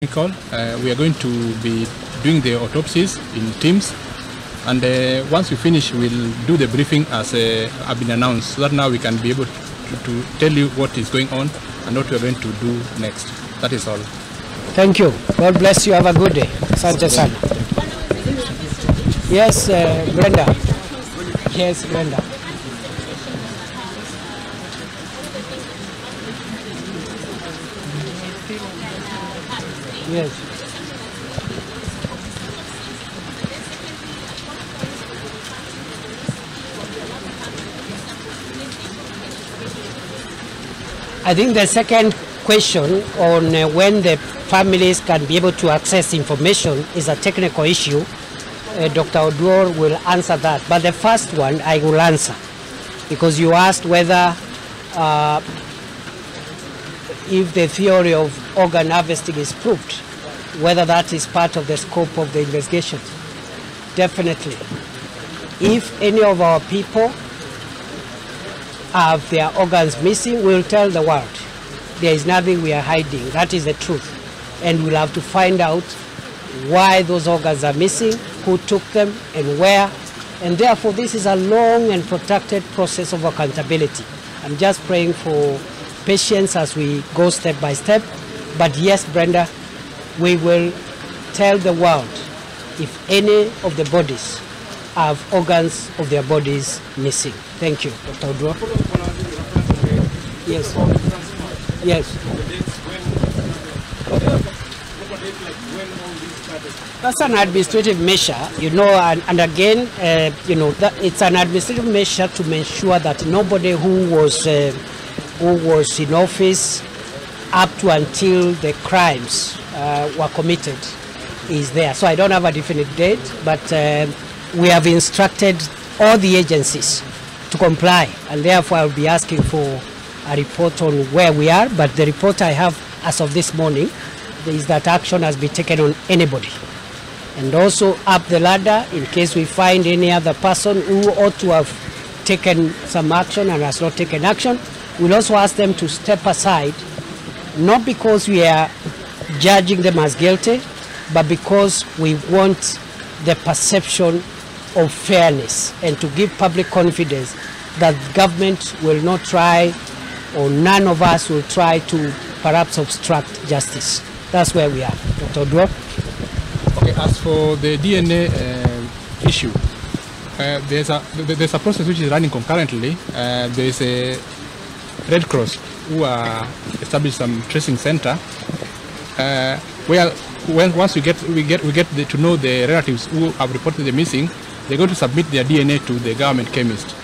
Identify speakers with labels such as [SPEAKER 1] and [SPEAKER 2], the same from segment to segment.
[SPEAKER 1] We are going to be doing the autopsies in teams, and once we finish, we'll do the briefing as have been announced, so that now we can be able to tell you what is going on and what we are going to do next. That is all.
[SPEAKER 2] Thank you. God bless you. Have a good day. Asante sana. Yes, Brenda. Yes, Brenda. Yes. I think the second question on when the families can be able to access information is a technical issue. Dr. Oduor will answer that. But the first one I will answer, because you asked whether if the theory of organ harvesting is proved, whether that is part of the scope of the investigation. Definitely. If any of our people have their organs missing, we'll tell the world. There is nothing we are hiding. That is the truth. And we'll have to find out why those organs are missing, who took them, and where. And therefore, this is a long and protracted process of accountability. I'm just praying for patience as we go step by step. But yes, Brenda, we will tell the world if any of the bodies have organs of their bodies missing. Thank you, Dr. Oduor. Yes. Yes. That's an administrative measure, you know, and again, you know, that it's an administrative measure to make sure that nobody who was in office up to until the crimes were committed is there. So I don't have a definite date, but we have instructed all the agencies to comply, and therefore I'll be asking for a report on where we are. But the report I have as of this morning is that action has been taken on anybody. And also up the ladder, in case we find any other person who ought to have taken some action and has not taken action, we'll also ask them to step aside, not because we are judging them as guilty, but because we want the perception of fairness and to give public confidence that government will not try, or none of us will try to perhaps obstruct justice. That's where we are. Dr. Oduor.
[SPEAKER 1] Okay, as for the DNA issue, there's a process which is running concurrently. There is a Red Cross who established some tracing center where once we get to know the relatives who have reported the missing, they're going to submit their DNA to the government chemist,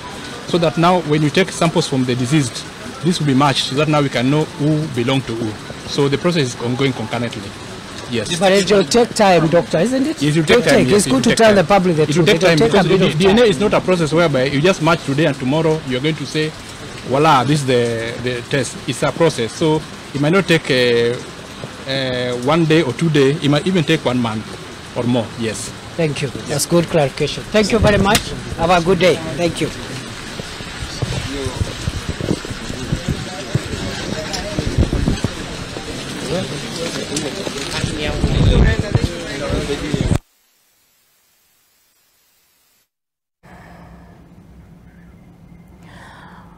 [SPEAKER 1] so that now when you take samples from the deceased, this will be matched, so that now we can know who belonged to who. So the process is ongoing concurrently. Yes.
[SPEAKER 2] But it will take time, doctor, isn't it?
[SPEAKER 1] Yes, it will take time. Yes,
[SPEAKER 2] it's good to tell the public the truth.
[SPEAKER 1] It will take time, because DNA is not a process whereby you just match today and tomorrow you're going to say, voila, this is the test. It's a process. So it might not take 1 day or 2 days. It might even take 1 month or more. Yes.
[SPEAKER 2] Thank you. That's good clarification. Thank you very much. Have a good day. Thank you.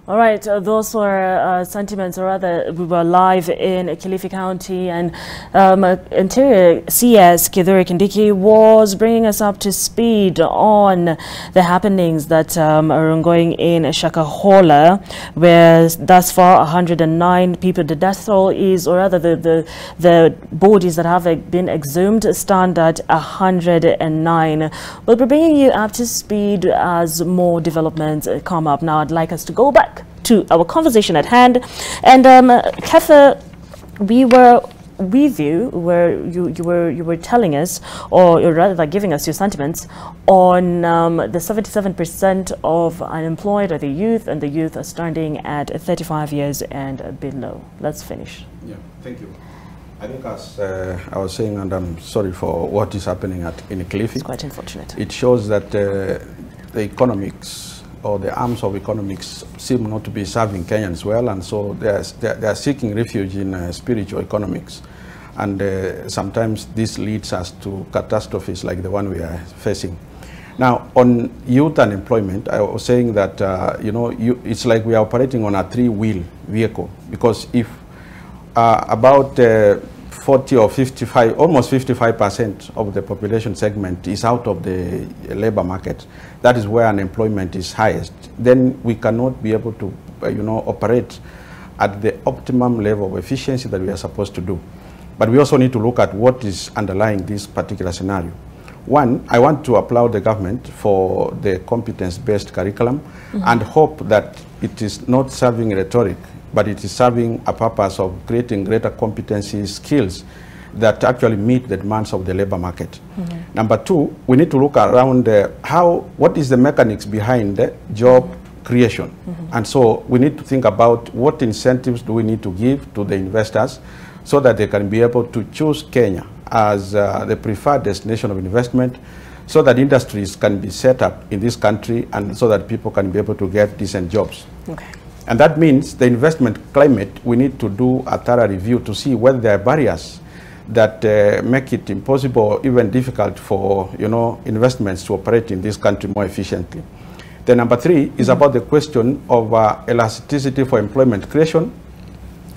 [SPEAKER 3] All right, those were sentiments, or rather, we were live in Kilifi County, and Interior CS Kithure Kindiki was bringing us up to speed on the happenings that are ongoing in Shakahola, where thus far 109 people, the death toll is, or rather the bodies that have been exhumed stand at 109. We'll be bringing you up to speed as more developments come up. Now I'd like us to go back to our conversation at hand, and Kefa, we were with you where you were telling us, or rather giving us your sentiments on the 77% of unemployed are the youth, and the youth are standing at 35 years and below. Let's finish.
[SPEAKER 4] Yeah, thank you. I think as I was saying, and I'm sorry for what is happening in Kilifi.
[SPEAKER 3] It's quite unfortunate. It
[SPEAKER 4] shows that the economics or the arms of economics seem not to be serving Kenyans well, and so they are seeking refuge in spiritual economics. And sometimes this leads us to catastrophes like the one we are facing. Now, on youth unemployment, I was saying that, it's like we are operating on a three-wheel vehicle, because if about 40 or 55, almost 55% of the population segment is out of the labor market, that is where unemployment is highest, then we cannot be able to, operate at the optimum level of efficiency that we are supposed to do. But we also need to look at what is underlying this particular scenario. One, I want to applaud the government for the competence-based curriculum and hope that it is not serving rhetoric, but it is serving a purpose of creating greater competency skills that actually meet the demands of the labor market. Number two, we need to look around what is the mechanics behind the job creation. And so we need to think about what incentives do we need to give to the investors so that they can be able to choose Kenya as the preferred destination of investment, so that industries can be set up in this country and so that people can be able to get decent jobs.
[SPEAKER 3] Okay.
[SPEAKER 4] And that means the investment climate, we need to do a thorough review to see whether there are barriers that make it impossible or even difficult for investments to operate in this country more efficiently. The number three is about the question of elasticity for employment creation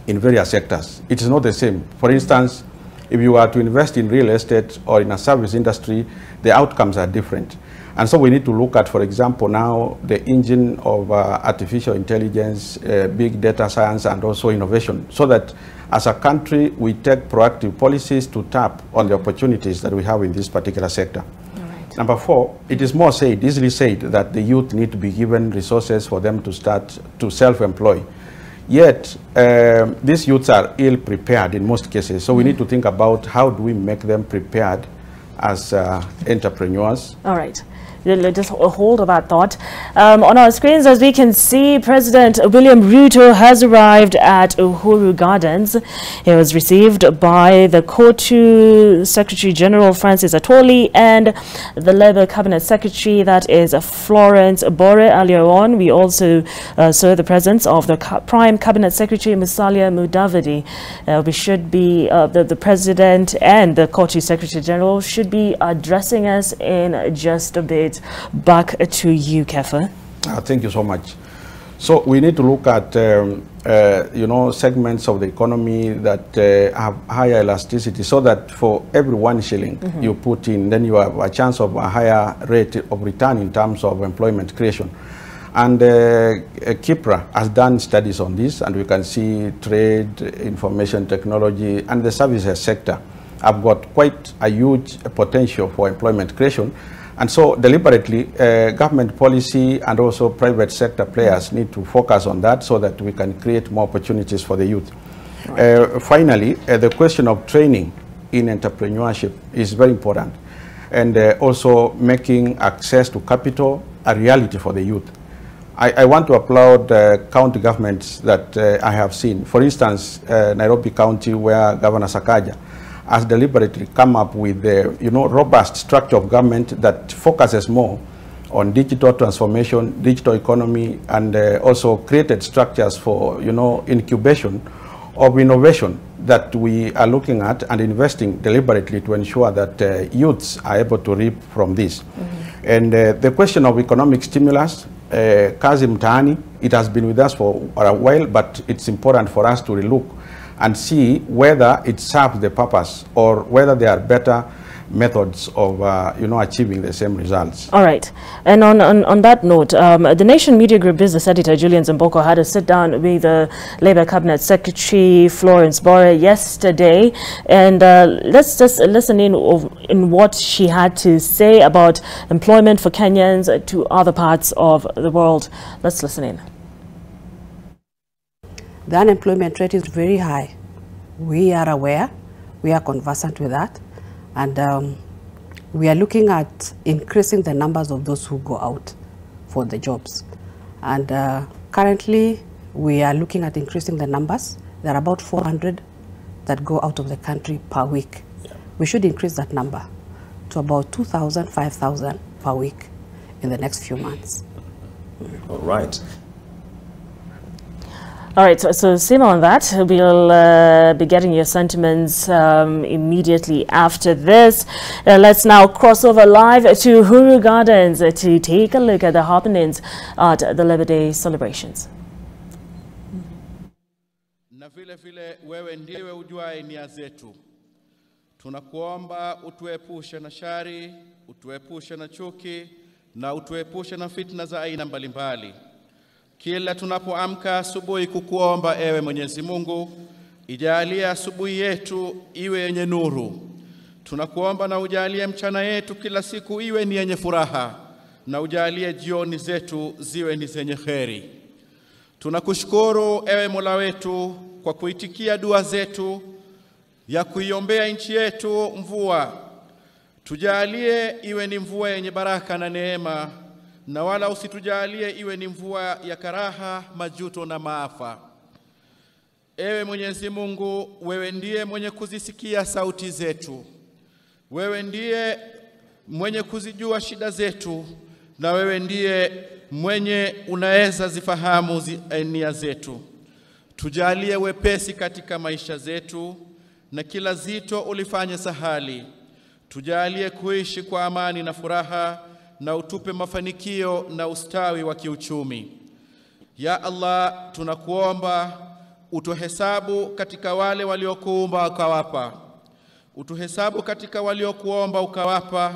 [SPEAKER 4] in various sectors. It is not the same. For instance, if you are to invest in real estate or in a service industry, the outcomes are different. And so we need to look at, for example, now the engine of artificial intelligence, big data science, and also innovation, so that as a country, we take proactive policies to tap on the opportunities that we have in this particular sector.
[SPEAKER 3] Right.
[SPEAKER 4] Number four, it is easily said that the youth need to be given resources for them to start to self-employ. Yet, these youths are ill-prepared in most cases. So we need to think about how do we make them prepared as entrepreneurs.
[SPEAKER 3] All right. Just hold of that thought. On our screens, as we can see, President William Ruto has arrived at Uhuru Gardens. He was received by the COTU Secretary General Francis Atwoli and the Labour Cabinet Secretary, that is Florence Bore. Earlier on, we also saw the presence of the Prime Cabinet Secretary Musalia Mudavadi. We should be, the President and the COTU Secretary General should be addressing us in just a bit. Back to you, Kefa.
[SPEAKER 4] Thank you so much. So we need to look at segments of the economy that have higher elasticity, so that for every 1 shilling you put in, then you have a chance of a higher rate of return in terms of employment creation. And Kipra has done studies on this, and we can see trade, information technology, and the services sector have got quite a huge potential for employment creation. And so deliberately, government policy and also private sector players need to focus on that so that we can create more opportunities for the youth. Right. Finally, the question of training in entrepreneurship is very important, and also making access to capital a reality for the youth. I want to applaud county governments that I have seen. For instance, Nairobi County, where Governor Sakaja has deliberately come up with a robust structure of government that focuses more on digital transformation, digital economy, and also created structures for incubation of innovation that we are looking at and investing deliberately to ensure that youths are able to reap from this. And the question of economic stimulus, Kazi Mtaani, it has been with us for a while, but it's important for us to relook and see whether it serves the purpose or whether there are better methods of achieving the same results.
[SPEAKER 3] All right. And on that note, the Nation Media Group business editor Julian Zimboko had a sit down with the Labour Cabinet Secretary Florence Bore yesterday, and let's just listen in what she had to say about employment for Kenyans to other parts of the world. Let's listen in.
[SPEAKER 5] The unemployment rate is very high. We are aware, we are conversant with that, and we are looking at increasing the numbers of those who go out for the jobs. And currently, we are looking at increasing the numbers. There are about 400 that go out of the country per week. Yeah. We should increase that number to about 2,000, 5,000 per week in the next few months.
[SPEAKER 6] All right.
[SPEAKER 3] All right, so Sima, on that, we'll be getting your sentiments immediately after this. Let's now cross over live to Huru Gardens to take a look at the happenings at the Labour Day celebrations.
[SPEAKER 6] Na vile vile wewe ndiwe ujuaye nia zetu. Tunakuomba utuepushe na shari, utuepushe na chuki na utuepushe na fitna za aina mbalimbali. Kila tunapoamka asubuhi kukuomba ewe Mwenyezi Mungu, ijalie asubuhi yetu iwe yenye nuru. Tunakuomba na ujalie mchana yetu kila siku iwe ni yenye furaha, na ujalie jioni zetu ziwe ni zenye kheri. Tunakushukuru ewe Mola wetu kwa kuitikia dua zetu ya kuiombea nchi yetu mvua. Tujalie iwe ni mvua yenye baraka na neema, na wala usitujalie iwe ni mvua ya karaha, majuto na maafa. Ewe Mwenyezi Mungu, wewe ndiye mwenye kuzisikia sauti zetu. Wewe ndiye mwenye kuzijua shida zetu, na wewe ndiye mwenye unaweza zifahamu nia zetu. Tujalie wepesi katika maisha zetu, na kila zito ulifanye sahali. Tujalie kuishi kwa amani na furaha, na utupe mafanikio na ustawi wa kiuchumi. Ya Allah, tunakuomba utuhesabu katika wale waliokuumba ukawapa. Utuhesabu katika waliokuomba ukawapa.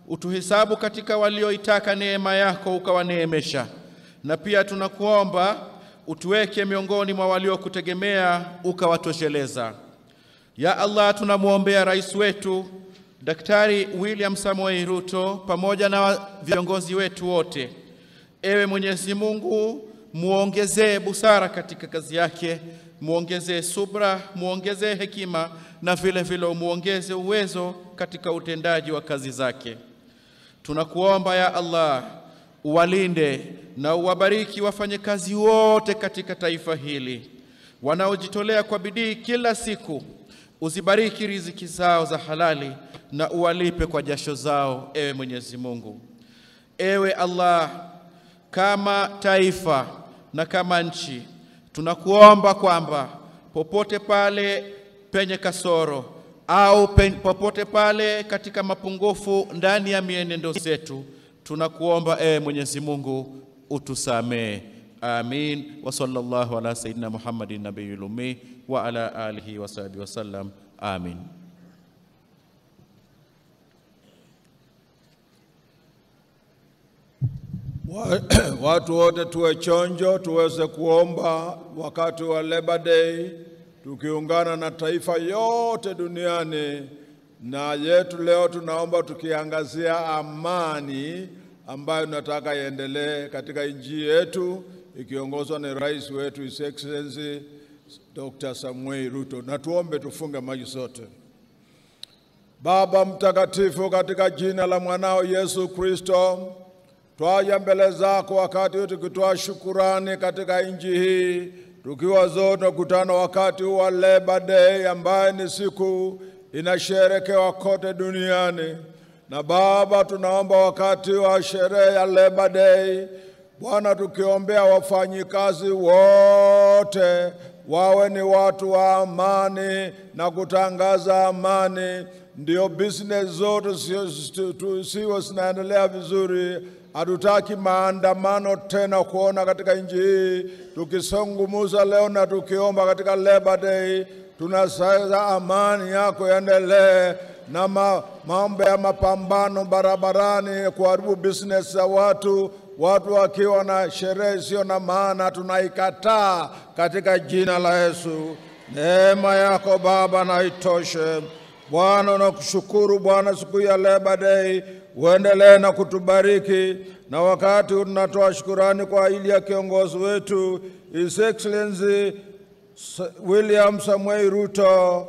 [SPEAKER 6] Utuhesabu katika walioitaka neema yako ukawaneemesha. Na pia tunakuomba utuweke miongoni mwa waliokutegemea ukawatosheleza. Ya Allah, tunamuombea rais wetu Daktari William Samoei Ruto pamoja na viongozi wetu wote. Ewe Mwenyezi Mungu, muongezee busara katika kazi yake, muongezee subra, muongezee hekima, na vile vile muongeze uwezo katika utendaji wa kazi zake. Tunakuomba ya Allah, uwalinde na uwabariki wafanyakazi wote katika taifa hili wanaojitolea kwa bidii kila siku. Uzibariki riziki zao za halali na uwalipe kwa jasho zao, ewe Mwenyezi Mungu. Ewe Allah, kama taifa na kama nchi, tunakuomba kwamba popote pale penye kasoro au popote pale katika mapungufu ndani ya mienendo zetu, tunakuomba ewe Mwenyezi Mungu utusamee. Amin. Wa sallallahu ala sayyidina Muhammadin nabiyil ummi wa ala alihi wa sahbihi wa sallam. Amin.
[SPEAKER 7] Watu wote tuwe chonjo, tuweze kuomba wakati wa Labour Day, tukiungana na taifa yote duniani. Na yetu leo tunaomba tukiangazia amani ambayo tunataka iendelee katika nchi yetu, ikiongozwa na rais wetu His Excellency Dr. Samoei Ruto. Na tuombe, tufunge macho sote. Baba mtakatifu, katika jina la mwanao Yesu Kristo, twaja mbele zako wakati wote tukitoa shukurani katika nchi hii, tukiwa zote kutana wakati wa Labour Day ambaye ni siku inasherekewa kote duniani. Na Baba, tunaomba wakati wa sherehe ya Labour Day, Bwana, tukiombea wafanyikazi wote wawe ni watu wa amani na kutangaza amani, ndio business zote siwe zinaendelea vizuri. Hatutaki maandamano tena kuona katika nchi hii. Tukisungumuza leo na tukiomba katika Labour Day, tunasaidia amani yako yaendelee, na mambo ya mapambano barabarani kuharibu business za watu wakiwa na sherehe sio na maana, tunaikataa katika jina la Yesu. Neema yako Baba na itoshe. Bwana, nakushukuru Bwana siku ya Labour Day, uendelee na kutubariki. Na wakati tunatoa shukrani kwa ajili ya kiongozi wetu His Excellency William Samoei Ruto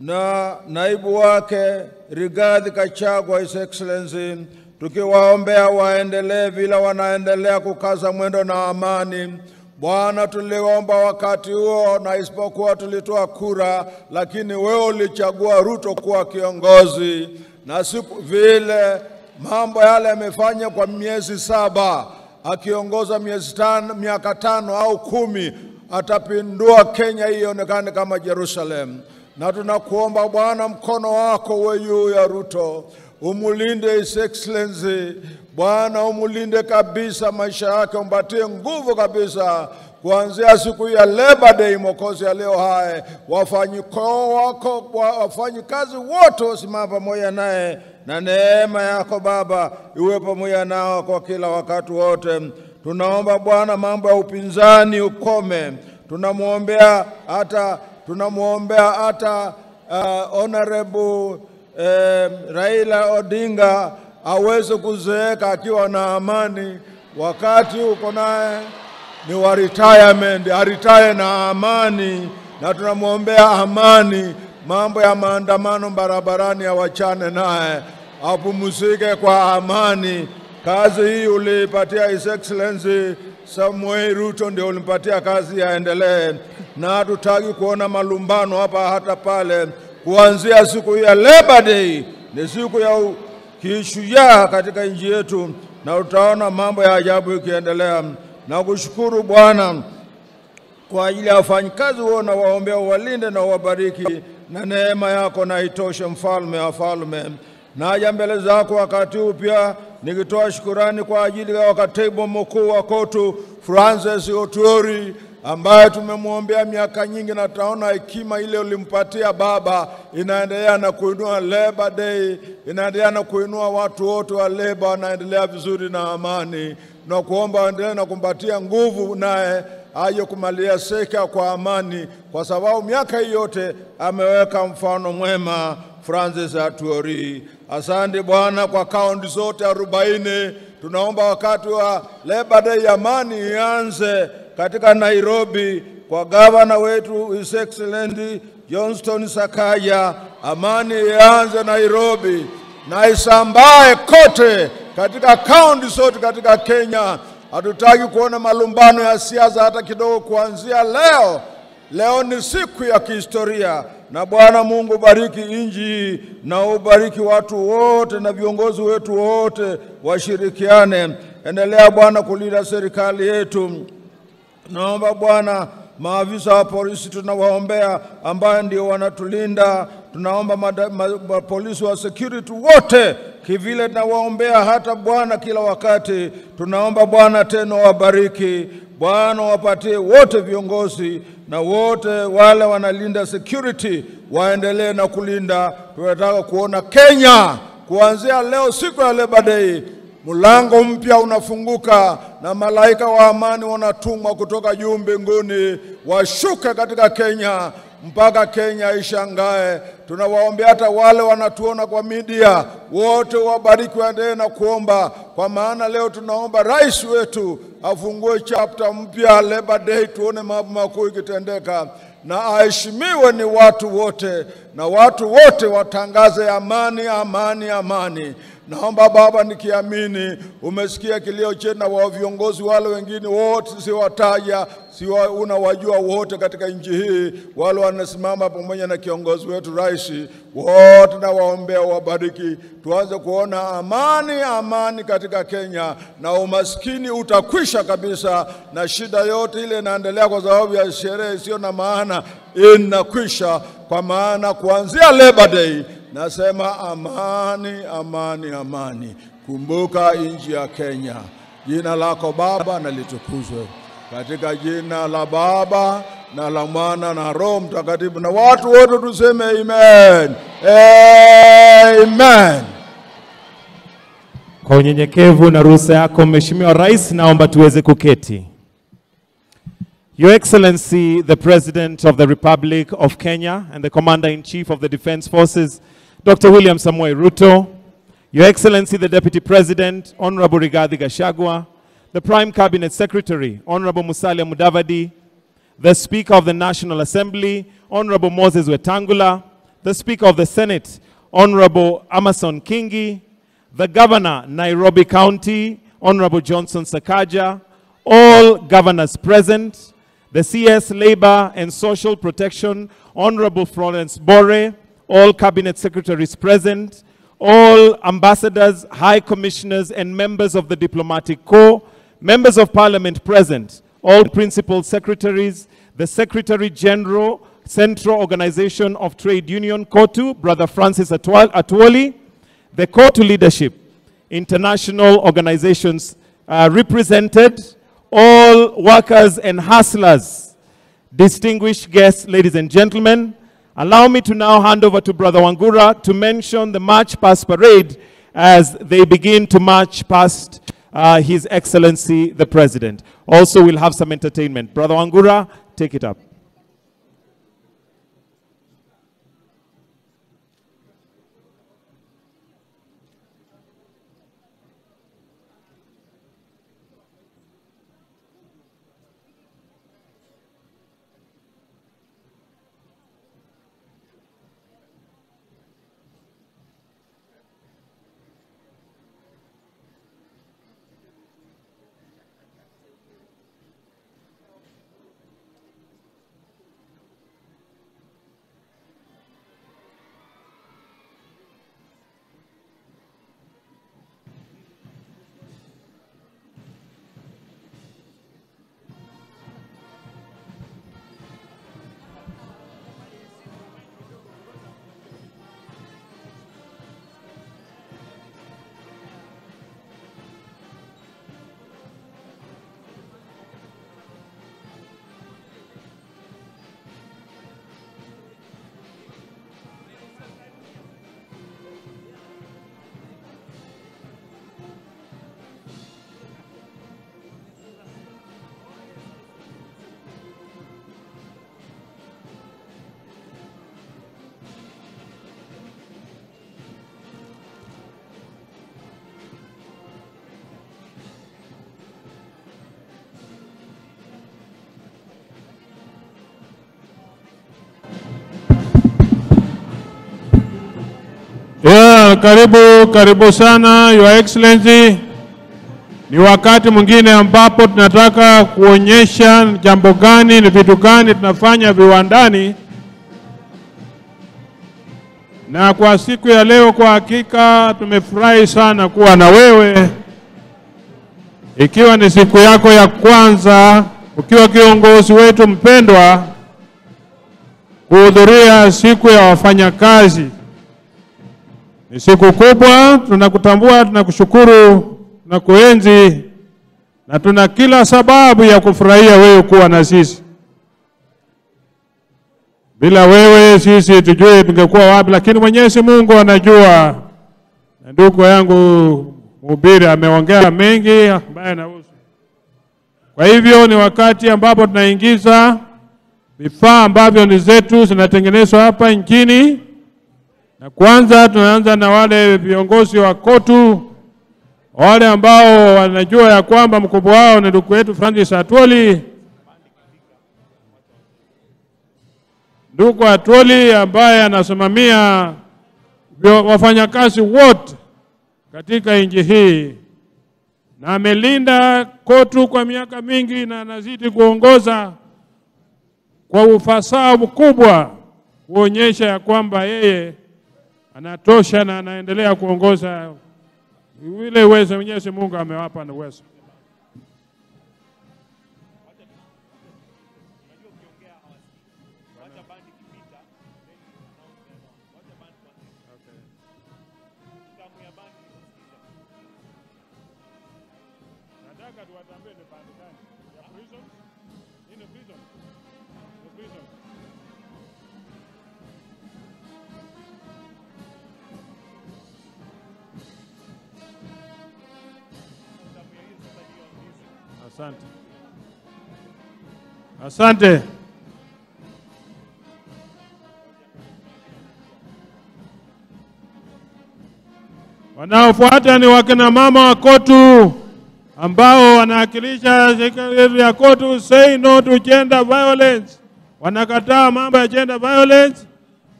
[SPEAKER 7] na naibu wake Rigathi Gachagua, His Excellency, tukiwaombea waendelee vile wanaendelea kukaza mwendo na amani. Bwana, tuliomba wakati huo, na isipokuwa tulitoa kura, lakini wewe ulichagua Ruto kuwa kiongozi. Na siku vile mambo yale yamefanya kwa miezi 7, akiongoza miaka 5 au 10, atapindua Kenya hii ionekane kama Jerusalem. Na tunakuomba Bwana, mkono wako uwe juu ya Ruto, umulinde His Excellency Bwana, umulinde kabisa maisha yake, umpatie nguvu kabisa kuanzia siku ya Labor Day Mwokozi ya leo hai. Wafanyikazi wote wasimama pamoja naye, na neema yako Baba iwe pamoja nao kwa kila wakati wote. Tunaomba Bwana, mambo ya upinzani ukome. Tunamwombea hata Honorable Raila Odinga aweze kuzeeka akiwa na amani. Wakati uko naye ni wa retirement, aritire na amani, na tunamwombea amani. Mambo ya maandamano barabarani awachane naye, apumzike kwa amani. Kazi hii ulipatia His Excellency Samuel Ruto, ndio ulimpatia kazi yaendelee, na hatutaki kuona malumbano hapa hata pale. Kuanzia siku ya Labor Day ni siku ya kishujaa katika nchi yetu, na utaona mambo ya ajabu ikiendelea. Na kushukuru Bwana kwa ajili ya wafanyikazi wao, na waombea walinde na wabariki, na neema yako na itoshe, mfalme wa falme. Naja mbele zako wakati huu pia nikitoa shukurani kwa ajili ya katibu mkuu wa KOTU Francis Otuori, ambaye tumemwombea miaka nyingi, na taona hekima ile ulimpatia Baba inaendelea na kuinua Labor Day, inaendelea na kuinua watu wote wa Labor, wanaendelea vizuri na amani. Na kuomba waendelee na kumpatia nguvu, naye aje kumalia seka kwa amani, kwa sababu miaka hii yote ameweka mfano mwema Francis Otuori. Asante Bwana kwa kaunti zote 40. Tunaomba wakati wa Labor Day amani ianze katika Nairobi kwa gavana wetu His Excellency Johnston Sakaja. Amani ianze Nairobi na isambae kote katika kaunti zote katika Kenya. Hatutaki kuona malumbano ya siasa hata kidogo kuanzia leo. Leo ni siku ya kihistoria, na Bwana Mungu bariki nchi, na ubariki watu wote na viongozi wetu wote washirikiane. Endelea Bwana kulinda serikali yetu. Naomba Bwana maafisa wa polisi tunawaombea, ambaye ndio wanatulinda. Tunaomba polisi wa security wote kivile tunawaombea hata Bwana kila wakati. Tunaomba Bwana tena wabariki Bwana, wapatie wote viongozi na wote wale wanalinda security waendelee na kulinda. Tunataka kuona Kenya kuanzia leo siku ya Labor Day mlango mpya unafunguka, na malaika wa amani wanatumwa kutoka juu mbinguni washuke katika Kenya mpaka Kenya ishangae. Tunawaombea hata wale wanatuona kwa media wote wabariki, waendelee na kuomba, kwa maana leo tunaomba rais wetu afungue chapter mpya Labor Day, tuone mambo makuu ikitendeka, na aheshimiwe ni watu wote, na watu wote watangaze amani, amani, amani. Naomba Baba, nikiamini umesikia kilio chetu, na wa viongozi wale wengine wote siwataja, unawajua wote katika nchi hii, wale wanasimama pamoja na kiongozi wetu rais, wote na waombea wabariki. Tuanze kuona amani, amani katika Kenya, na umaskini utakwisha kabisa, na shida yote ile inaendelea kwa sababu ya sherehe isiyo na maana inakwisha, kwa maana kuanzia Labor Day nasema amani, amani, amani. Kumbuka nchi ya Kenya. Jina lako Baba na litukuzwe, katika jina la Baba na la Mwana na Roho Mtakatifu, na watu wote tuseme amen. Amen.
[SPEAKER 8] Kwa unyenyekevu na ruhusa yako Mheshimiwa Rais, naomba tuweze kuketi. Your Excellency, the President of the Republic of Kenya and the Commander-in-Chief of the Defense Forces, Dr. William Samoei Ruto, Your Excellency, the Deputy President, Honorable Rigathi Gachagua, the Prime Cabinet Secretary, Honorable Musalia Mudavadi, the Speaker of the National Assembly, Honorable Moses Wetangula, the Speaker of the Senate, Honorable Amason Kingi, the Governor, Nairobi County, Honorable Johnson Sakaja, all governors present, the CS Labor and Social Protection, Honorable Florence Bore, all cabinet secretaries present, all ambassadors, high commissioners, and members of the diplomatic corps, members of parliament present, all principal secretaries, the Secretary General, Central Organization of Trade Union, KOTU, Brother Francis Atwoli, the KOTU leadership, international organizations represented, all workers and hustlers, distinguished guests, ladies and gentlemen. Allow me to now hand over to Brother Wangura to mention the March Past Parade as they begin to march past His Excellency the President. Also, we'll have some entertainment. Brother Wangura, take it up.
[SPEAKER 9] Karibu sana Your Excellency. Ni wakati mwingine ambapo tunataka kuonyesha jambo gani, ni vitu gani tunafanya viwandani. Na kwa siku ya leo kwa hakika tumefurahi sana kuwa na wewe. Ikiwa ni siku yako ya kwanza, ukiwa kiongozi wetu mpendwa, kuhudhuria siku ya wafanyakazi. Ni siku kubwa, tunakutambua, tunakushukuru, tunakuenzi, na tuna kila sababu ya kufurahia wewe kuwa na sisi. Bila wewe sisi tujue tungekuwa wapi, lakini Mwenyezi Mungu anajua. Na ndugu yangu mhubiri ameongea mengi ambayo yanahusu. Kwa hivyo ni wakati ambapo tunaingiza vifaa ambavyo ni zetu zinatengenezwa hapa nchini. Na kwanza tunaanza na wale viongozi wa KOTU, wale ambao wanajua ya kwamba mkubwa wao ni ndugu wetu Francis Atwoli. Ndugu Atwoli ambaye anasimamia wafanyakazi wote katika nchi hii. Na amelinda KOTU kwa miaka mingi na anazidi kuongoza kwa ufasaha mkubwa, kuonyesha ya kwamba yeye anatosha na anaendelea kuongoza ile uwezo Mwenyezi Mungu amewapa na uwezo. Asante. Asante. Wanaofuata ni wakina mama wa KOTU ambao wanawakilisha serikali ya KOTU, say no to gender violence. Wanakataa mambo ya gender violence,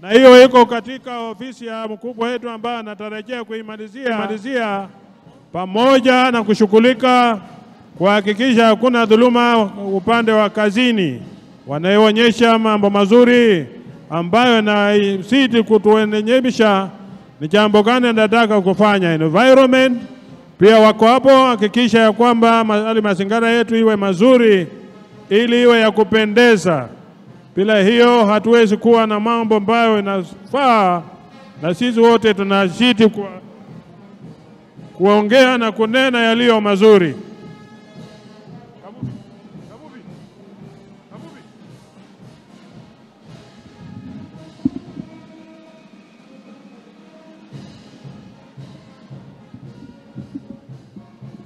[SPEAKER 9] na hiyo iko katika ofisi ya mkubwa wetu ambaye anatarajia kuimalizia pamoja na kushughulika kuhakikisha hakuna dhuluma upande wa kazini. Wanaonyesha mambo mazuri ambayo na sisi kutuenyemisha ni jambo gani nataka kufanya. Environment, pia wako hapo, hakikisha ya kwamba mazingira yetu iwe mazuri ili iwe ya kupendeza. Bila hiyo hatuwezi kuwa na mambo ambayo inafaa, na sisi wote tunashiti kuongea na kunena yaliyo mazuri.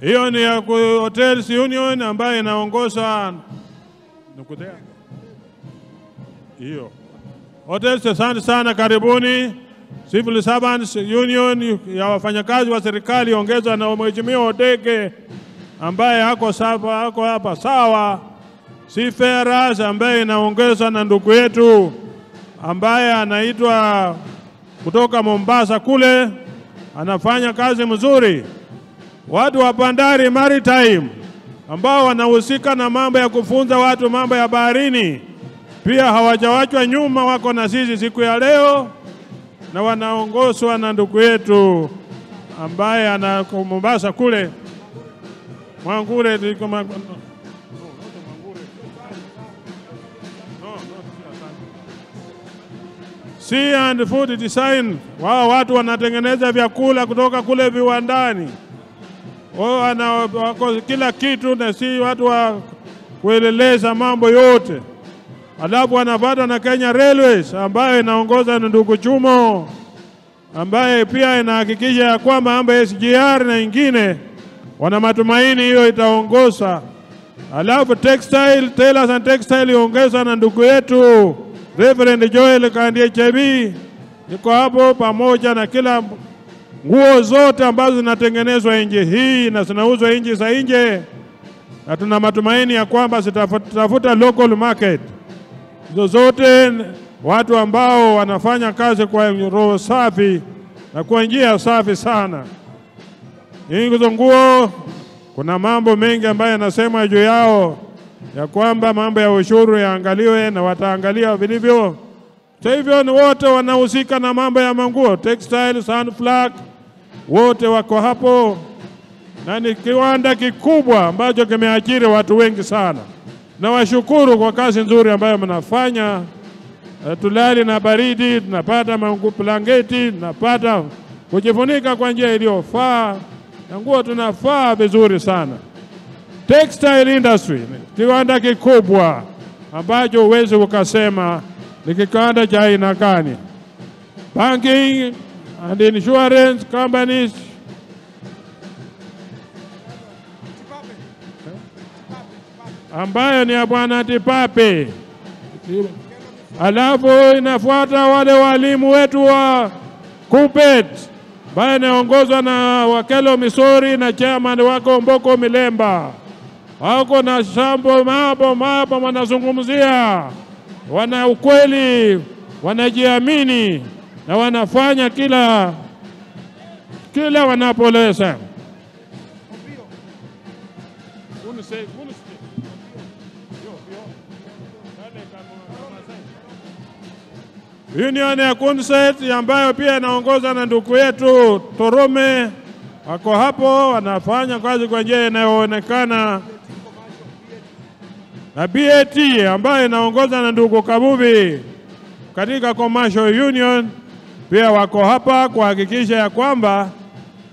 [SPEAKER 9] Hiyo ni ya Hotels Union ambayo inaongoza nukutea. Hiyo Hotels, asante sana, karibuni. Civil Servants Union ya wafanyakazi wa serikali ongezwa na Mheshimiwa Odege ambaye hako hapa sawa. Seafarers ambaye inaongezwa na ndugu yetu ambaye anaitwa kutoka Mombasa kule, anafanya kazi mzuri. Watu wa bandari maritime ambao wanahusika na mambo ya kufunza watu mambo ya baharini pia hawajawachwa nyuma, wako na sisi siku ya leo, na wanaongozwa na ndugu yetu ambaye ana Mombasa kule Mwangure. Sea and Food Design, wao watu wanatengeneza vyakula kutoka kule viwandani. Wako kila kitu, na si watu wa kueleleza mambo yote. Alafu wanapata na Kenya Railways ambayo inaongoza na ndugu Chumo ambaye pia inahakikisha ya kwamba mambo ya SGR na ingine wana matumaini hiyo itaongoza. Alafu textile, tailors and textile iongeza na ndugu yetu Reverend Joel Kandie Chebi, niko hapo pamoja na kila nguo zote ambazo zinatengenezwa nje hii na zinauzwa nje za nje, na tuna matumaini ya kwamba zitafuta local market. Zote watu ambao wanafanya kazi kwa roho safi na kwa njia safi sana. Hizo nguo kuna mambo mengi ambayo yanasema juu yao ya kwamba mambo ya ushuru yaangaliwe na wataangalia vilivyo. Kwa hivyo ni wote wanahusika na mambo ya manguo, textile, Sunflag, wote wako hapo, na ni kiwanda kikubwa ambacho kimeajiri watu wengi sana. Na washukuru kwa kazi nzuri ambayo mnafanya. Tulali na baridi, tunapata blanketi, tunapata kujifunika kwa njia iliyofaa, na nguo tunafaa vizuri sana. Textile industry, kiwanda kikubwa ambacho uwezi ukasema ni kiwanda cha aina gani. Banking and insurance companies, ambayo ni ya Bwana Tipape. Alafu inafuata wale walimu wetu wa Kupet ambayo inaongozwa na Wakelo Misori na chairman wako Mboko Milemba. Wako na shambo mapo wanazungumzia, wana ukweli, wanajiamini na wanafanya kila wanapoleza. Union ya Kunset ambayo pia inaongozwa na ndugu yetu Torome wako hapo, wanafanya kazi kwa njia inayoonekana. Na BAT ambayo inaongozwa na ndugu Kabubi katika Commercial Union pia wako hapa kuhakikisha ya kwamba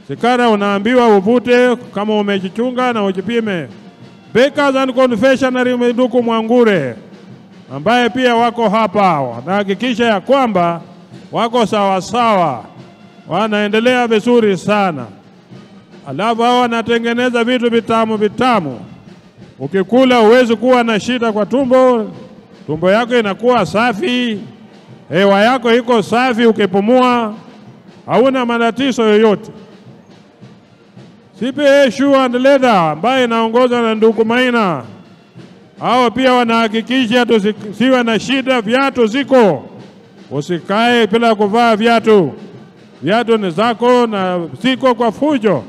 [SPEAKER 9] sikara unaambiwa uvute kama umejichunga na ujipime. Bakers and Confectionery ndugu Mwangure ambaye pia wako hapa, wanahakikisha ya kwamba wako sawa sawa, wanaendelea vizuri sana. Alafu hao wanatengeneza vitu vitamu. Ukikula uwezi kuwa na shida kwa tumbo yako inakuwa safi, hewa yako iko safi, ukipumua hauna matatizo yoyote. CPA Shoe and Leather ambaye inaongozwa na ndugu Maina, hao pia wanahakikisha tusiwe na shida, viatu ziko, usikae bila kuvaa viatu. Viatu ni zako na ziko kwa fujo.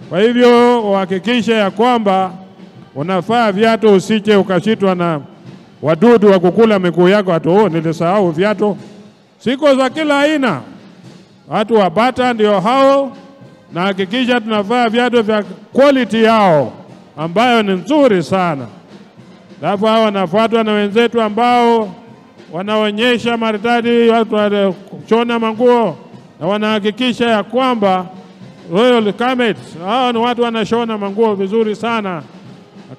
[SPEAKER 9] Kwa hivyo uhakikishe ya kwamba unafaa viatu, usije ukashitwa na wadudu wa kukula miguu yako. Nilisahau viatu. Siko za kila aina. Watu wa Bata ndio hao na hakikisha tunavaa viatu vya quality yao ambayo ni nzuri sana. Alafu hao wanafuatwa na wenzetu ambao wanaonyesha maridadi, watu wanashona manguo na wanahakikisha ya kwamba Royal Garments, hao ni watu wanashona manguo vizuri sana.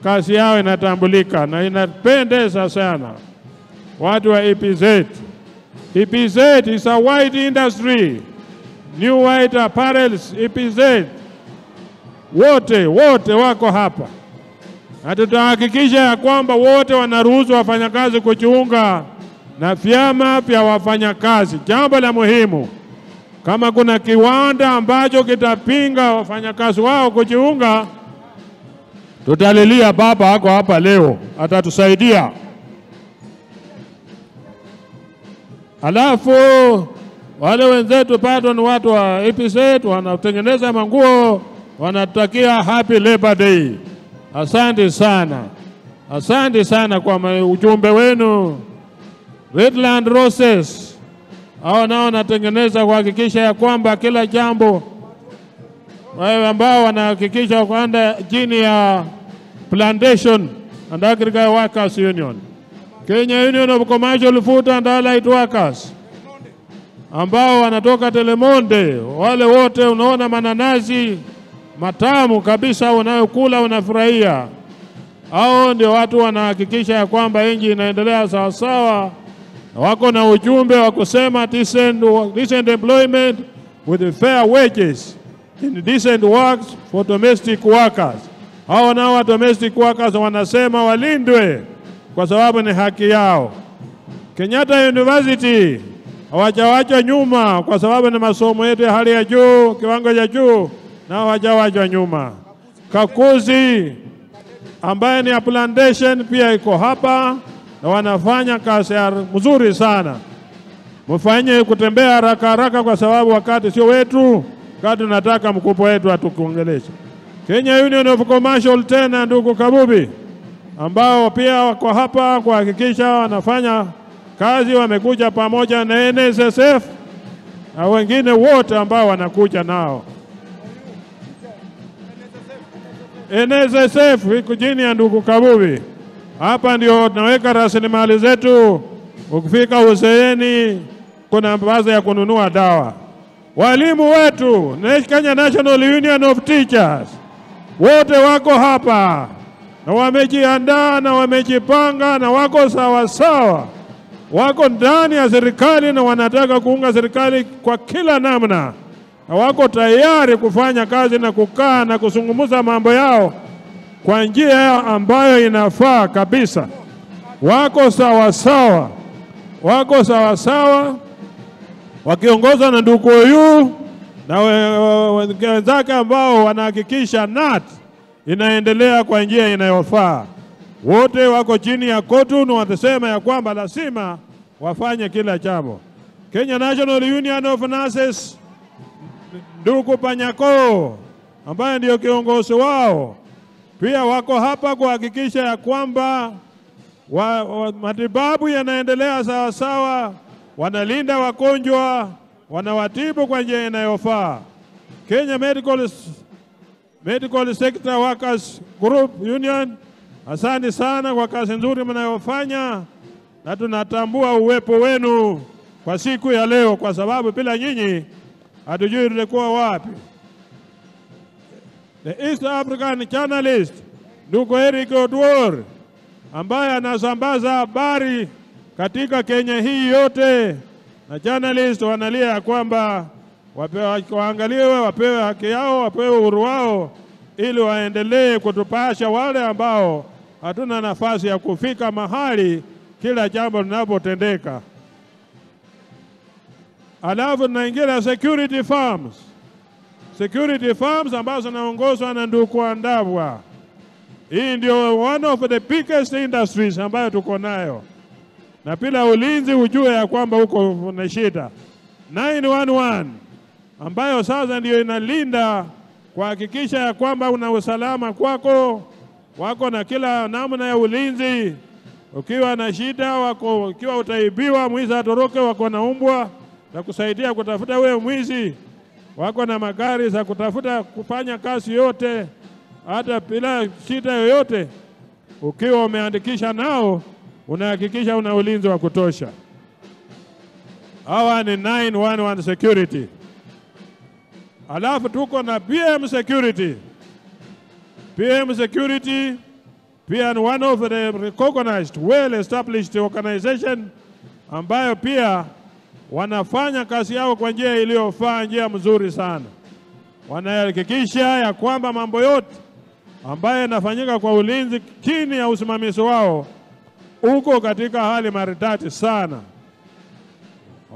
[SPEAKER 9] Kazi yao inatambulika na inapendeza sana. Watu wa EPZ. EPZ is a white industry. New White Apparels, EPZ. Wote wako hapa. Na tutahakikisha ya kwamba wote wanaruhusu wafanyakazi kujiunga na vyama vya wafanyakazi. Jambo la muhimu, kama kuna kiwanda ambacho kitapinga wafanyakazi wao kujiunga, tutalilia baba hako hapa leo, atatusaidia. Alafu wale wenzetu bado ni watu wa EPZ, wanatengeneza manguo, wanatakia happy Labor Day. Asante sana. Asante sana kwa ujumbe wenu. Redland Roses, hao nao wanatengeneza kuhakikisha ya kwamba kila jambo, wao ambao wanahakikisha kwamba chini ya Plantation and Agricultural Workers Union, Kenya Union of Commercial Food and Allied Workers, ambao wanatoka Telemonde, wale wote unaona mananasi matamu kabisa unayokula unafurahia. Hao ndio watu wanahakikisha ya kwamba nchi inaendelea sawa sawa. Wako na ujumbe wa kusema decent employment with fair wages in decent works for domestic workers. Hao nao domestic workers wanasema walindwe kwa sababu ni haki yao. Kenyatta University hawajawachwa nyuma kwa sababu ni masomo yetu ya hali ya juu, kiwango cha juu, na hawajawachwa nyuma. Kakuzi ambaye ni ya Plantation pia iko hapa na wanafanya kazi mzuri sana. Mfanye kutembea haraka haraka kwa sababu wakati sio wetu, wakati tunataka mkubwa wetu atukuongeleshe. Kenya Union of Commercial tena ndugu Kabubi, ambao pia wako hapa kuhakikisha wanafanya kazi, wamekuja pamoja na NSSF na wengine wote ambao wanakuja nao. NSSF iko chini ya ndugu Kabubi. Hapa ndio tunaweka rasilimali zetu. Ukifika uzeeni kuna baadhi ya kununua dawa. Walimu wetu, Kenya National Union of Teachers, wote wako hapa na wamejiandaa na wamejipanga na wako sawa sawa. Wako ndani ya serikali na wanataka kuunga serikali kwa kila namna. Na wako tayari kufanya kazi na kukaa na kuzungumza mambo yao kwa njia ambayo inafaa kabisa. Wako sawa sawa. Wako sawa sawa. Wakiongozwa na ndugu huyu na wenzake ambao wanahakikisha NAT inaendelea kwa njia inayofaa. Wote wako chini ya KOTU na wanasema ya kwamba lazima wafanye kila jambo. Kenya National Union of Nurses, ndugu Panyako ambaye ndio kiongozi wao, pia wako hapa kuhakikisha ya kwamba matibabu yanaendelea sawa sawa, wanalinda wagonjwa, wanawatibu kwa njia inayofaa. Kenya Medical Sector Workers Group Union, asante sana kwa kazi nzuri mnayofanya na tunatambua uwepo wenu kwa siku ya leo, kwa sababu bila nyinyi hatujui tulikuwa wapi. The East African journalist ndugu Eric Odwor, ambaye anasambaza habari katika Kenya hii yote, na journalist wanalia ya kwamba waangaliwe, wapewe haki yao, wapewe uhuru wao, ili waendelee kutupasha wale ambao hatuna nafasi ya kufika mahali kila jambo linapotendeka. Alafu tunaingia security firms. Security firms ambazo zinaongozwa na ndugu Andabwa. Hii ndio one of the biggest industries ambayo tuko nayo. Na bila ulinzi ujue ya kwamba huko na shida. 911 ambayo sasa ndio inalinda kuhakikisha ya kwamba una usalama kwako, wako na kila namna ya ulinzi. Ukiwa na shida wako, ukiwa utaibiwa, mwizi atoroke, wako na umbwa na kusaidia kutafuta wewe mwizi. wako na magari za kutafuta kufanya kazi yote hata bila shida yoyote. Ukiwa umeandikisha nao, unahakikisha una ulinzi wa kutosha. Hawa ni 911 security. Alafu tuko na PM security. PM security pia ni one of the recognized, well-established organization ambayo pia wanafanya kazi yao kwa njia iliyofaa, njia mzuri sana. Wanahakikisha ya kwamba mambo yote ambayo yanafanyika kwa ulinzi chini ya usimamizi wao uko katika hali maridadi sana.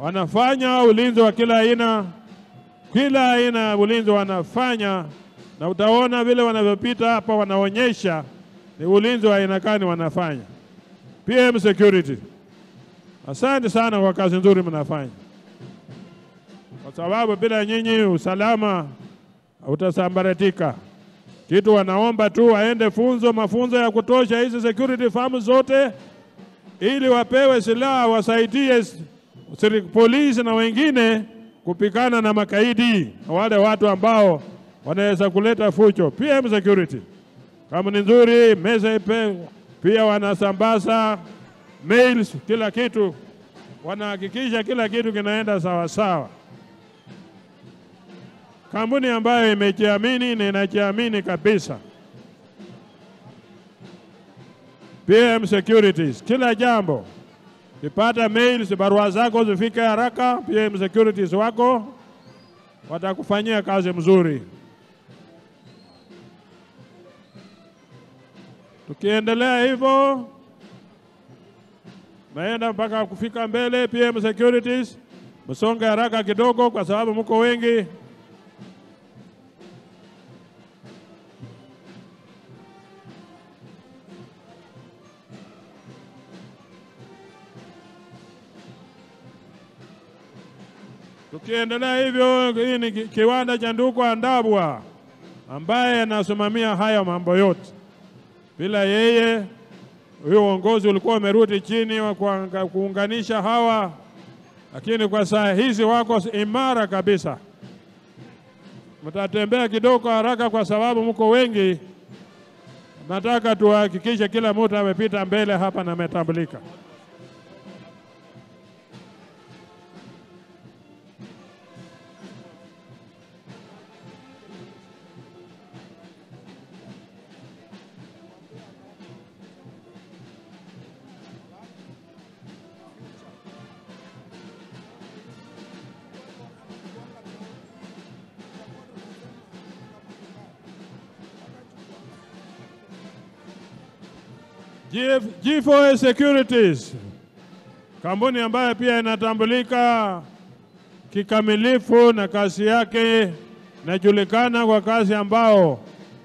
[SPEAKER 9] Wanafanya ulinzi wa kila aina ya ulinzi wanafanya, na utaona vile wanavyopita hapa wanaonyesha ni ulinzi wa aina gani wanafanya. PM security, asante sana kwa kazi nzuri mnafanya, kwa sababu bila nyinyi usalama utasambaratika. Kitu wanaomba tu waende mafunzo ya kutosha hizi security firms zote, ili wapewe silaha wasaidie polisi na wengine kupigana na makaidi na wale watu ambao wanaweza kuleta fujo. PM security kama ni nzuri, meza pia wanasambaza mails, kila kitu wanahakikisha kila kitu kinaenda sawa sawa. Kampuni ambayo imejiamini na inajiamini kabisa. PM Securities, kila jambo. Kipata mails, barua zako zifike haraka, PM Securities wako watakufanyia kazi mzuri. Tukiendelea hivyo, naenda mpaka kufika mbele. PM Securities, msonge haraka kidogo kwa sababu mko wengi. Tukiendelea hivyo, hii ni kiwanda cha ndugu Andabwa ambaye anasimamia haya mambo yote. Bila yeye, huyo uongozi ulikuwa umerudi chini wa kuunganisha hawa, lakini kwa saa hizi wako imara kabisa. Mtatembea kidogo haraka kwa sababu mko wengi. Nataka tuhakikishe kila mtu amepita mbele hapa na ametambulika. G4S Securities, kampuni ambayo pia inatambulika kikamilifu na kazi yake inajulikana kwa kazi ambao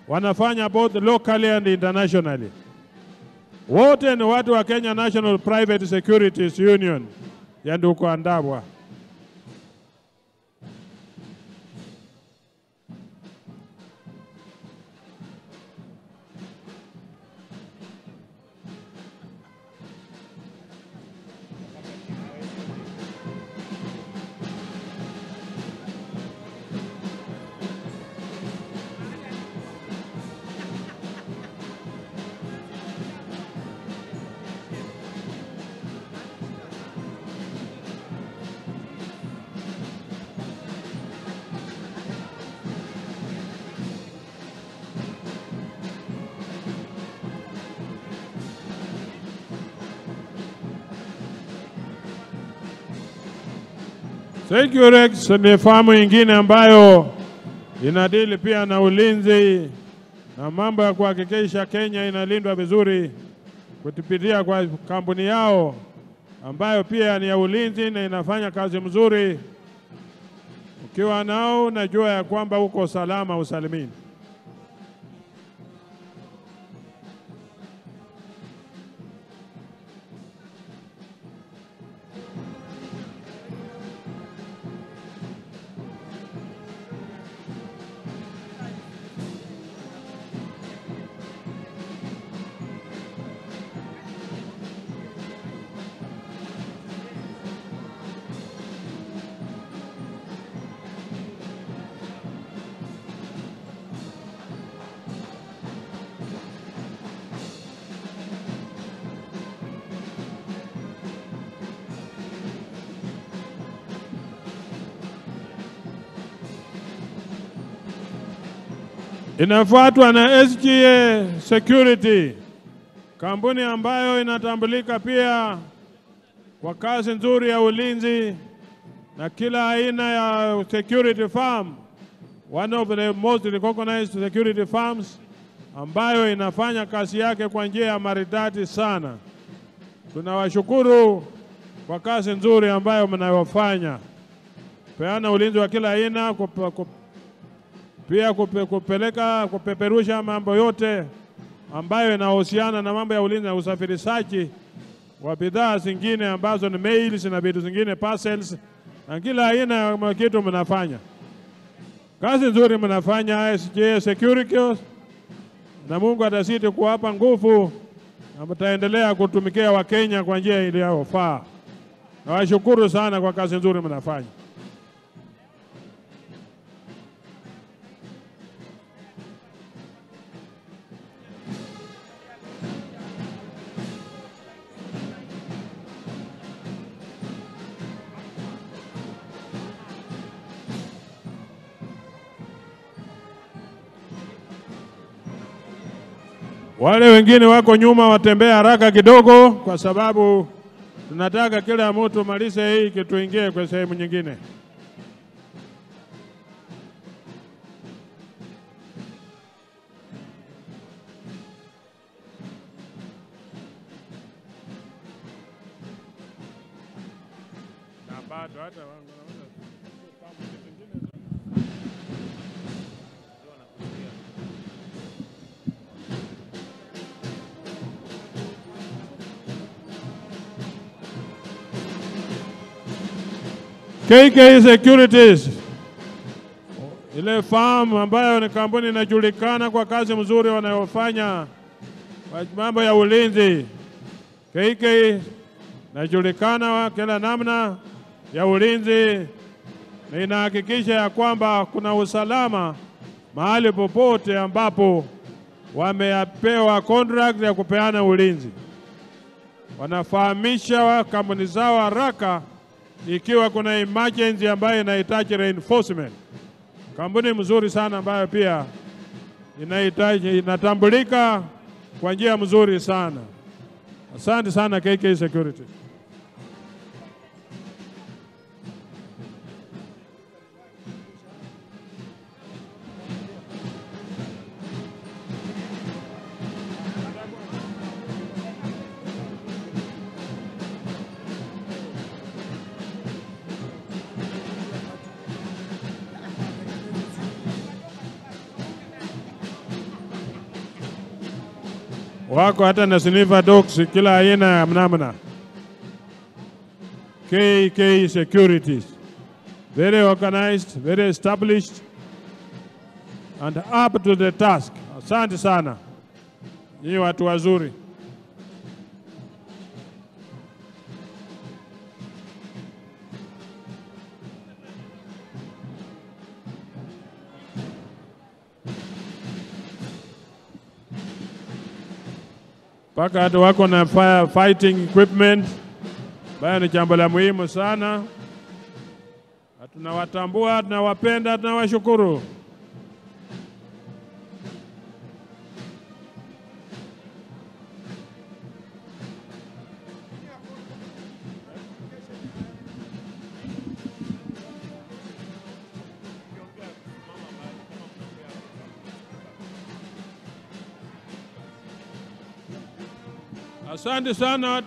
[SPEAKER 9] wanafanya both locally and internationally. Wote ni watu wa Kenya National Private Securities Union ya ndugu Andabwa. Securex ni famu ingine ambayo inadili pia na ulinzi na mambo ya kuhakikisha Kenya inalindwa vizuri kupitia kwa kampuni yao ambayo pia ni ya ulinzi na inafanya kazi mzuri. Ukiwa nao najua ya kwamba uko salama usalimini. Inafuatwa na SGA Security, kampuni ambayo inatambulika pia kwa kazi nzuri ya ulinzi na kila aina ya security firm, one of the most recognized security firms ambayo inafanya kazi yake kwa njia ya maridadi sana. Tunawashukuru kwa kazi nzuri ambayo mnayofanya, peana ulinzi wa kila aina, pia kupeperusha mambo yote ambayo inahusiana na mambo ya ulinzi na usafirishaji wa bidhaa zingine ambazo ni mails na vitu zingine, parcels, na kila aina ya kitu mnafanya. Kazi nzuri mnafanya SGA Security, na Mungu atazidi kuwapa nguvu na mtaendelea kutumikia Wakenya kwa njia iliyofaa. Nawashukuru sana kwa kazi nzuri mnafanya. Wale wengine wako nyuma watembea haraka kidogo, kwa sababu tunataka kila mtu malize hii kituingie kwa sehemu nyingine. Na bado hata KK Securities, ile farm ambayo ni kampuni inajulikana kwa kazi mzuri wanayofanya kwa mambo ya ulinzi. KK inajulikana kila namna ya ulinzi na inahakikisha ya kwamba kuna usalama mahali popote ambapo wamepewa contract ya kupeana ulinzi. Wanafahamisha kampuni zao haraka ikiwa kuna emergency ambayo inahitaji reinforcement. Kampuni mzuri sana ambayo pia inatambulika kwa njia mzuri sana. Asante sana KK Security. Wako hata na sniffer dogs kila aina ya mnamna. KK Securities, very organized, very established and up to the task. Asante sana, ni watu wazuri. Paka hata wako na fighting equipment, bayo ni jambo la muhimu sana. Tunawatambua, tunawapenda, tunawashukuru. Asante sana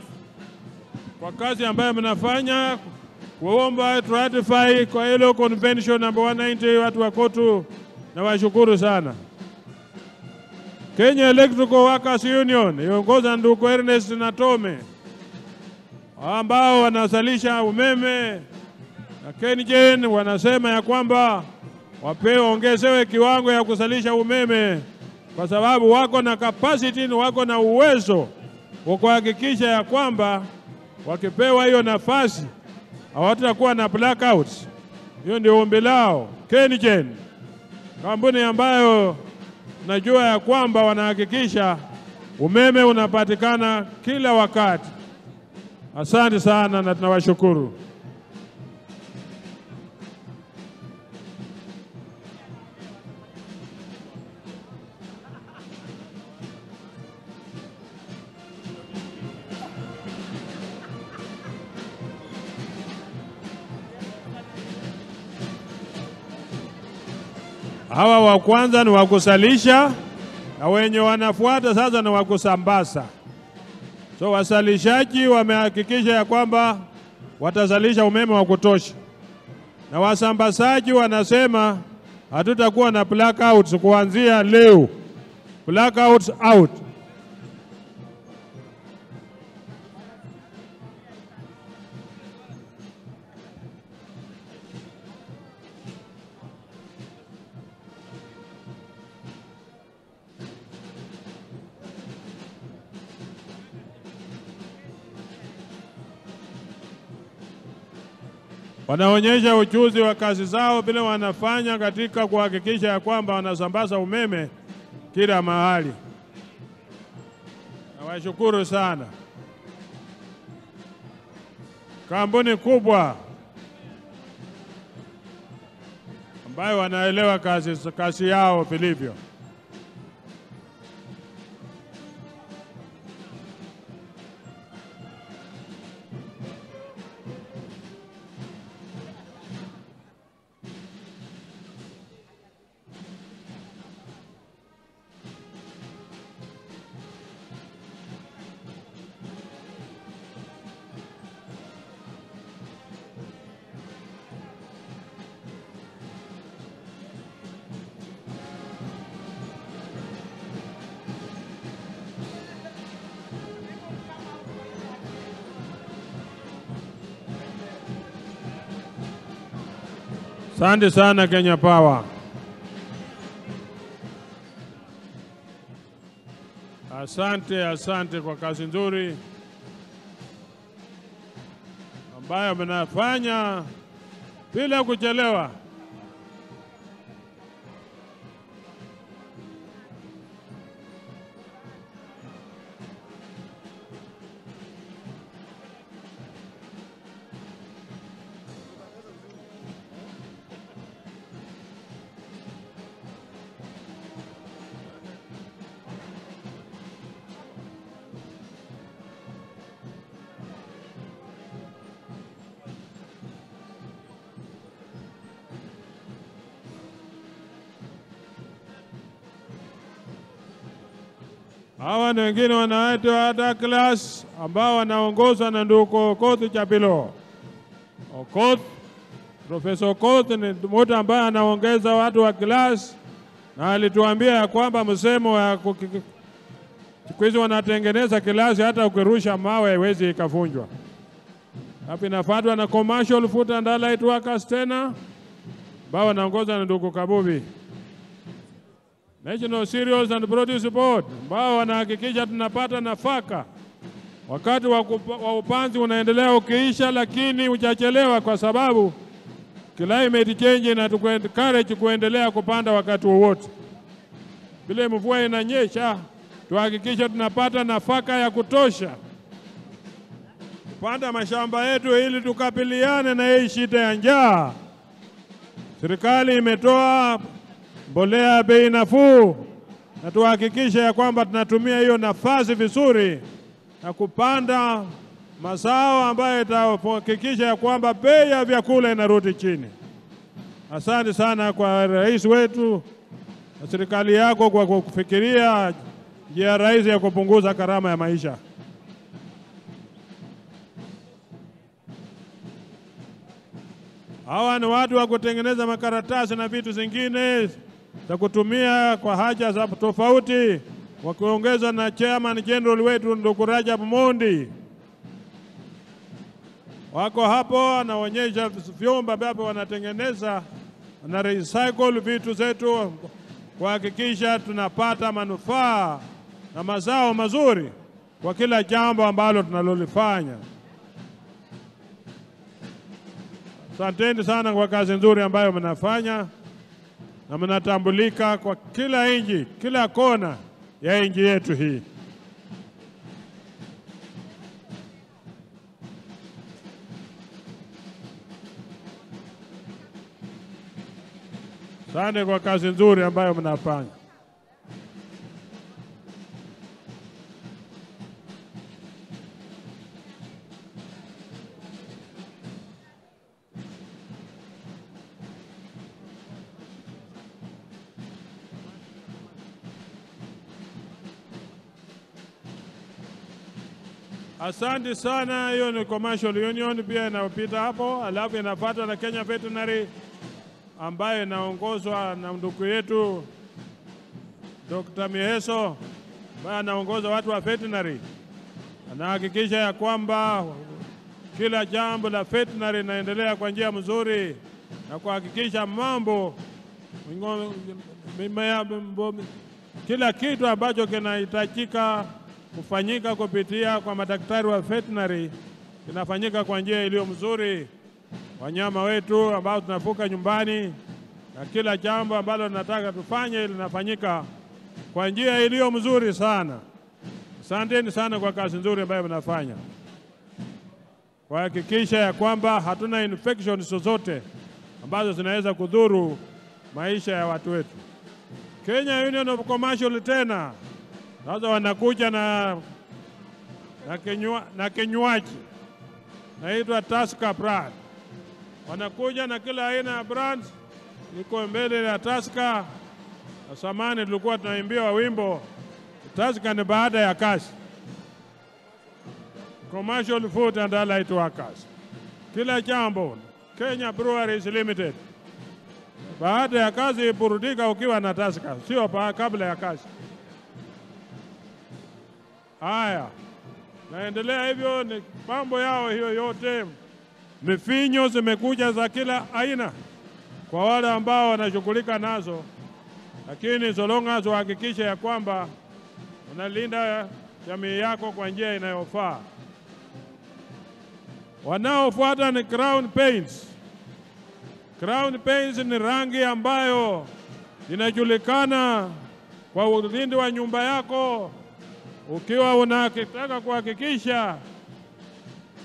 [SPEAKER 9] kwa kazi ambayo mnafanya, kuomba ratify kwa hilo convention number 190 watu wa Kotu, na washukuru sana. Kenya Electrical Workers Union iongoza ndugu Ernest na Tome ambao wanazalisha umeme, na Kenyans wanasema ya kwamba ongezewe kiwango ya kuzalisha umeme kwa sababu wako na capacity, wako na uwezo wa kuhakikisha ya kwamba wakipewa hiyo nafasi hawatakuwa na blackouts. Hiyo ndio ombi lao. Kenyans, kampuni ambayo najua ya kwamba wanahakikisha umeme unapatikana kila wakati. Asante sana na tunawashukuru. Hawa wa kwanza ni wa kusalisha na wenye wanafuata sasa ni wa kusambaza. So wasalishaji wamehakikisha ya kwamba watazalisha umeme wa kutosha. Na wasambazaji wanasema hatutakuwa na blackouts kuanzia leo. Blackouts out. Wanaonyesha ujuzi wa kazi zao vile wanafanya katika kuhakikisha ya kwamba wanasambaza umeme kila mahali. Nawashukuru sana. Kampuni kubwa ambayo wanaelewa kazi yao vilivyo. Asante sana Kenya Power. Asante kwa kazi nzuri ambayo mnafanya bila kuchelewa. Hawa na wengine wanaitwa hata class ambao wanaongozwa na ndugu Okoth Chapilo. Okoth, Professor Okoth ni mtu ambaye anaongeza watu wa class na alituambia ya kwamba msemo wa siku hizi wanatengeneza klasi hata ukirusha mawe haiwezi ikavunjwa. Hapa inafuatwa na Commercial Food and Allied Workers tena ambao wanaongozwa na ndugu Kabubi. National Cereals and Produce Board ambao wanahakikisha tunapata nafaka. Wakati wa upanzi unaendelea ukiisha, lakini hujachelewa kwa sababu climate change inatuencourage kuendelea kupanda wakati wowote. Bila mvua inanyesha, tuhakikisha tunapata nafaka ya kutosha kupanda mashamba yetu ili tukabiliane na hii shida ya njaa. Serikali imetoa mbolea bei nafuu na tuhakikisha ya kwamba tunatumia hiyo nafasi vizuri na kupanda mazao ambayo itahakikisha ya kwamba bei ya vyakula inarudi chini. Asante sana kwa rais wetu na serikali yako kwa kufikiria njia rahisi ya kupunguza gharama ya maisha. Hawa ni watu wa kutengeneza makaratasi na vitu zingine za kutumia kwa haja za tofauti, wakiongeza na chairman general wetu ndugu Rajab Mondi. Wako hapo anaonyesha vyombo ambavyo wanatengeneza na recycle vitu zetu kuhakikisha tunapata manufaa na mazao mazuri kwa kila jambo ambalo tunalolifanya. Asanteni sana kwa kazi nzuri ambayo mnafanya na mnatambulika kwa kila nchi, kila kona ya nchi yetu hii. Asante kwa kazi nzuri ambayo mnafanya. Asante sana. Hiyo ni commercial union pia inapita hapo, alafu inafuata na Kenya Veterinary ambayo inaongozwa na ndugu yetu Dr. Miheso ambaye anaongoza watu wa veterinary. Anahakikisha ya kwamba kila jambo la veterinary linaendelea kwa njia mzuri na kuhakikisha mambo kila kitu ambacho kinahitajika kufanyika kupitia kwa madaktari wa veterinary kinafanyika kwa njia iliyo mzuri. Wanyama wetu ambao tunafuka nyumbani na kila jambo ambalo tunataka tufanye linafanyika kwa njia iliyo mzuri sana. Asanteni sana kwa kazi nzuri ambayo mnafanya kuhakikisha ya kwamba hatuna infections zozote ambazo zinaweza kudhuru maisha ya watu wetu. Kenya Union of Commercial tena sasa wanakuja na kinywaji naitwa Tusker brand. Wanakuja na kila aina ya brand iko mbele ya Tusker. Zamani tulikuwa tunaimbia wimbo Tusker ni baada ya kazi. Commercial Food and Allied Workers. Kila jambo Kenya Breweries Limited. Baada ya kazi burudika ukiwa na Tusker, sio kabla ya kazi. Haya, naendelea hivyo ni mambo yao hiyo yote. Mifinyo zimekuja za kila aina kwa wale ambao wanashughulika nazo, lakini so long as uhakikishe ya kwamba unalinda jamii yako kwa njia inayofaa. Wanaofuata ni Crown Paints. Crown Paints ni rangi ambayo inajulikana kwa ulinzi wa nyumba yako. Ukiwa unataka kuhakikisha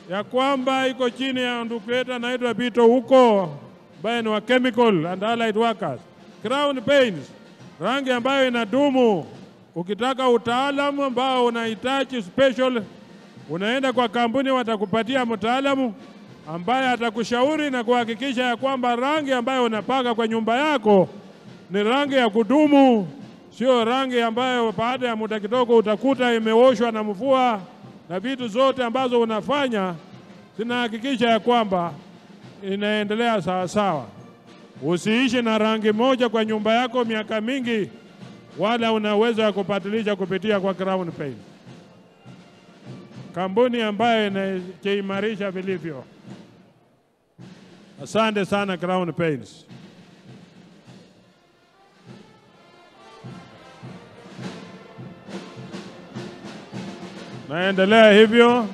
[SPEAKER 9] ya kwamba iko chini ya ndugu yetu anaitwa Bito huko ambaye ni wa Chemical and Allied Workers. Crown Paints, rangi ambayo inadumu. Ukitaka utaalamu ambao unahitaji special, unaenda kwa kampuni watakupatia mtaalamu ambaye atakushauri na kuhakikisha ya kwamba rangi ambayo unapaka kwa nyumba yako ni rangi ya kudumu, sio rangi ambayo baada ya muda kidogo utakuta imeoshwa na mvua, na vitu zote ambazo unafanya zinahakikisha ya kwamba inaendelea sawa sawa. Usiishi na rangi moja kwa nyumba yako miaka mingi, wala unaweza kupatilisha kupitia kwa Crown Paint. Kampuni ambayo inaimarisha vilivyo. Asante sana Crown Paints. Naendelea hivyo.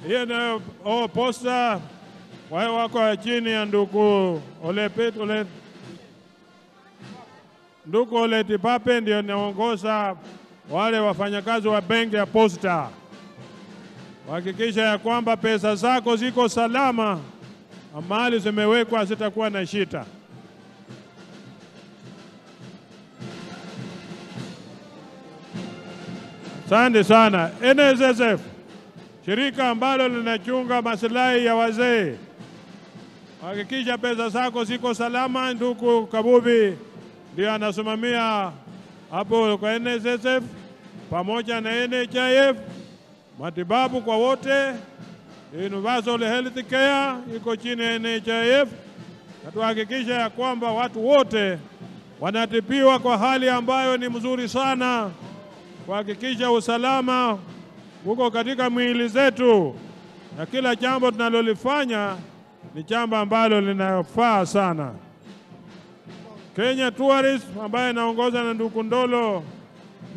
[SPEAKER 9] Hiyo na posta wako chini ya ndugu Ndugu Ole Tipape ndio naongoza wale wafanyakazi wa benki ya Posta. Hakikisha ya kwamba pesa zako ziko salama, amali zimewekwa zitakuwa na shida. Asante sana. NSSF, shirika ambalo linachunga maslahi ya wazee. Hakikisha pesa zako ziko salama. Ndugu Kabubi ndio anasimamia hapo kwa NSSF pamoja na NHIF, matibabu kwa wote. Universal Health Care iko chini ya NHIF. Na tuhakikisha ya kwamba watu wote wanatibiwa kwa hali ambayo ni mzuri sana, kuhakikisha usalama uko katika mwili zetu, na kila jambo tunalolifanya ni jambo ambalo linafaa sana. Kenya Tourism ambaye inaongozwa na ndugu Ndolo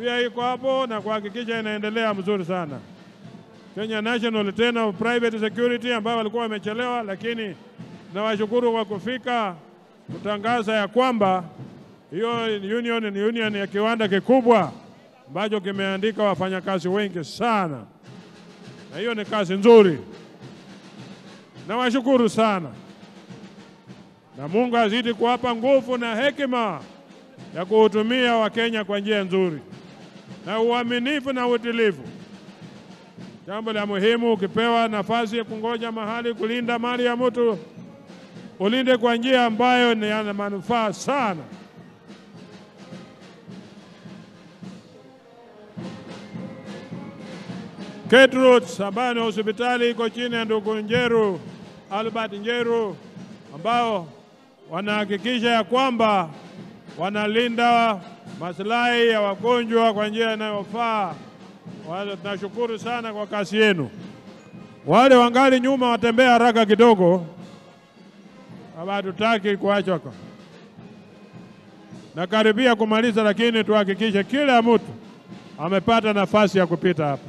[SPEAKER 9] pia iko hapo na kuhakikisha inaendelea mzuri sana. Kenya National tena of Private Security ambao walikuwa wamechelewa, lakini nawashukuru kwa kufika kutangaza ya kwamba hiyo union ni union ya kiwanda kikubwa ambacho kimeandika wafanyakazi wengi sana, na hiyo ni kazi nzuri. Nawashukuru sana, na Mungu azidi kuwapa nguvu na hekima ya kuhutumia Wakenya kwa njia nzuri na uaminifu na utilivu. Jambo la muhimu, ukipewa nafasi ya kungoja mahali kulinda mali ya mtu, ulinde kwa njia ambayo ni yana manufaa sana. Ketroots ambayo ni hospitali iko chini ya ndugu Njeru, Albert Njeru, ambao wanahakikisha ya kwamba wanalinda maslahi ya wagonjwa kwa njia inayofaa. Tunashukuru sana kwa kazi yenu. Wale wangali nyuma watembea haraka kidogo, hatutaki kuachwa. Na karibia kumaliza, lakini tuhakikishe kila mtu amepata nafasi ya kupita hapa.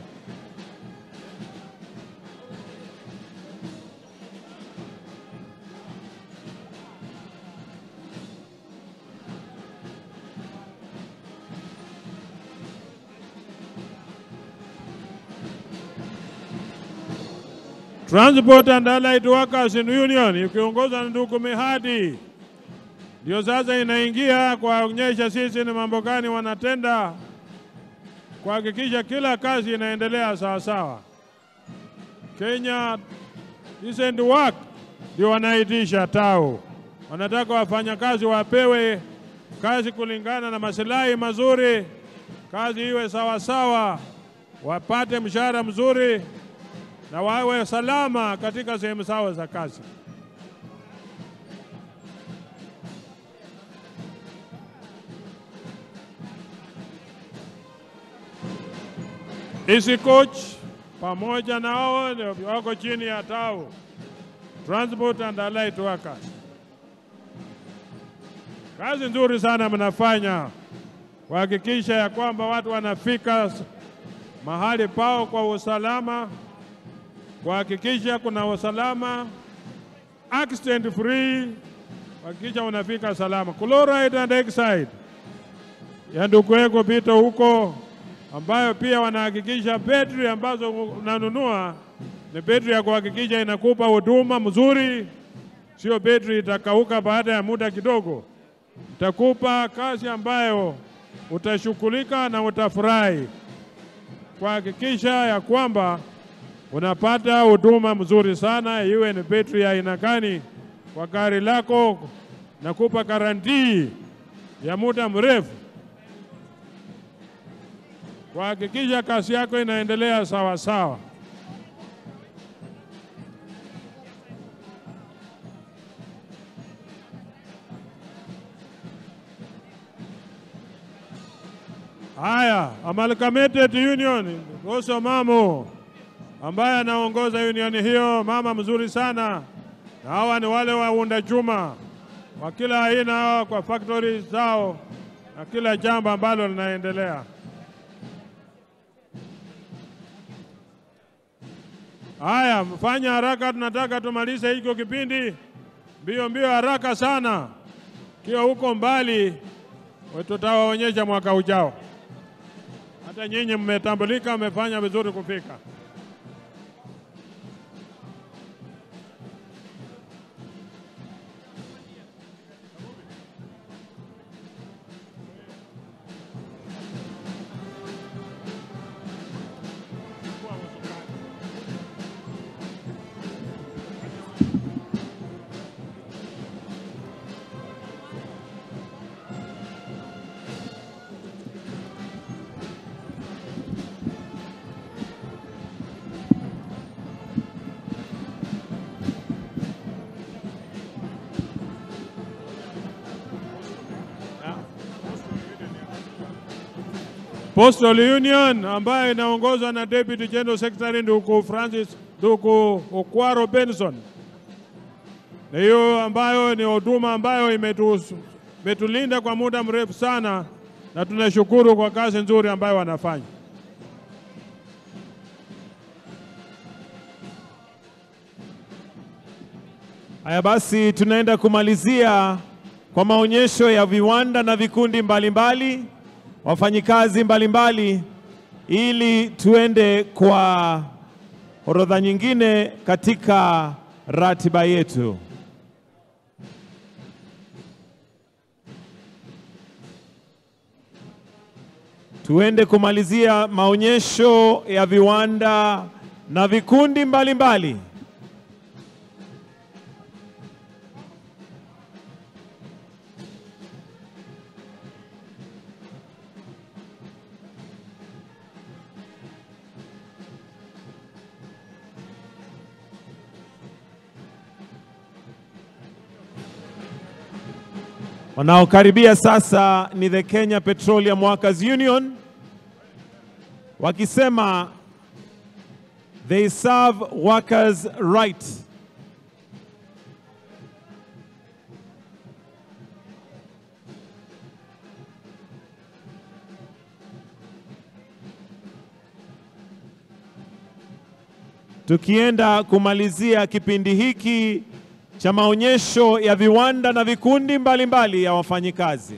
[SPEAKER 9] Transport and Allied Workers Union ikiongozwa na ndugu Mihadi ndio sasa inaingia kuonyesha sisi ni mambo gani wanatenda kuhakikisha kila kazi inaendelea sawa sawa. Kenya Decent Work ndio wanaitisha tao. Wanataka wafanyakazi wapewe kazi kulingana na maslahi mazuri, kazi iwe sawa sawa, wapate mshahara mzuri na wawe salama katika sehemu sawa za kazi. Isi coach pamoja na hao wako chini ya tao Transport and Allied Workers. Kazi nzuri sana mnafanya kuhakikisha ya kwamba watu wanafika mahali pao kwa usalama, kuhakikisha kuna usalama, accident free, kuhakikisha unafika salama. Chloride and Exide ya ndugu yako pita huko, ambayo pia wanahakikisha betri ambazo unanunua ni betri ya kuhakikisha inakupa huduma mzuri, sio betri itakauka baada ya muda kidogo. Itakupa kazi ambayo utashughulika na utafurahi, kuhakikisha ya kwamba unapata huduma mzuri sana, iwe ni betri ya aina gani kwa gari lako, na kupa garantii ya muda mrefu, kuhakikisha kazi yako inaendelea sawa sawa. Haya, Amalgamated Union, Roso Mamo ambaye anaongoza union hiyo, mama mzuri sana. Na hawa ni wale waunda chuma wa kila aina kwa factories zao na kila jambo ambalo linaendelea. Haya, mfanya haraka, tunataka tumalize hiko kipindi mbio mbio, haraka sana. Kio huko mbali tutawaonyesha mwaka ujao. Hata nyinyi mmetambulika, mmefanya vizuri kufika. Postal Union ambaye inaongozwa na Deputy General Secretary ndugu Francis ndugu Okwaro Benson. Na hiyo ambayo ni huduma ambayo imetulinda kwa muda mrefu sana, na tunashukuru kwa kazi nzuri ambayo wanafanya.
[SPEAKER 8] Haya basi, tunaenda kumalizia kwa maonyesho ya viwanda na vikundi mbalimbali, wafanyikazi mbalimbali, ili tuende kwa orodha nyingine katika ratiba yetu. Tuende kumalizia maonyesho ya viwanda na vikundi mbalimbali. Wanaokaribia sasa ni the Kenya Petroleum Workers Union, wakisema they serve workers right. Tukienda kumalizia kipindi hiki cha maonyesho ya viwanda na vikundi mbalimbali ya wafanyikazi.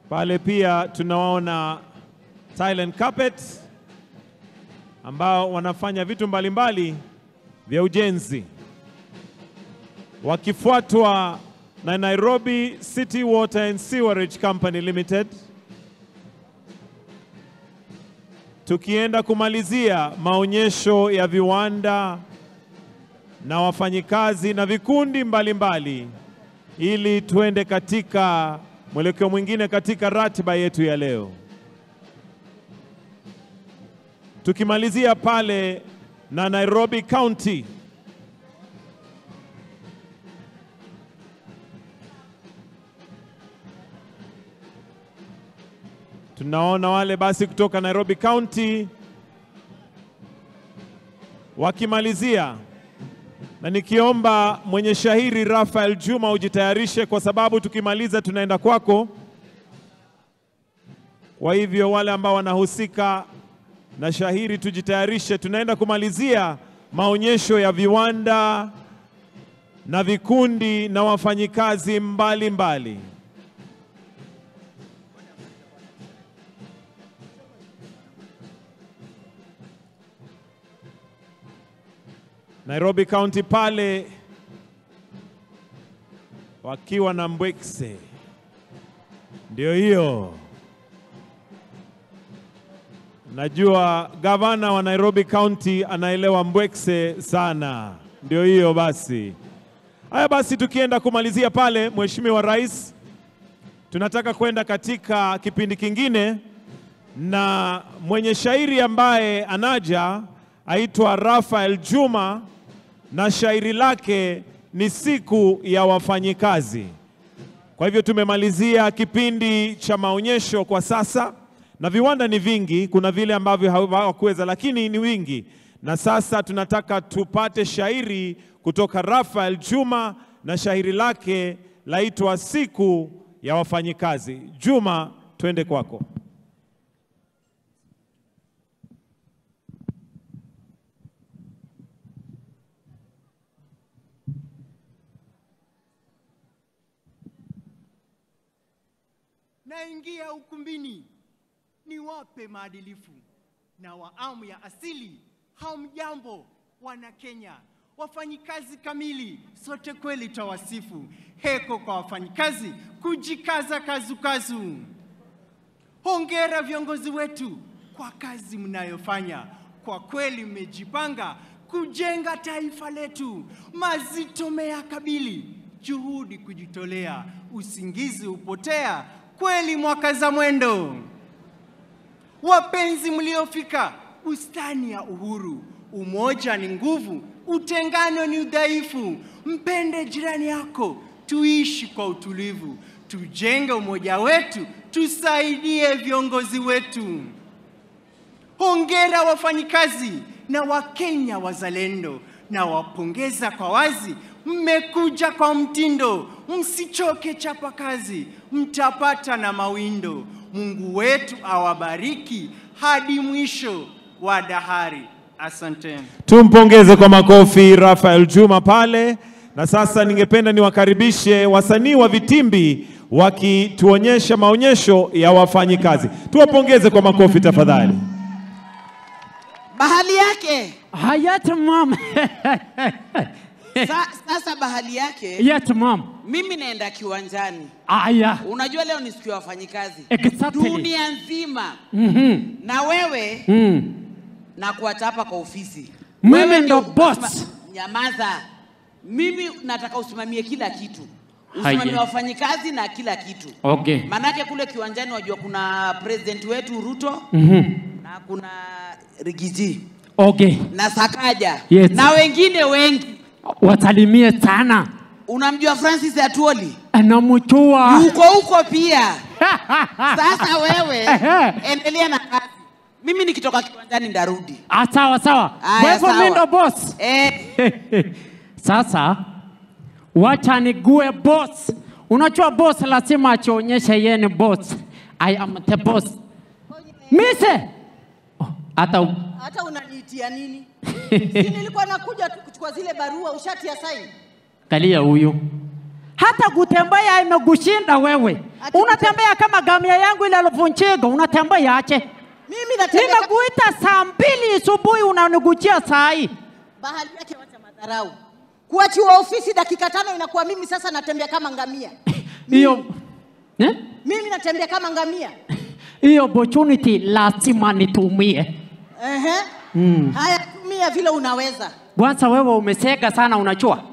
[SPEAKER 8] Pale pia tunaona Thailand Carpet ambao wanafanya vitu mbalimbali vya ujenzi, wakifuatwa na Nairobi City Water and Sewerage Company Limited. Tukienda kumalizia maonyesho ya viwanda na wafanyikazi na vikundi mbalimbali, ili tuende katika mwelekeo mwingine katika ratiba yetu ya leo. Tukimalizia pale na Nairobi County, tunaona wale basi kutoka Nairobi County wakimalizia, na nikiomba mwenye shahiri Rafael Juma ujitayarishe, kwa sababu tukimaliza tunaenda kwako. Kwa hivyo wale ambao wanahusika na shahiri tujitayarishe, tunaenda kumalizia maonyesho ya viwanda na vikundi na wafanyikazi mbalimbali. Nairobi County pale wakiwa na mbwekse. Ndio hiyo. Najua gavana wa Nairobi County anaelewa mbwekse sana. Ndio hiyo basi. Haya basi, tukienda kumalizia pale, Mheshimiwa Rais, tunataka kwenda katika kipindi kingine, na mwenye shairi ambaye anaja aitwa Rafael Juma, na shairi lake ni siku ya wafanyikazi. Kwa hivyo tumemalizia kipindi cha maonyesho kwa sasa, na viwanda ni vingi, kuna vile ambavyo hawakuweza lakini ni wingi. Na sasa tunataka tupate shairi kutoka Rafael Juma, na shairi lake laitwa siku ya wafanyikazi. Juma, twende kwako.
[SPEAKER 10] Naingia ukumbini niwape maadilifu na waamu ya asili. Hamjambo wana Kenya, wafanyikazi kamili, sote kweli tawasifu. Heko kwa wafanyikazi, kujikaza kazukazu. Hongera viongozi wetu kwa kazi mnayofanya, kwa kweli mmejipanga kujenga taifa letu. Mazito meyakabili, juhudi kujitolea, usingizi upotea, kweli mwaka za mwendo. Wapenzi mliofika bustani ya uhuru, umoja ni nguvu, utengano ni udhaifu. Mpende jirani yako, tuishi kwa utulivu, tujenge umoja wetu, tusaidie viongozi wetu. Hongera wafanyikazi na Wakenya wazalendo, na wapongeza kwa wazi, mmekuja kwa mtindo. Msichoke chapa kazi, mtapata na mawindo. Mungu wetu awabariki hadi mwisho wa dahari. Asante.
[SPEAKER 8] Tumpongeze kwa makofi Rafael Juma pale. Na sasa ningependa niwakaribishe wasanii wa vitimbi wakituonyesha maonyesho ya wafanyikazi. Tuwapongeze kwa makofi tafadhali.
[SPEAKER 11] Bahali yake.
[SPEAKER 2] Yes, mom.
[SPEAKER 11] Sasa bahali yake.
[SPEAKER 2] Yes, mom.
[SPEAKER 11] Mimi naenda kiwanjani.
[SPEAKER 2] Aya.
[SPEAKER 11] Unajua leo ni siku ya wafanyikazi.
[SPEAKER 2] Exactly.
[SPEAKER 11] Dunia nzima. Na wewe na kuacha hapa kwa ofisi.
[SPEAKER 2] Mimi ndo boss.
[SPEAKER 11] Nyamaza. Mimi nataka usimamie kila kitu. Usimamie wafanyikazi na kila kitu.
[SPEAKER 2] Okay.
[SPEAKER 11] Manake kule kiwanjani wajua kuna president wetu Ruto na kuna Rigiji.
[SPEAKER 2] Okay.
[SPEAKER 11] Na Sakaja.
[SPEAKER 2] Yes.
[SPEAKER 11] Na wengine wengi.
[SPEAKER 2] Wasalimie sana.
[SPEAKER 11] Unamjua Francis Atuoli?
[SPEAKER 2] Anamjua.
[SPEAKER 11] Yuko huko pia. Sasa wewe endelea na kazi. Mimi nikitoka kiwanjani ndarudi.
[SPEAKER 2] Sawa sawa. Wewe mimi ndo boss. Sasa wacha nigue boss. Unajua boss lazima achionyeshe yeye ni boss. I am the boss. Mise.
[SPEAKER 12] Hata unaniitia nini? Si nilikuwa nakuja kuchukua zile barua ushati ya sign.
[SPEAKER 2] Kalia huyu. Hata kutembea imegushinda wewe. Unatembea kama gamia yangu ile alivunjika, unatembea ache.
[SPEAKER 12] Mimi natembea.
[SPEAKER 2] Nimekuita saa 2 asubuhi unaniguchia saa hii.
[SPEAKER 12] Bahali yake wacha madharau. Kuachiwa ofisi dakika 5 inakuwa mimi sasa natembea kama ngamia.
[SPEAKER 2] Hiyo
[SPEAKER 12] Mimi natembea kama ngamia.
[SPEAKER 2] Hiyo opportunity lazima nitumie.
[SPEAKER 12] Haya, tumia vile unaweza.
[SPEAKER 2] Kwanza wewe umeseka sana unachua.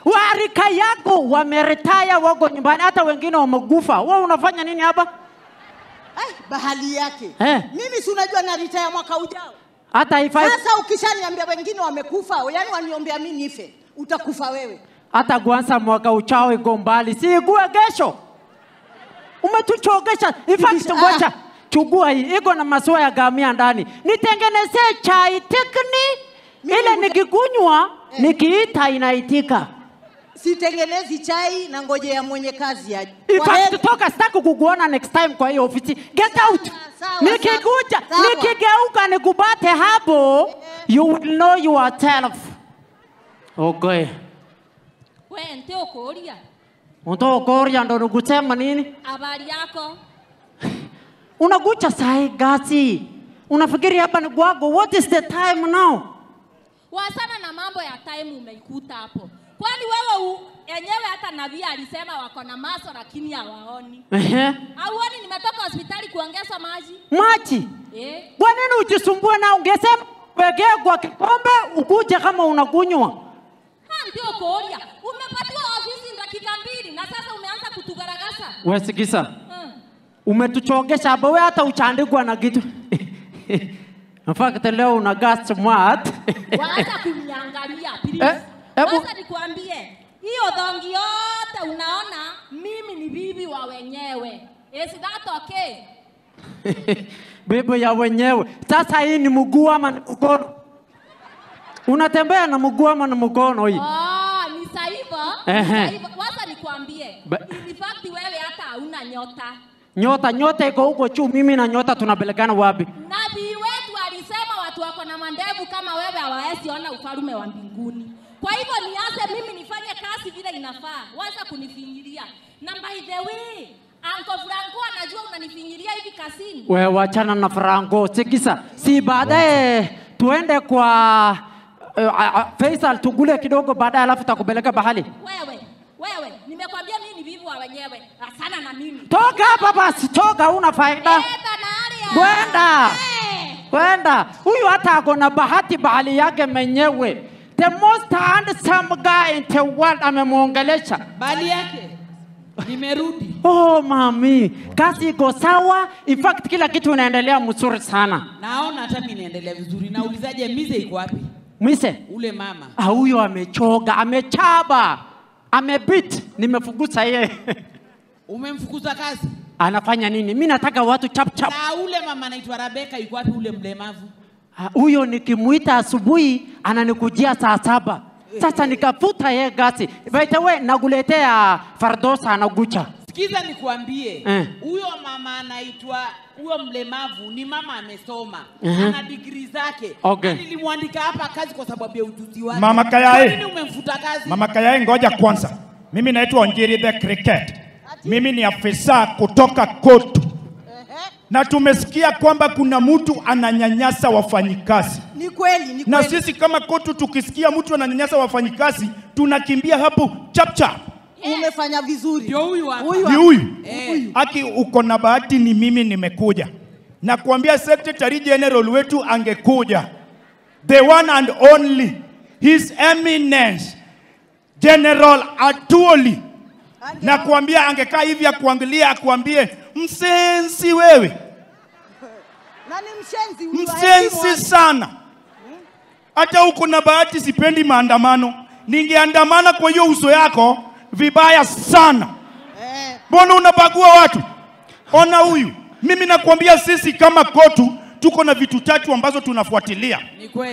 [SPEAKER 2] Warika yako wameretire wako nyumbani hata wengine wamekufa. Wewe unafanya nini hapa?
[SPEAKER 12] Bahali yake. Mimi si unajua na retire mwaka ujao.
[SPEAKER 2] Hata ifai.
[SPEAKER 12] Sasa ukishaniambia wengine wamekufa, yani waniombea mimi nife, utakufa wewe.
[SPEAKER 2] Hata kwanza mwaka ujao iko mbali. Si ikuwe kesho. Umetuchogesha. In fact ngoja. Chugua hii iko na maswa ya gamia ndani. Nitengenezee chai tekni ile nikikunywa nikiita inaitika.
[SPEAKER 12] Sitengenezi chai na ngoje ya mwenye kazi aje.
[SPEAKER 2] In fact toka sitaki kukuona next time kwa hiyo ofisi. Get out. Nikikuja nikigeuka nikubate hapo you will know yourself. Okay.
[SPEAKER 13] Wewe ndio koria.
[SPEAKER 2] Ndio koria ndo nukusema nini?
[SPEAKER 13] Habari yako?
[SPEAKER 2] Unagucha sai gasi. Unafikiri hapa ni kwako? What is the time now?
[SPEAKER 13] Wasana na mambo ya time umeikuta hapo. Kwani wewe yenyewe hata nabii alisema wako na maso lakini hawaoni. Hauoni nimetoka hospitali kuongeza maji?
[SPEAKER 2] Maji? Kwa nini ujisumbue na ungesema wekea kwa kikombe ukuje kama unakunywa?
[SPEAKER 13] Ndio koria. Umepatiwa ofisi dakika 2 na sasa umeanza kutugaragaza.
[SPEAKER 2] Wewe sikisa. Umetuchogesha hapo wewe hata uchandikwa na kitu. Mfaka leo una gas smart.
[SPEAKER 13] Waanza kuniangalia please. Sasa nikwambie, hiyo dhongi yote unaona mimi ni bibi wa wenyewe. Is that okay?
[SPEAKER 2] Bibi ya wenyewe. Sasa hii ni mguu ama ni mkono? Unatembea na mguu ama na mkono hii?
[SPEAKER 13] Ni saiva. Wacha nikwambie. In fact wewe hata hauna nyota.
[SPEAKER 2] Nyota iko huko juu, mimi na nyota tunapelekana wapi?
[SPEAKER 13] Nabii wetu alisema watu wako na mandevu kama wewe hawawezi ona ufalme wa mbinguni. Kwa hivyo niache mimi nifanye kazi vile inafaa. Wacha kunifinyilia. Na by the way, Uncle Franco anajua unanifinyilia hivi kazini.
[SPEAKER 2] Wewe wachana na Franco, sikisa. Si baadaye tuende kwa Faisal tugule kidogo baadaye alafu takupeleka bahali.
[SPEAKER 13] Wewe, nimekwambia mimi ni bibi wa wenyewe. Asana na mimi.
[SPEAKER 2] Toka hapa basi, toka una faida. Kwenda. Huyu hata ako na bahati bahali yake mwenyewe. The most handsome guy in the world amemuongelesha.
[SPEAKER 11] Bahali yake. Nimerudi.
[SPEAKER 2] Oh mami, kazi iko sawa. In fact kila kitu inaendelea mzuri sana.
[SPEAKER 11] Naona hata mimi naendelea vizuri. Naulizaje Mise iko wapi?
[SPEAKER 2] Mise?
[SPEAKER 11] Ule mama.
[SPEAKER 2] Huyo amechoga, amechaba. Amebit, nimefukuza yeye.
[SPEAKER 11] Umemfukuza kazi?
[SPEAKER 2] Anafanya nini? Mimi nataka watu chap chap.
[SPEAKER 11] Na ule mama anaitwa Rebeka yuko wapi ule mlemavu?
[SPEAKER 2] Huyo nikimuita asubuhi ananikujia saa 7. Sasa nikafuta yeye gasi. By the way, nakuletea Fardosa anagucha.
[SPEAKER 11] Sikiza nikuambie. Huyo mama anaitwa huyo mlemavu ni mama amesoma. Ana degree zake. Nilimwandika hapa kazi kwa sababu ya ujuzi wake.
[SPEAKER 14] Mama Kayai.
[SPEAKER 11] Kwa nini umemfuta kazi?
[SPEAKER 14] Mama Kayai ngoja kwanza. Mimi naitwa Onjiri the Cricket. Mimi ni afisa kutoka kotu. na tumesikia kwamba kuna mtu ananyanyasa wafanyikazi.
[SPEAKER 12] Ni kweli, ni kweli.
[SPEAKER 14] Na sisi kama KOTU tukisikia mtu ananyanyasa wafanyikazi, tunakimbia hapo chap chap.
[SPEAKER 12] Umefanya vizuri.
[SPEAKER 11] Ndio huyu hapa.
[SPEAKER 14] Huyu. Aki uko na bahati ni mimi nimekuja. Na kuambia Secretary General wetu angekuja. The one and only, His Eminence General Atuoli. Na kuambia angekaa hivi akuangalia akuambie msensi wewe.
[SPEAKER 12] Nani mshenzi huyu?
[SPEAKER 14] Msensi sana. Hata uko na bahati sipendi maandamano. Ningeandamana kwa hiyo uso yako vibaya sana. Mbona unabagua watu? Ona huyu. Mimi nakwambia sisi kama KOTU tuko na vitu tatu ambazo tunafuatilia.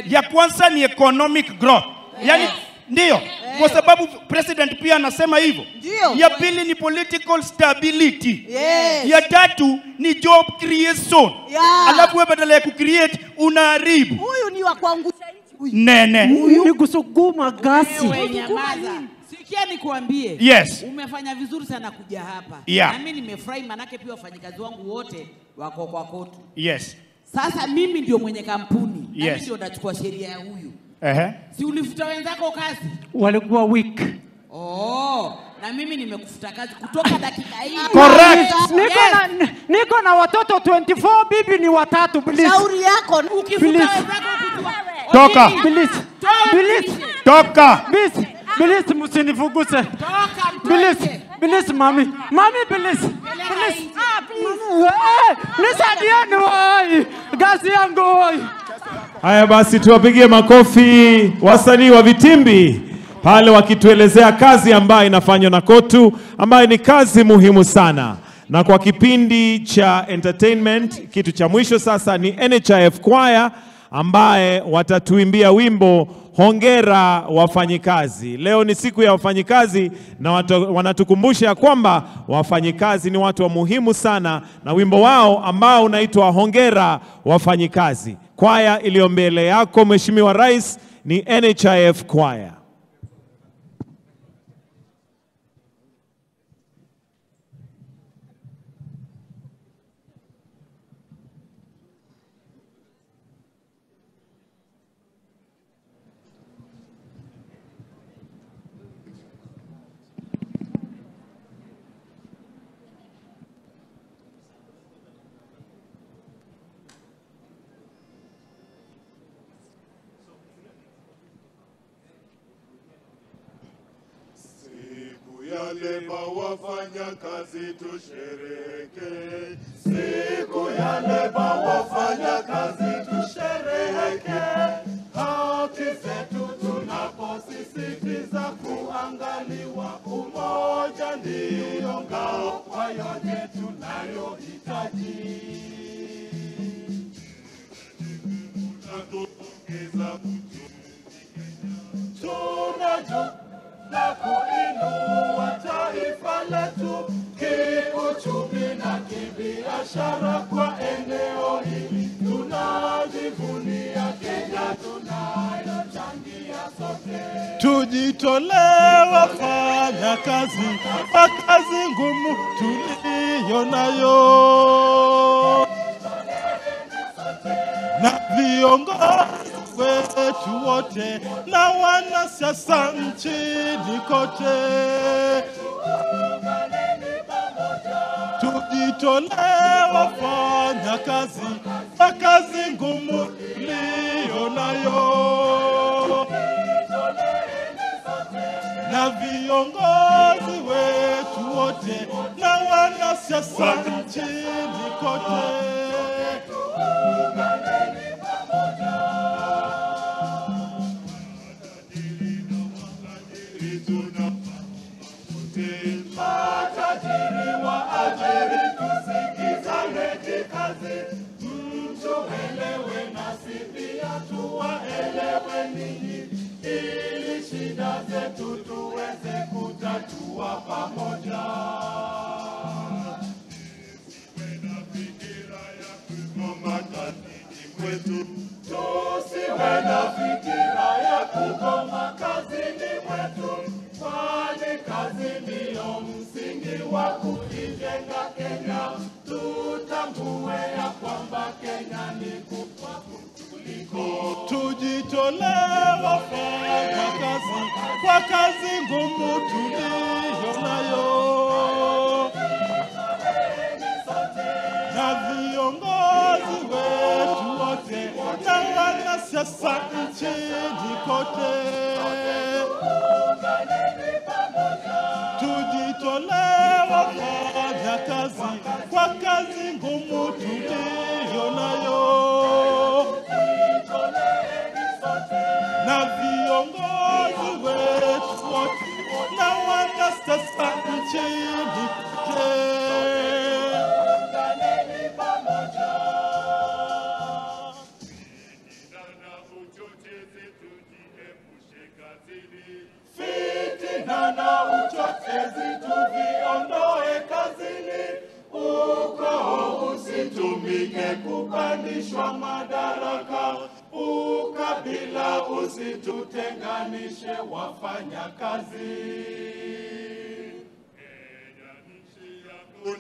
[SPEAKER 14] Ya kwanza ni economic growth. Yaani ndio. Kwa sababu president pia anasema hivyo. Ya pili ni political stability. Ya tatu ni job creation. Alafu wewe badala ya kucreate unaharibu.
[SPEAKER 12] Huyu ni wa kuangusha nchi.
[SPEAKER 14] Nene.
[SPEAKER 2] Huyu ni kusukuma gasi.
[SPEAKER 11] Wewe nyamaza. Sikia nikuambie.
[SPEAKER 14] Yes.
[SPEAKER 11] Umefanya vizuri sana kuja hapa. Na mimi nimefurahi manake pia wafanyikazi wangu wote wako kwa KOTU.
[SPEAKER 14] Yes.
[SPEAKER 11] Sasa mimi ndio mwenye kampuni. Na mimi ndio nachukua sheria ya huyu. Si ulifuta wenzako kazi?
[SPEAKER 2] Walikuwa weak.
[SPEAKER 11] Na mimi nimekufuta kazi kutoka dakika hii.
[SPEAKER 14] Correct.
[SPEAKER 2] Niko na watoto 24, bibi ni watatu, please.
[SPEAKER 12] Shauri yako.
[SPEAKER 11] Ukifuta wenzako
[SPEAKER 14] toka.
[SPEAKER 2] Please.
[SPEAKER 14] Toka.
[SPEAKER 2] Please msinifuguse. Please mami. Mami please. Nisaidieni wai. Gasi yangu wai.
[SPEAKER 8] Haya basi tuwapigie makofi wasanii wa vitimbi pale wakituelezea kazi ambayo inafanywa na KOTU ambayo ni kazi muhimu sana. Na kwa kipindi cha entertainment, kitu cha mwisho sasa ni NHIF Choir ambaye watatuimbia wimbo Hongera Wafanyikazi. Leo ni siku ya wafanyikazi na wanatukumbusha kwamba wafanyikazi ni watu wa muhimu sana, na wimbo wao ambao unaitwa Hongera Wafanyikazi. Kwaya iliyo mbele yako Mheshimiwa Rais ni NHIF Choir.
[SPEAKER 15] Leba wafanya kazi tushereheke. Siku ya leba wafanya kazi tushereheke. Haki zetu tunaposisitiza kuangaliwa. Umoja ndio ngao kwa yote tunayohitaji. Tunatukiza tunajua na kuinua taifa letu kiuchumi na kibiashara kwa eneo hili. Tunajivunia Kenya tunayochangia sote.
[SPEAKER 16] Tujitolee wafanya kazi kwa kazi ngumu tuliyo nayo, na viongozi wetu wote na wanasiasa nchini kote. Tujitolee wafanya kazi kwa kazi ngumu tuliyo nayo, na viongozi wetu wote na wanasiasa nchini kote.
[SPEAKER 15] Matajiri waajiri tusikizane kikazi. Mtuelewe nasi pia tuwaelewe ninyi, ili shida zetu tuweze kutatua pamoja. Fikira
[SPEAKER 16] Kenya ni kubwa kuliko. Tujitolee wafanya kazi kwa kazi ngumu tuliyo nayo. Na viongozi wetu wote na wanasiasa nchini kote. Tujitolee wafanya kazi kwa kazi ngumu tuliyo nayo. Na viongozi wetu wote na wanasiasa nchini kote. Fitina na uchochezi tuviondoe kazini, ukoo usitumike kupandishwa madaraka, ukabila usitutenganishe wafanya kazi.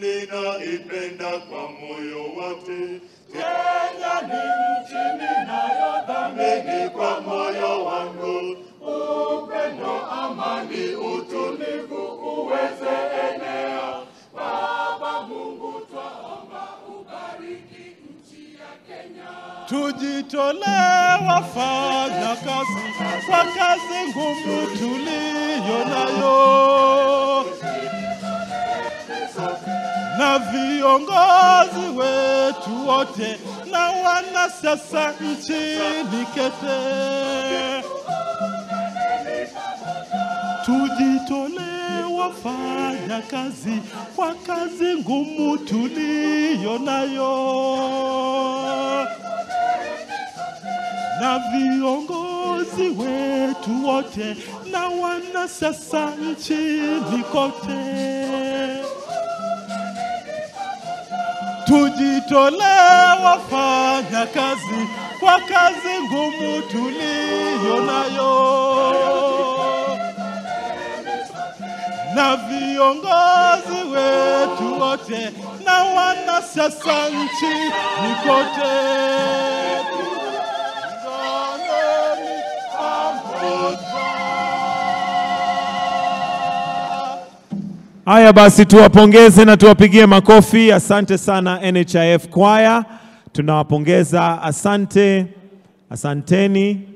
[SPEAKER 15] Ninaipenda kwa moyo wote.
[SPEAKER 16] Kenya ni nchi ninayothamini kwa moyo wangu. Upendo, amani, utulivu uweze enea. Baba Mungu twaomba ubariki nchi ya Kenya. Tujitolee wafanya kazi kwa kazi ngumu tuliyo nayo. Na viongozi wetu wote na wanasiasa nchini kete. Tujitolee wafanya kazi kwa kazi ngumu tuliyo nayo. Na viongozi wetu wote na wanasiasa nchini kote. Tujitolee wafanya kazi kwa kazi ngumu tuliyo nayo. Na viongozi wetu wote na wanasiasa nchini kote. Tuungane pamoja.
[SPEAKER 8] Haya basi, tuwapongeze na tuwapigie makofi. Asante sana NHIF Choir. Tunawapongeza, asante, asanteni.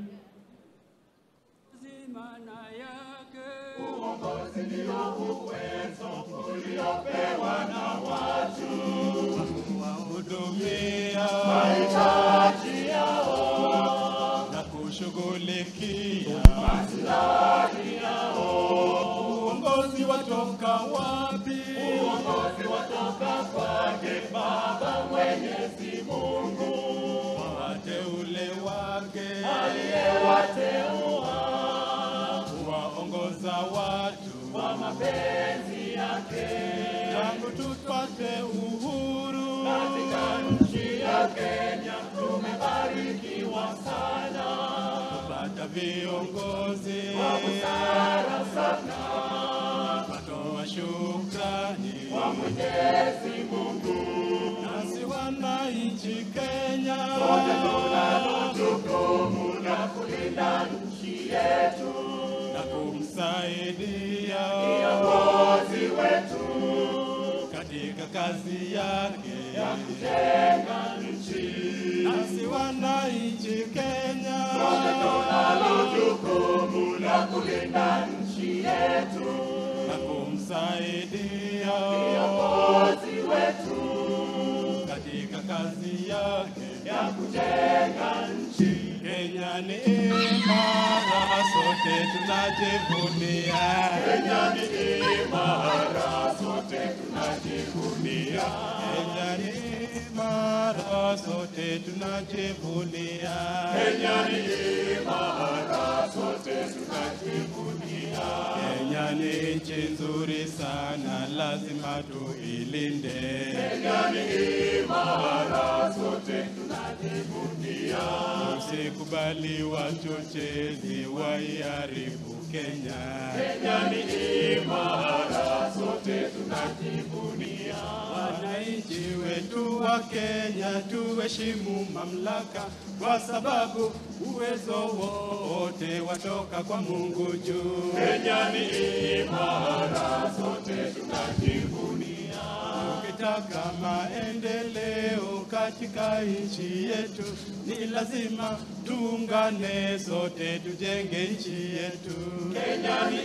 [SPEAKER 16] Mahitaji yao na kushughulikia maslahi yao. Uongozi watoka wapi? Uongozi watoka kwake Baba Mwenyezi Mungu. Wateule wake aliyewateua kuwaongoza watu wa mapenzi yake. Tangu tupate uhuru katika nchi ya Kenya tumebarikiwa sana. Tupata viongozi wa busara sana. Watoa shukrani kwa Mwenyezi Mungu. Nasi wananchi Kenya sote tunalo jukumu la kulinda nchi yetu na kumsaidia kiongozi wetu katika kazi yake ya kujenga nchi. Nasi wananchi Kenya sote tunalo jukumu la kulinda nchi yetu na kumsaidia kiongozi wetu katika kazi yake ya kujenga nchi. Kenya ni imara, sote tunajivunia. Kenya ni imara, sote tunajivunia. Kenya ni imara, sote tunajivunia. Kenya ni imara, sote tunajivunia. Kenya ni nchi nzuri sana, lazima tuilinde. Kenya ni imara, sote tunajivunia. Usikubali wachochezi waiharibu Kenya. Kenya ni imara, sote tunajivunia. Wananchi wetu wetu wa Kenya tuheshimu mamlaka, kwa sababu uwezo wote watoka kwa Mungu juu. Kenya ni imara, sote tunajivunia. Tukitaka maendeleo katika nchi yetu, ni lazima tuungane sote tujenge nchi yetu. Kenya ni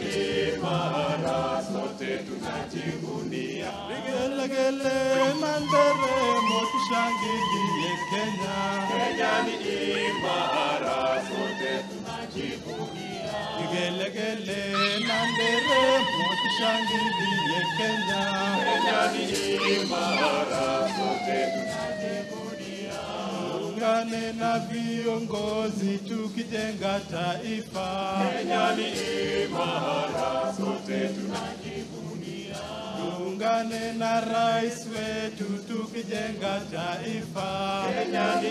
[SPEAKER 16] imara, sote tunajivunia. Vigelegele na nderemo tushangilie Kenya. Kenya ni imara, sote tunajivunia. Vigelegele na nderemo tushangilie Kenya. Kenya ni imara, sote tunajivunia. Tuungane na viongozi tukijenga taifa. Kenya ni imara, sote tunajivunia. Tuungane na rais wetu tukijenga taifa. Kenya ni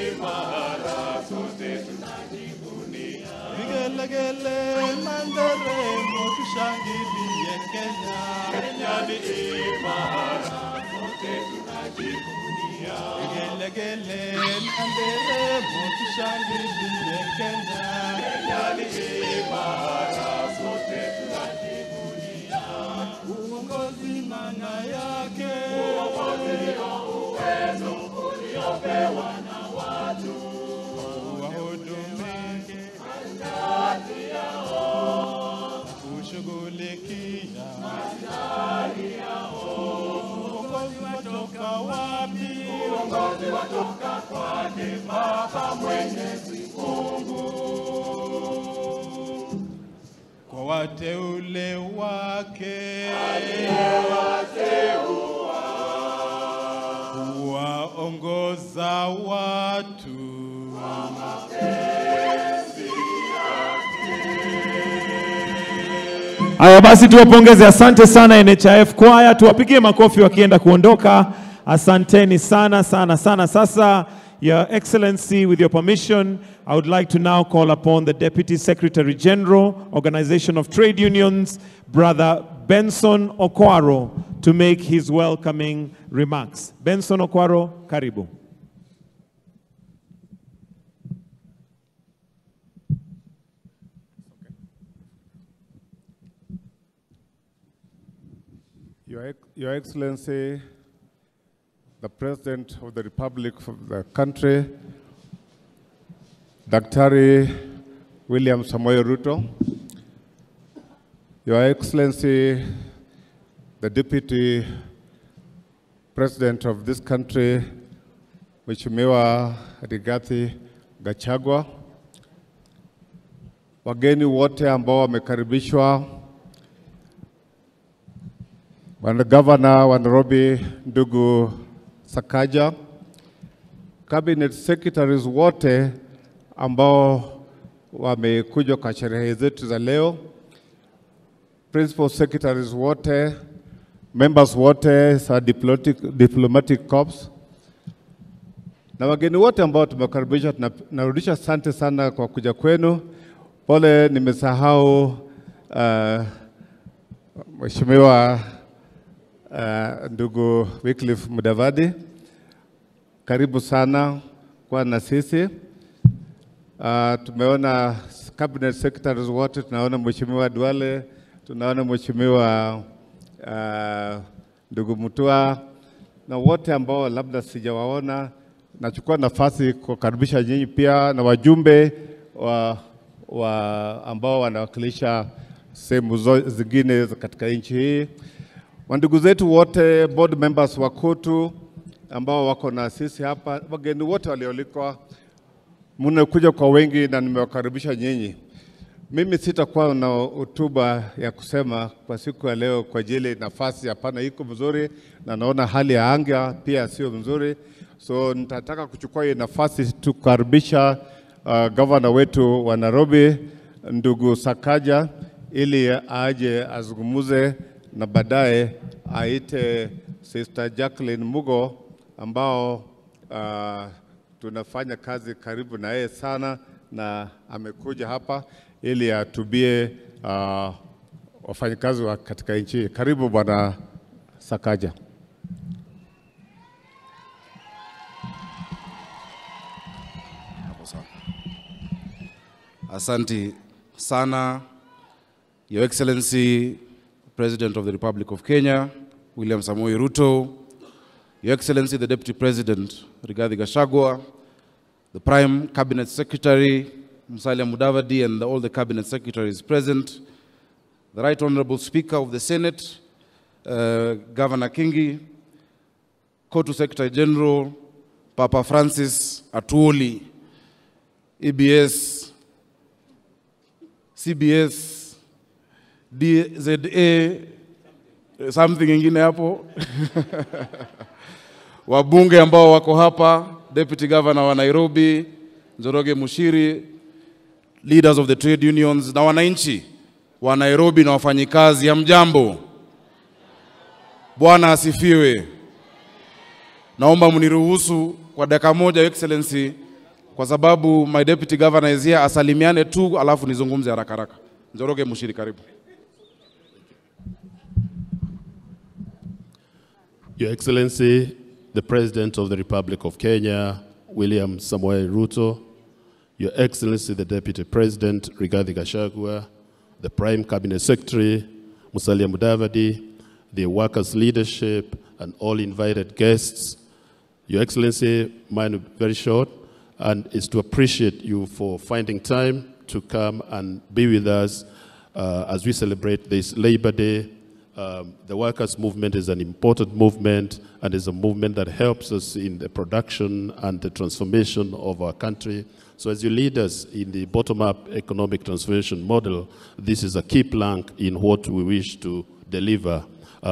[SPEAKER 16] imara, sote tunajivunia. Vigelegele na nderemo tushangilie Kenya. Kenya ni imara, sote tunajivunia. Vigelegele na nderemo tushangilie Kenya. Kenya ni imara, sote tunajivunia. Uongozi maana yake uongozi ndio uwezo uliopewa na watu wahudumie kazi yao, kushughulikia maslahi yao. Uongozi watoka wapi? Uongozi watoka kwake Baba Mwenyezi Mungu, kwa wateule wake aliyewateua kuwaongoza watu kwa mapenzi yake.
[SPEAKER 8] Haya basi tuwapongeze, asante sana NHIF Choir, tuwapigie makofi wakienda kuondoka. Asanteni sana sana sana. Sasa, Your Excellency, with your permission, I would like to now call upon the Deputy Secretary General, Organization of Trade Unions, Brother Benson Okwaro, to make his welcoming remarks. Benson Okwaro, karibu.
[SPEAKER 17] Your Excellency, the President of the Republic of the country, Daktari William Samoei Ruto, Your Excellency, the Deputy President of this country, Mheshimiwa Rigathi Gachagua, wageni wote ambao wamekaribishwa, Bwana Governor wa Nairobi ndugu Sakaja, Cabinet Secretaries wote ambao wamekuja kwa sherehe zetu za leo, Principal Secretaries wote, members wote za diplomatic corps, na wageni wote ambao tumekaribisha, tunarudisha asante sana kwa kuja kwenu. Pole nimesahau Mheshimiwa ndugu Wycliffe Mudavadi, karibu sana kwa na sisi. Tumeona Cabinet Secretaries wote, tunaona Mheshimiwa Duale, tunaona Mheshimiwa ndugu Mutua, na wote ambao labda sijawaona. Nachukua nafasi kukaribisha nyinyi pia na wajumbe ambao wanawakilisha sehemu zingine katika nchi hii. Wandugu zetu wote, board members wa KOTU ambao wako na sisi hapa, wageni wote walioalikwa, mnakuja kwa wengi na nimewakaribisha nyinyi. Mimi sitakuwa na hotuba ya kusema kwa siku ya leo kwa ajili nafasi hapana iko mzuri, na naona hali ya anga pia sio mzuri. So nitataka kuchukua hii nafasi tukaribisha governor wetu wa Nairobi ndugu Sakaja, ili aje azungumuze na baadaye aite Sister Jacqueline Mugo ambao tunafanya kazi karibu na yeye sana, na amekuja hapa ili atubie wafanyikazi wa katika nchi. Karibu Bwana Sakaja.
[SPEAKER 18] Asante sana, Your Excellency, President of the Republic of Kenya, William Samoei Ruto, Your Excellency, the Deputy President, Rigathi Gachagua, the Prime Cabinet Secretary, Musalia Mudavadi, and all the Cabinet Secretaries present, the Right Honorable Speaker of the Senate, Governor Kingi, Kotu Secretary General, Papa Francis Atuoli, EBS, CBS, DZA, something ingine hapo. Wabunge ambao wako hapa, Deputy Governor wa Nairobi, Njoroge Mushiri, leaders of the trade unions, na wananchi wa Nairobi na wafanyikazi, ya mjambo. Bwana asifiwe. Naomba mniruhusu kwa dakika moja, Your Excellency, kwa sababu my Deputy Governor is here, asalimiane tu alafu nizungumze haraka haraka. Njoroge Mushiri, karibu.
[SPEAKER 19] Your Excellency, the President of the Republic of Kenya, William Samoei Ruto, Your Excellency, the Deputy President, Rigathi Gachagua, the Prime Cabinet Secretary, Musalia Mudavadi, the workers' leadership, and all invited guests. Your Excellency, mine will be very short, and is to appreciate you for finding time to come and be with us as we celebrate this Labor Day. The workers' movement is an important movement, and is a movement that helps us in the production and the transformation of our country. So as you lead us in the bottom-up economic transformation model, this is a key plank in what we wish to deliver.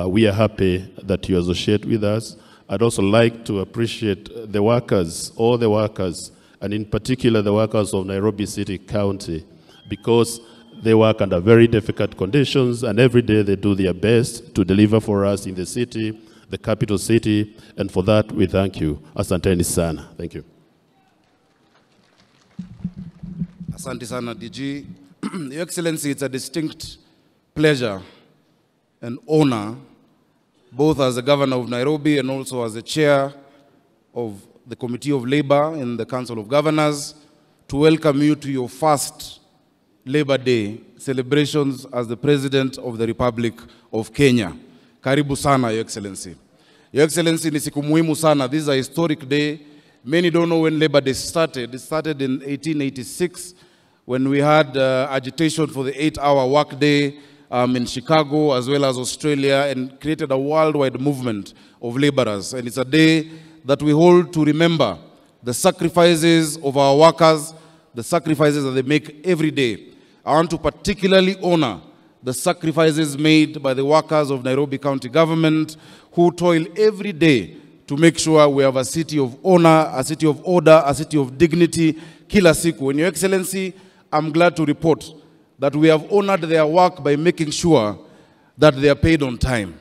[SPEAKER 19] We are happy that you associate with us. I'd also like to appreciate the workers, all the workers, and in particular the workers of Nairobi City County, because they work under very difficult conditions, and every day they do their best to deliver for us in the city, the capital city, and for that we thank you. Asanteni sana. Thank you.
[SPEAKER 18] Asante sana, DG. Your Excellency, it's a distinct pleasure and honor, both as the Governor of Nairobi and also as the Chair of the Committee of Labor in the Council of Governors, to welcome you to your first Labor Day celebrations as the President of the Republic of Kenya. Karibu sana, Your Excellency. Your Excellency, ni siku muhimu sana. This is a historic day. Many don't know when Labor Day started. It started in 1886 when we had agitation for the 8-hour workday in Chicago as well as Australia, and created a worldwide movement of laborers. And it's a day that we hold to remember the sacrifices of our workers, the sacrifices that they make every day. I want to particularly honor the sacrifices made by the workers of Nairobi County Government, who toil every day to make sure we have a city of honor, a city of order, a city of dignity, kila siku. And Your Excellency, I'm glad to report that we have honored their work by making sure that they are paid on time,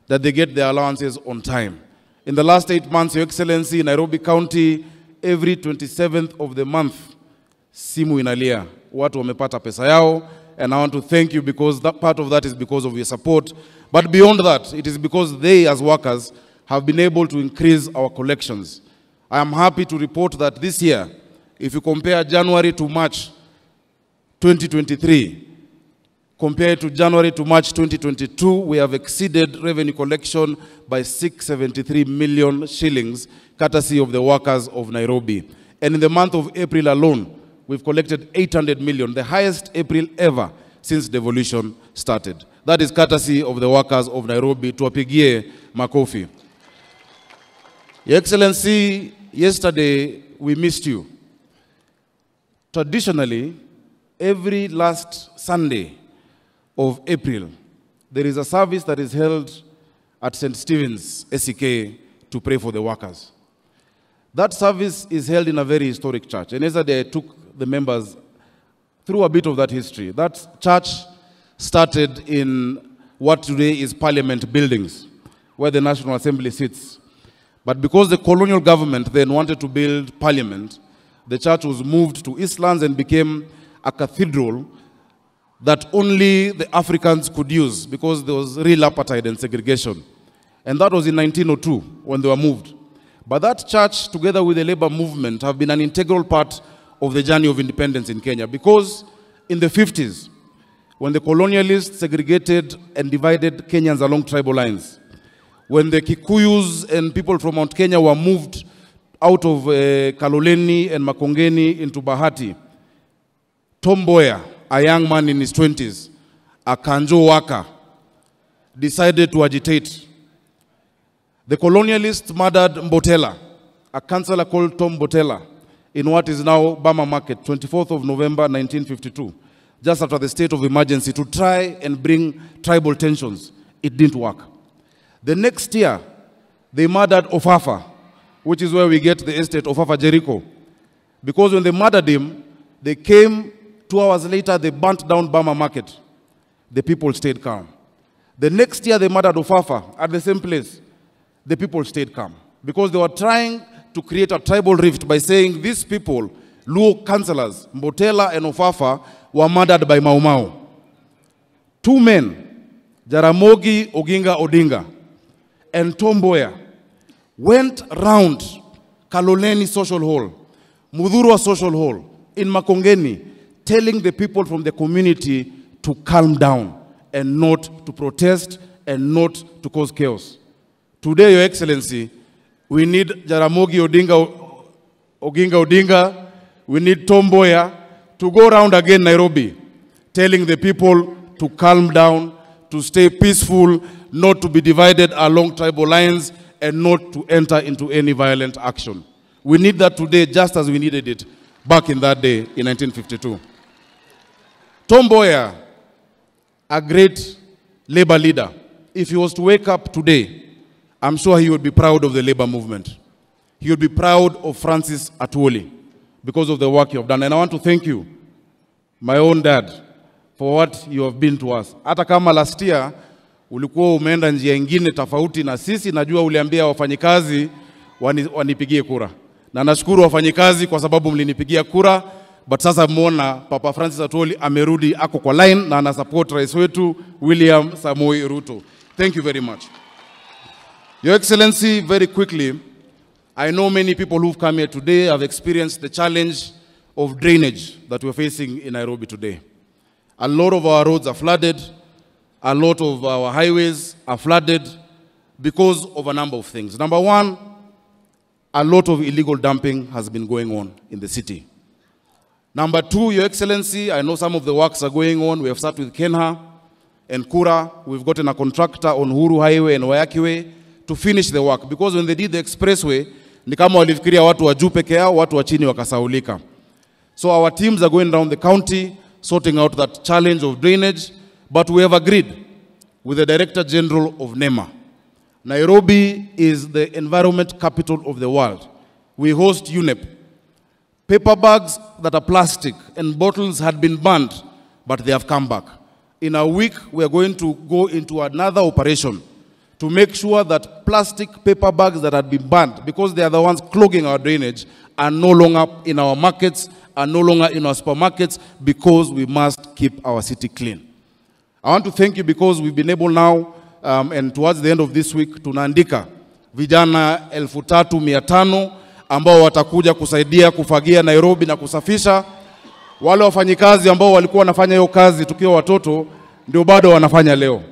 [SPEAKER 18] that they get their allowances on time. In the last 8 months, Your Excellency, Nairobi County, every 27th of the month, simu inalia, watu wamepata pesa yao, and I want to thank you because that part of that is because of your support. But beyond that, it is because they, as workers, have been able to increase our collections. I am happy to report that this year, if you compare January to March 2023, compared to January to March 2022, we have exceeded revenue collection by 673 million shillings, courtesy of the workers of Nairobi. And in the month of April alone, we've collected 800 million, the highest April ever since devolution started. That is courtesy of the workers of Nairobi. Tuwapigie makofi. Your Excellency, yesterday we missed you. Traditionally, every last Sunday of April, there is a service that is held at St. Stephen's, SEK, to pray for the workers. That service is held in a very historic church. And yesterday I took the members through a bit of that history. That church started in what today is Parliament buildings, where the National Assembly sits. But because the colonial government then wanted to build Parliament, the church was moved to Eastlands and became a cathedral that only the Africans could use because there was real apartheid and segregation. And that was in 1902 when they were moved. But that church, together with the labor movement, have been an integral part of the journey of independence in Kenya. Because in the 50s, when the colonialists segregated and divided Kenyans along tribal lines, when the Kikuyus and people from Mount Kenya were moved out of Kaloleni and Makongeni into Bahati, Tom Mboya, a young man in his 20s, a Kanjo worker, decided to agitate. The colonialists murdered Mbotela, a councillor called Tom Mbotela, in what is now Bama Market, 24th of November 1952, just after the state of emergency, to try and bring tribal tensions. It didn't work. The next year, they murdered Ofafa, which is where we get the estate Ofafa Jericho. Because when they murdered him, they came 2 hours later, they burnt down Bama Market. The people stayed calm. The next year, they murdered Ofafa at the same place. The people stayed calm. Because they were trying to create a tribal rift by saying these people, Luo councillors, Mbotela and Ofafa, were murdered by Mau Mau. 2 men, Jaramogi Oginga Odinga and Tom Mboya, went round Kaloleni Social Hall, Mudhurwa Social Hall, in Makongeni, telling the people from the community to calm down and not to protest and not to cause chaos. Today, Your Excellency, we need Jaramogi Oginga Odinga, we need Tom Mboya to go around again Nairobi, telling the people to calm down, to stay peaceful, not to be divided along tribal lines, and not to enter into any violent action. We need that today just as we needed it back in that day in 1952. Tom Mboya, a great labor leader, if he was to wake up today, I'm sure he would be proud of the labor movement. He would be proud of Francis Atwoli because of the work you have done. And I want to thank you, my own dad, for what you have been to us. Hata kama last year, ulikuwa umeenda njia ingine tofauti na sisi, najua uliambia wafanyikazi wanipigie kura. Na nashukuru wafanyikazi kwa sababu mlinipigia kura, but sasa muona Papa Francis Atwoli amerudi ako kwa line na ana support rais wetu William Samoei Ruto. Thank you very much. Your Excellency, very quickly, I know many people who've come here today have experienced the challenge of drainage that we're facing in Nairobi today. A lot of our roads are flooded, a lot of our highways are flooded because of a number of things. Number one, a lot of illegal dumping has been going on in the city. Number two, Your Excellency, I know some of the works are going on. We have started with Kenha and Kura. We've gotten a contractor on Huru Highway and Wayaki Way to finish the work. Because when they did the expressway, ni kama walifikiria watu wa juu peke yao, watu wa chini wakasaulika. So our teams are going down the county, sorting out that challenge of drainage, but we have agreed with the Director General of NEMA. Nairobi is the environment capital of the world. We host UNEP. Paper bags that are plastic and bottles had been banned, but they have come back. In a week, we are going to go into another operation to make sure that plastic paper bags that had been banned, because they are the ones clogging our drainage, are no longer in our markets, are no longer in our supermarkets, because we must keep our city clean. I want to thank you because we've been able now, and towards the end of this week, tunaandika vijana 3,500 ambao watakuja kusaidia kufagia Nairobi na kusafisha. Wale wafanyikazi ambao walikuwa wanafanya hiyo kazi tukiwa watoto, ndio bado wanafanya leo.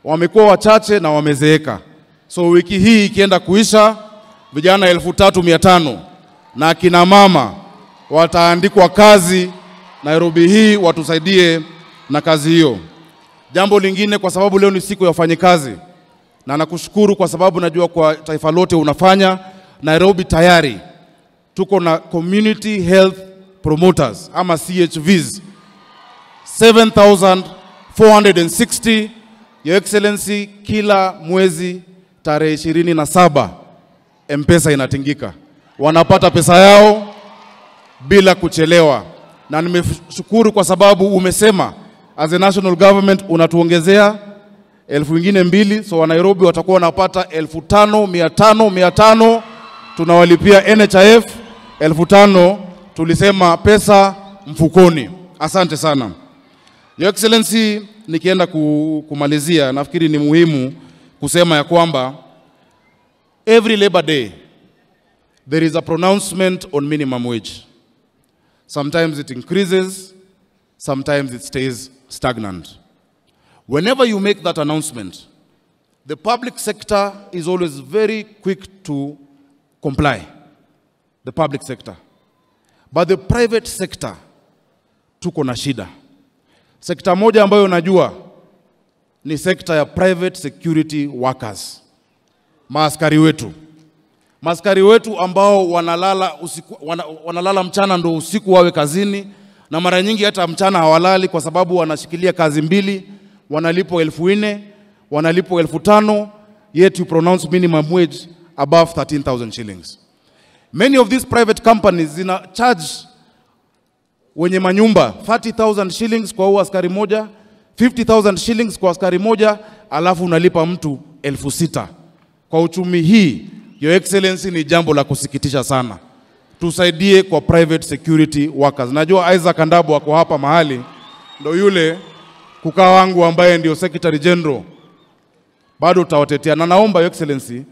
[SPEAKER 18] Wamekuwa wachache na wamezeeka. So wiki hii ikienda kuisha, vijana 3,500 na akina mama wataandikwa kazi Nairobi hii, watusaidie na kazi hiyo. Jambo lingine, kwa sababu leo ni siku ya wafanyikazi, na nakushukuru kwa sababu najua kwa taifa lote unafanya. Nairobi tayari tuko na community health promoters ama CHVs 7,460. Your Excellency, kila mwezi tarehe 27 M-Pesa inatingika. Wanapata pesa yao bila kuchelewa. Na nimeshukuru kwa sababu umesema as a national government unatuongezea 2,000, so wa Nairobi watakuwa wanapata 5,500 tunawalipia NHIF 5,000, tulisema pesa mfukoni. Asante sana. Your Excellency, nikienda kumalizia, nafikiri ni muhimu kusema ya kwamba every Labor Day there is a pronouncement on minimum wage. Sometimes it increases, sometimes it stays stagnant. Whenever you make that announcement, the public sector is always very quick to comply, the public sector. But the private sector, tuko na shida. Sekta moja ambayo najua ni sekta ya private security workers. Maaskari wetu. Maaskari wetu ambao wanalala mchana ndo usiku wawe kazini, na mara nyingi hata mchana hawalali kwa sababu wanashikilia kazi mbili, wanalipwa 4,000, wanalipwa 5,000, yet you pronounce minimum wage above 13,000 shillings. Many of these private companies zina charge wenye manyumba 30,000 shillings kwa huo askari moja, 50,000 shillings kwa askari moja, alafu unalipa mtu 6,000. Kwa uchumi hii, Your Excellency, ni jambo la kusikitisha sana. Tusaidie kwa private security workers. Najua Isaac Andabo wako hapa mahali, ndo yule kukaa wangu ambaye ndio Secretary General. Bado utawatetea, na naomba Your Excellency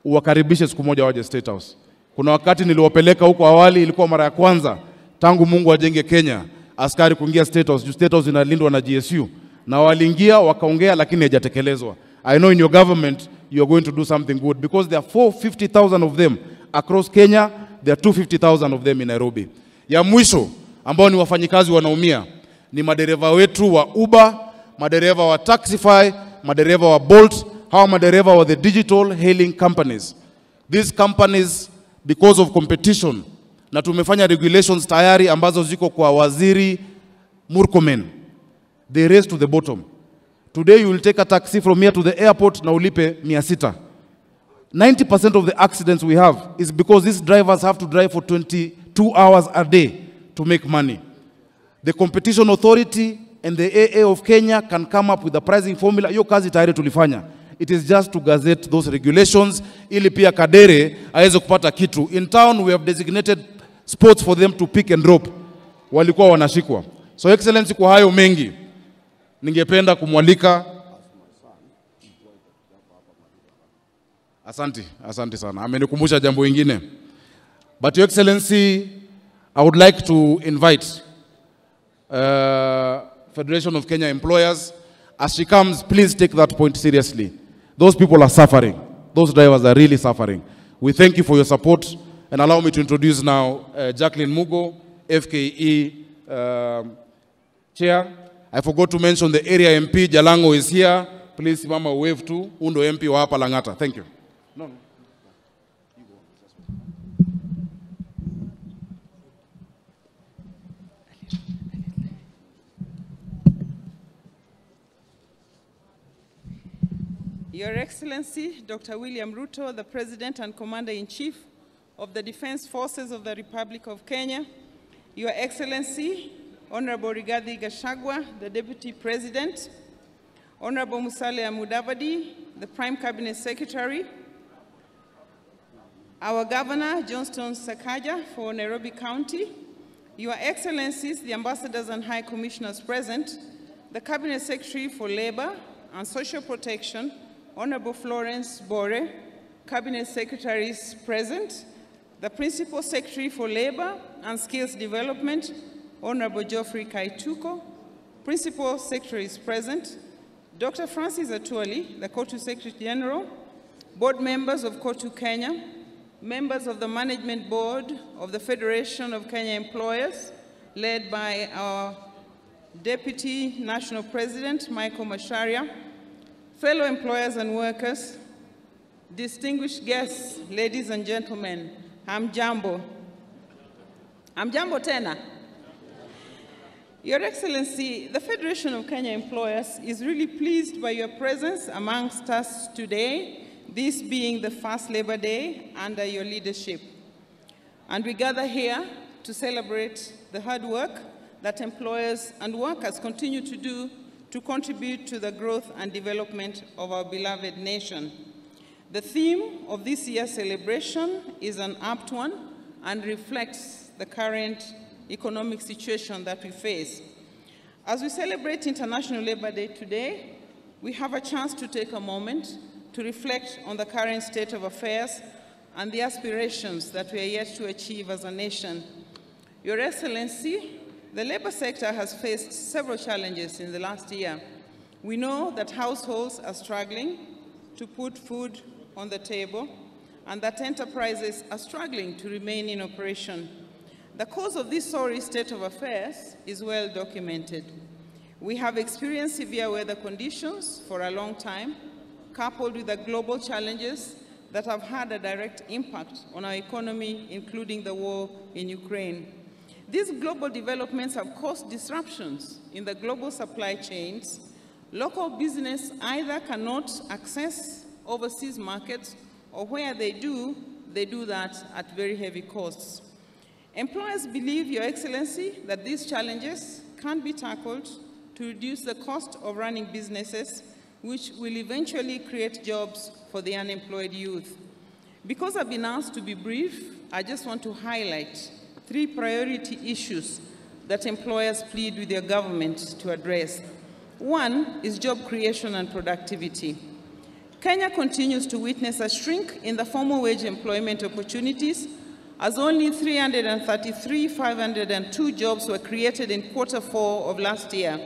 [SPEAKER 18] uwakaribishe siku moja waje State House. Kuna wakati niliwapeleka huko awali, ilikuwa mara ya kwanza tangu Mungu ajenge Kenya askari kuingia State House. State House inalindwa na GSU, na waliingia wakaongea, lakini haijatekelezwa. I know in your government you are going to do something good, because there are 450,000 of them across Kenya, there are 250,000 of them in Nairobi. Ya mwisho ambao ni wafanyikazi wanaumia ni madereva wetu wa Uber, madereva wa Taxify, madereva wa Bolt, hawa madereva wa the digital hailing companies. These companies, because of competition, na tumefanya regulations tayari ambazo ziko kwa Waziri Murkomen, they raise to the bottom. Today you will take a taxi from here to the airport na ulipe 600. 90% of the accidents we have is because these drivers have to drive for 22 hours a day to make money. The Competition Authority and the AA of Kenya can come up with a pricing formula. Hiyo kazi tayari tulifanya. It is just to gazette those regulations ili pia kadere aweze kupata kitu. In town we have designated spots for them to pick and drop. Walikuwa wanashikwa. So Excellency, kwa hayo mengi ningependa kumwalika. Asante sana. Amenikumbusha jambo lingine. But Your Excellency, I would like to invite Federation of Kenya Employers. As she comes, please take that point seriously. Those people are suffering. Those drivers are really suffering. We thank you for your support, and allow me to introduce now Jacqueline Mugo, FKE Chair. I forgot to mention the area MP, Jalango, is here. Please, Mama, wave to Undo MP wa hapa Langata. Thank you. No.
[SPEAKER 20] Your Excellency, Dr. William Ruto, the President and Commander-in-Chief of the Defense Forces of the Republic of Kenya, Your Excellency, Honorable Rigathi Gachagua, the Deputy President, Honorable Musalia Mudavadi, the Prime Cabinet Secretary, our Governor, Johnston Sakaja for Nairobi County, Your Excellencies, the Ambassadors and High Commissioners present, the Cabinet Secretary for Labor and Social Protection, Honorable Florence Bore, Cabinet Secretaries present, the Principal Secretary for Labor and Skills Development, Honorable Geoffrey Kaituko, Principal Secretaries present, Dr. Francis Atuali, the COTU Secretary General, board members of COTU Kenya, members of the Management Board of the Federation of Kenya Employers, led by our Deputy National President, Michael Macharia, fellow employers and workers, distinguished guests, ladies and gentlemen, hamjambo. Hamjambo tena. Your Excellency, the Federation of Kenya Employers is really pleased by your presence amongst us today, this being the first Labor Day under your leadership. And we gather here to celebrate the hard work that employers and workers continue to do to contribute to the growth and development of our beloved nation. The theme of this year's celebration is an apt one and reflects the current economic situation that we face. As we celebrate International Labor Day today, we have a chance to take a moment to reflect on the current state of affairs and the aspirations that we are yet to achieve as a nation. Your Excellency, the labor sector has faced several challenges in the last year. We know that households are struggling to put food on the table and that enterprises are struggling to remain in operation. The cause of this sorry state of affairs is well documented. We have experienced severe weather conditions for a long time, coupled with the global challenges that have had a direct impact on our economy, including the war in Ukraine. These global developments have caused disruptions in the global supply chains. Local business either cannot access overseas markets, or where they do that at very heavy costs. Employers believe, Your Excellency, that these challenges can be tackled to reduce the cost of running businesses, which will eventually create jobs for the unemployed youth. Because I've been asked to be brief, I just want to highlight 3 priority issues that employers plead with their government to address. One is job creation and productivity. Kenya continues to witness a shrink in the formal wage employment opportunities, as only 333,502 jobs were created in Q4 of last year.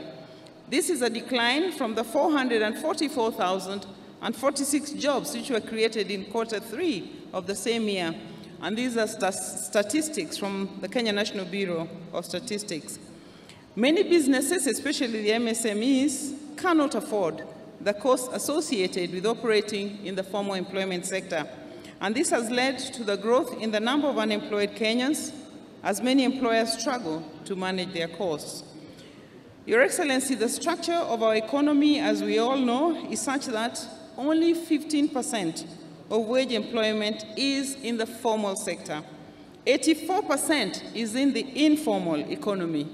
[SPEAKER 20] This is a decline from the 444,046 jobs which were created in Q3 of the same year. And these are statistics from the Kenya National Bureau of Statistics. Many businesses, especially the MSMEs, cannot afford the costs associated with operating in the formal employment sector. And this has led to the growth in the number of unemployed Kenyans, as many employers struggle to manage their costs. Your Excellency, the structure of our economy, as we all know, is such that only 15% of wage employment is in the formal sector. 84% is in the informal economy.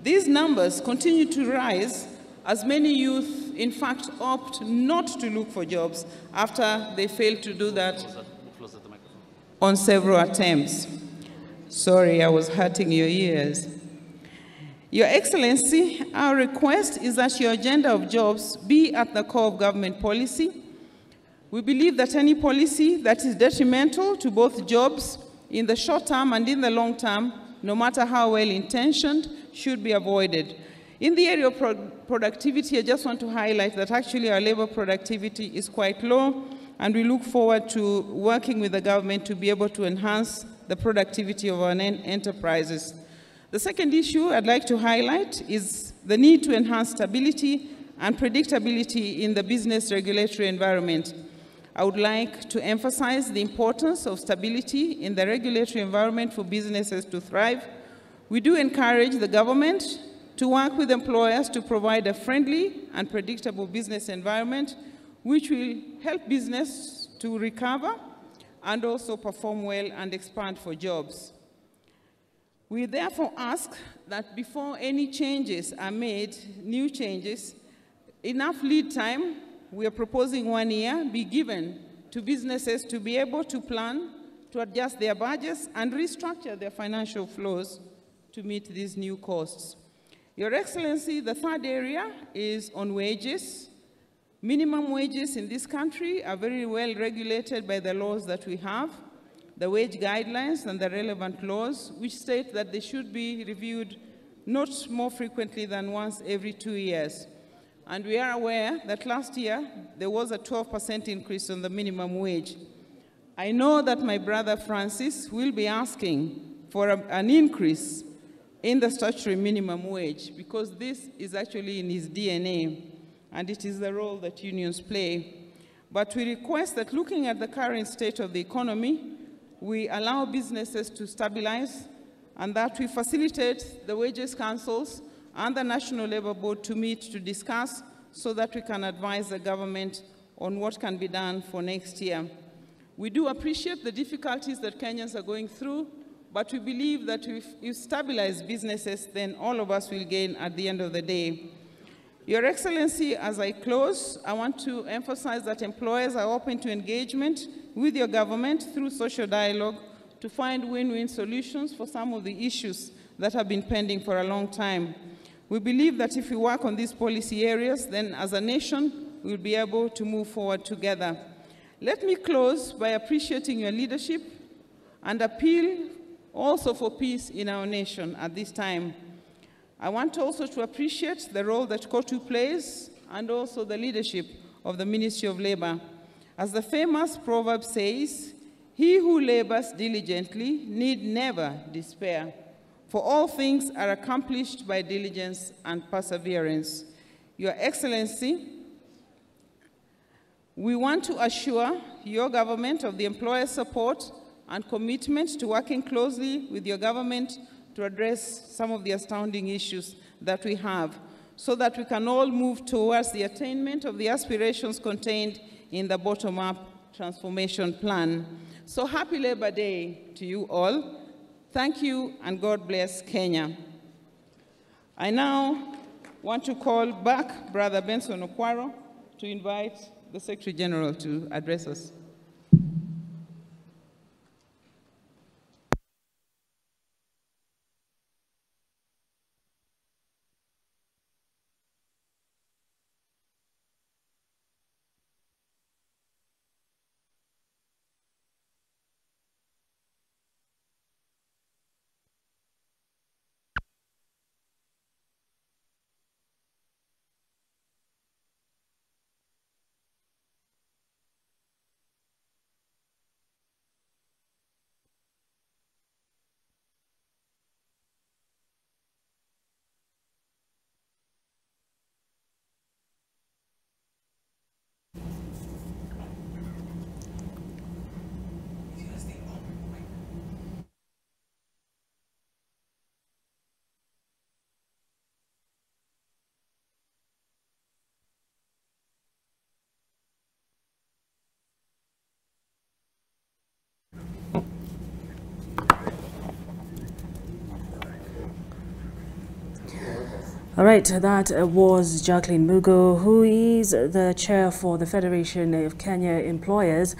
[SPEAKER 20] These numbers continue to rise as many youth, in fact, opt not to look for jobs after they fail to do that on several attempts. Sorry, I was hurting your ears. Your Excellency, our request is that your agenda of jobs be at the core of government policy. We believe that any policy that is detrimental to both jobs in the short term and in the long term, no matter how well-intentioned, should be avoided. In the area of productivity, I just want to highlight that actually our labor productivity is quite low, and we look forward to working with the government to be able to enhance the productivity of our enterprises. The second issue I'd like to highlight is the need to enhance stability and predictability in the business regulatory environment. I would like to emphasize the importance of stability in the regulatory environment for businesses to thrive. We do encourage the government to work with employers to provide a friendly and predictable business environment which will help business to recover and also perform well and expand for jobs. We therefore ask that before any changes are made, new changes, enough lead time, we are proposing 1 year, be given to businesses to be able to plan, to adjust their budgets and restructure their financial flows to meet these new costs. Your Excellency, the third area is on wages. Minimum wages in this country are very well regulated by the laws that we have, the wage guidelines and the relevant laws, which state that they should be reviewed not more frequently than once every 2 years. And we are aware that last year there was a 12% increase on the minimum wage. I know that my brother Francis will be asking for an increase in the statutory minimum wage because this is actually in his DNA and it is the role that unions play. But we request that looking at the current state of the economy, we allow businesses to stabilize and that we facilitate the wages councils and the National Labour Board to meet to discuss so that we can advise the government on what can be done for next year. We do appreciate the difficulties that Kenyans are going through, but we believe that if you stabilize businesses, then all of us will gain at the end of the day. Your Excellency, as I close, I want to emphasize that employers are open to engagement with your government through social dialogue to find win-win solutions for some of the issues that have been pending for a long time. We believe that if we work on these policy areas, then as a nation, we'll be able to move forward together. Let me close by appreciating your leadership and appeal also for peace in our nation at this time. I want also to appreciate the role that KOTU plays and also the leadership of the Ministry of Labor. As the famous proverb says, he who labors diligently need never despair, for all things are accomplished by diligence and perseverance. Your Excellency, we want to assure your government of the employer's support and commitment to working closely with your government to address some of the astounding issues that we have, so that we can all move towards the attainment of the aspirations contained in the bottom-up transformation plan. So happy Labor Day to you all. Thank you, and God bless Kenya. I now want to call back Brother Benson Okwaro to invite the Secretary General to address us.
[SPEAKER 3] All right, that was Jacqueline Mugo, who is the chair for the Federation of Kenya Employers.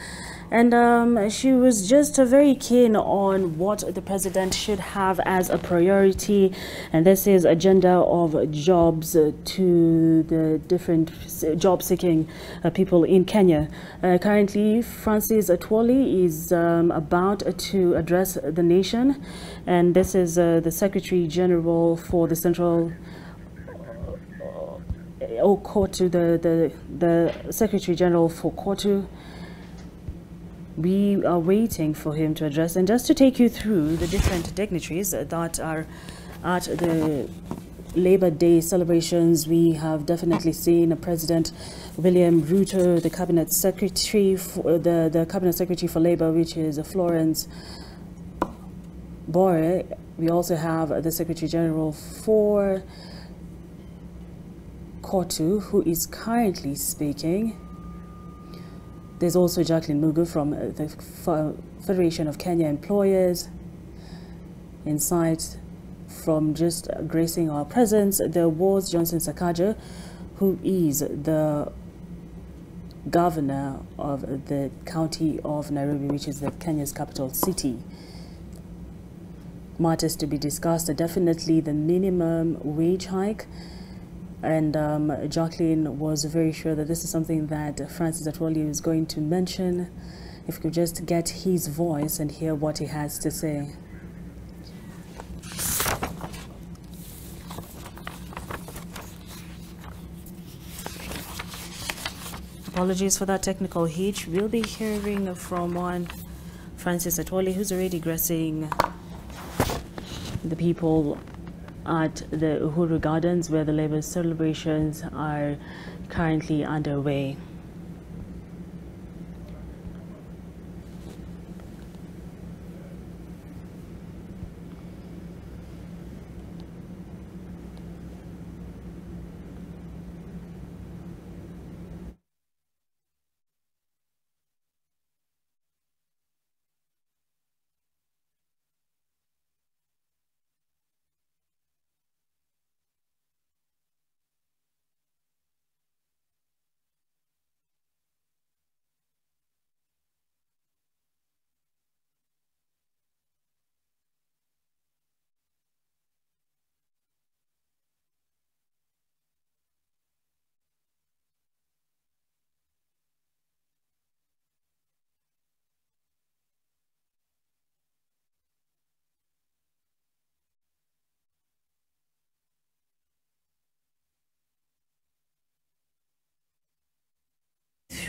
[SPEAKER 3] And she was just very keen on what the president should have as a priority, and this is agenda of jobs to the different job-seeking people in Kenya. Currently, Francis Atwoli is about to address the nation, and this is the Secretary General for the Central KOTU, the Secretary General for KOTU. We are waiting for him to address, and just to take you through the different dignitaries that are at the Labor Day celebrations. We have definitely seen President William Ruto, the Cabinet Secretary, the Cabinet Secretary for Labor, which is Florence Bore. We also have the Secretary General for KOTU, who is currently speaking. There's also Jacqueline Mugo from the Federation of Kenya Employers. Inside, from just gracing our presence, there was Johnson Sakaja, who is the governor of the county of Nairobi, which is Kenya's capital city. Matters to be discussed are definitely the minimum wage hike. And Jacqueline was very sure that this is something that Francis Atwoli is going to mention. If we could just get his voice and hear what he has to say. Apologies for that technical hitch. We'll be hearing from one Francis Atwoli, who's already gracing the people at the Uhuru Gardens, where the labor celebrations are currently underway.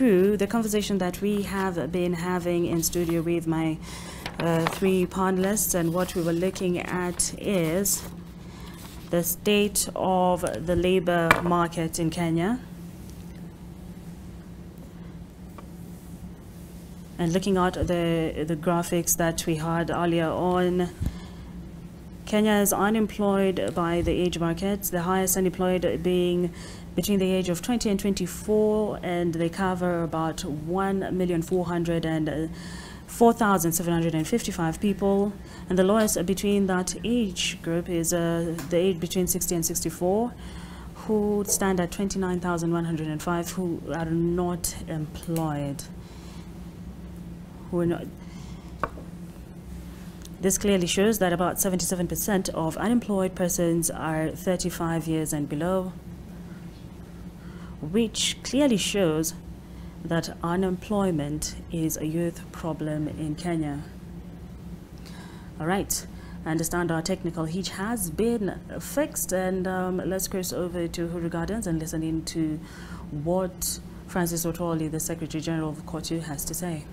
[SPEAKER 3] through the conversation that we have been having in studio with my three panelists, and what we were looking at is the state of the labor market in Kenya. And looking at the graphics that we had earlier on, Kenya is unemployed by the age bracket, the highest unemployed being between the age of 20 and 24, and they cover about 1,404,755 people. And the lowest between that age group is the age between 60 and 64, who stand at 29,105 who are not employed. Who are not. This clearly shows that about 77% of unemployed persons are 35 years and below, which clearly shows that unemployment is a youth problem in Kenya. All right, I understand our technical hitch has been fixed, and let's cross over to Huru Gardens and listen in to what Francis Otwoli, the Secretary General of KOTU, has to say.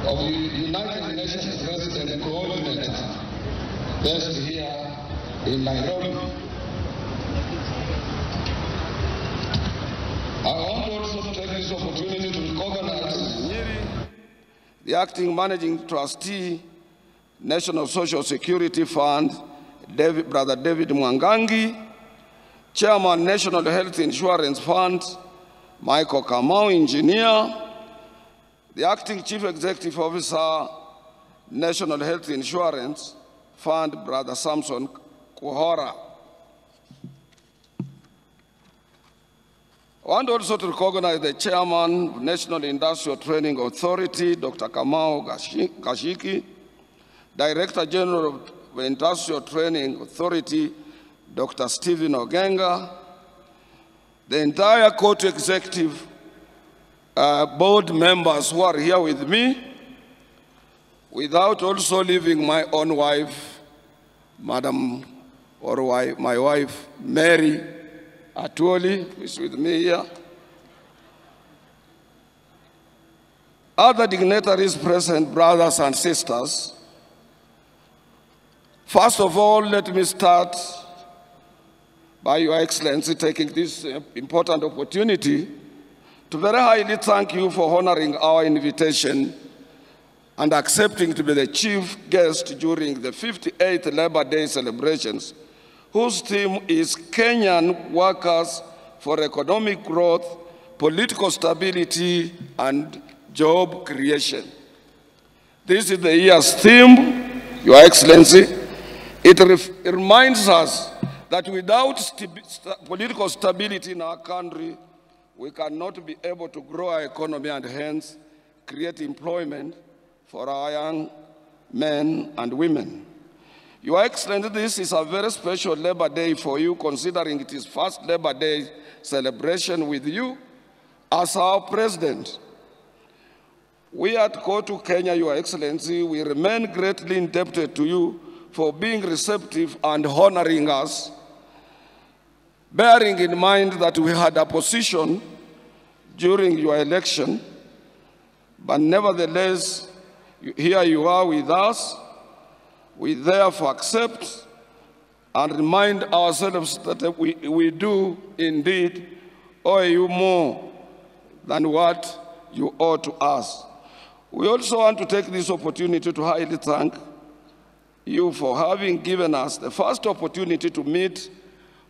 [SPEAKER 21] Of United Nations Resident Coordinator, based here in Nairobi. I want also to take this opportunity to recognize the Acting Managing Trustee, National Social Security Fund, Brother David Mwangangi, Chairman, National Health Insurance Fund, Michael Kamau, Engineer, the Acting Chief Executive Officer, National Health Insurance Fund, Brother Samson Kuhora. I want also to recognize the Chairman of National Industrial Training Authority, Dr. Kamau Gashiki, Director General of the Industrial Training Authority, Dr. Stephen Ogenga, the entire KOTU executive board members who are here with me, without also leaving my own wife, Madam, or my wife, Mary Atwoli, who is with me here. Other dignitaries present, brothers and sisters. First of all, let me start by Your Excellency taking this important opportunity to very highly thank you for honoring our invitation and accepting to be the chief guest during the 58th Labor Day celebrations, whose theme is Kenyan Workers for Economic Growth, Political Stability, and Job Creation. This is the year's theme, Your Excellency. It reminds us that without political stability in our country, we cannot be able to grow our economy and hence create employment for our young men and women. Your Excellency, this is a very special Labor Day for you, considering it is first Labor Day celebration with you as our President. We at KOTU Kenya, Your Excellency, we remain greatly indebted to you for being receptive and honoring us, bearing in mind that we had opposition during your election, but nevertheless, here you are with us. We therefore accept and remind ourselves that we do indeed owe you more than what you owe to us. We also want to take this opportunity to highly thank you for having given us the first opportunity to meet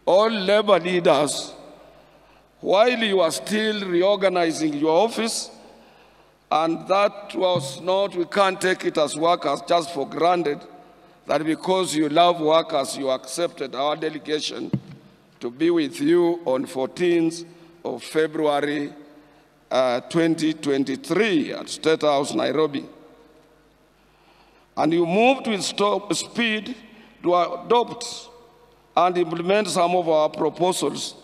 [SPEAKER 21] all labor leaders while you are still reorganizing your office, and that was not, we can't take it as workers just for granted, that because you love workers, you accepted our delegation to be with you on 14th of February 2023 at State House, Nairobi. And you moved with speed to adopt and implement some of our proposals,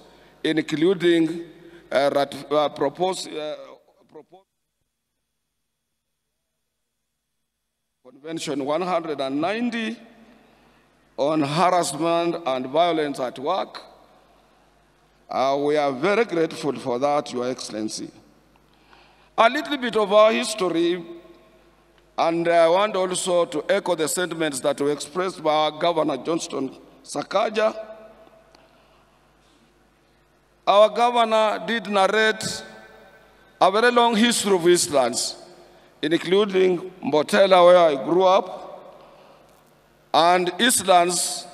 [SPEAKER 21] including Convention 190 on harassment and violence at work. We are very grateful for that, Your Excellency. A little bit of our history, and I want also to echo the sentiments that were expressed by our Governor Johnston Sakaja. Our governor did narrate a very long history of Eastlands, including Mbotela, where I grew up, and Eastlands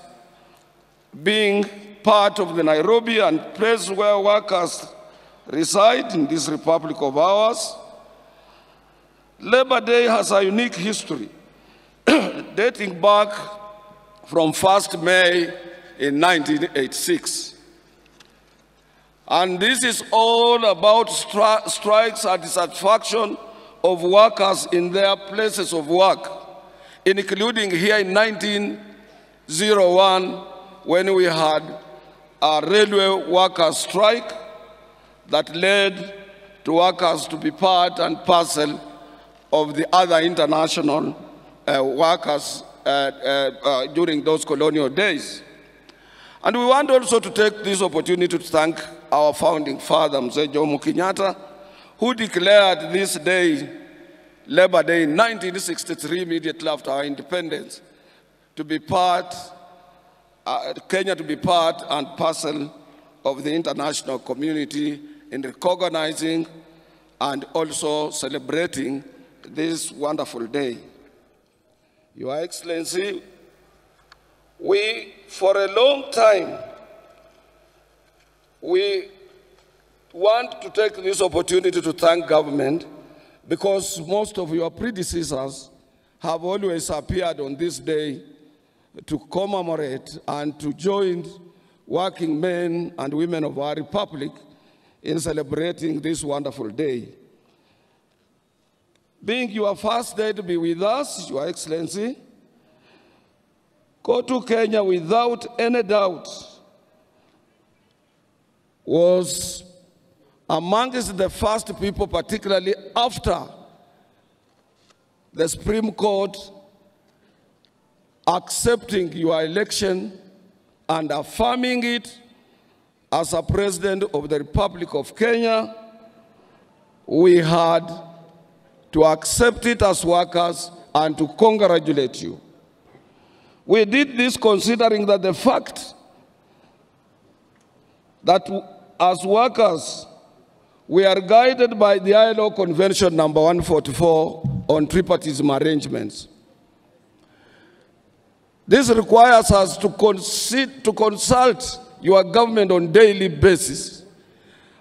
[SPEAKER 21] being part of the Nairobi and place where workers reside in this republic of ours. Labor Day has a unique history dating back from 1st May in 1986. And this is all about strikes and dissatisfaction of workers in their places of work, including here in 1901 when we had a railway workers' strike that led to workers to be part and parcel of the other international workers during those colonial days. And we want also to take this opportunity to thank our founding father, Mzee Jomo Kenyatta, who declared this day, Labor Day, in 1963, immediately after our independence, to be part, Kenya to be part and parcel of the international community in recognizing and also celebrating this wonderful day. Your Excellency, we, for a long time, we want to take this opportunity to thank government because most of your predecessors have always appeared on this day to commemorate and to join working men and women of our republic in celebrating this wonderful day. Being your first day to be with us, Your Excellency, Go to Kenya without any doubt was amongst the first people, particularly after the Supreme Court accepting your election and affirming it as a president of the Republic of Kenya. We had to accept it as workers and to congratulate you. We did this considering that the fact that as workers, we are guided by the ILO Convention number 144 on tripartism arrangements. This requires us to consult your government on a daily basis.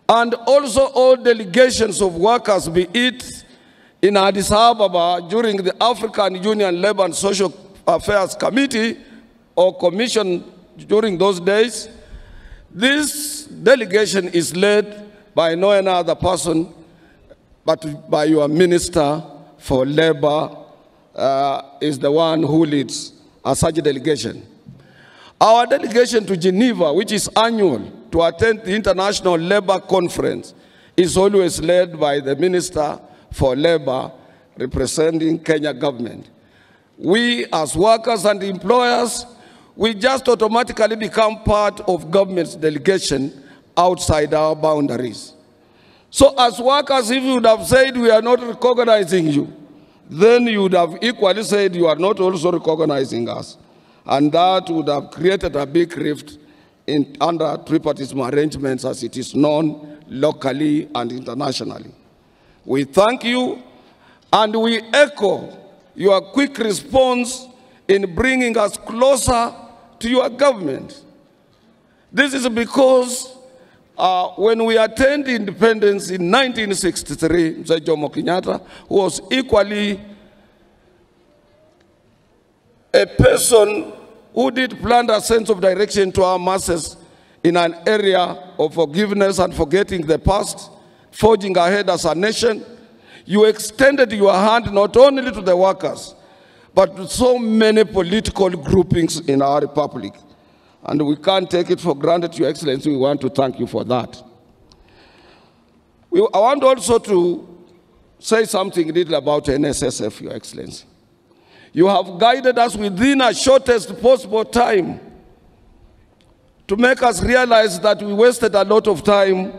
[SPEAKER 21] And also all delegations of workers, be it in Addis Ababa during the African Union Labor and Social Affairs Committee or Commission during those days, this delegation is led by no other person but by your Minister for Labor is the one who leads such a delegation. Our delegation to Geneva, which is annual to attend the International Labor Conference, is always led by the Minister for Labor representing Kenya government. We as workers and employers, we just automatically become part of government's delegation outside our boundaries. So as workers, if you would have said we are not recognizing you, then you would have equally said you are not also recognizing us. And that would have created a big rift under tripartism arrangements as it is known locally and internationally. We thank you and we echo your quick response in bringing us closer to your government. This is because when we attained independence in 1963, Mzee Jomo Kenyatta was equally a person who did plant a sense of direction to our masses in an area of forgiveness and forgetting the past, forging ahead as a nation. You extended your hand not only to the workers, but to so many political groupings in our republic. And we can't take it for granted, Your Excellency. We want to thank you for that. I want also to say something little about NSSF, Your Excellency. You have guided us within a shortest possible time to make us realize that we wasted a lot of time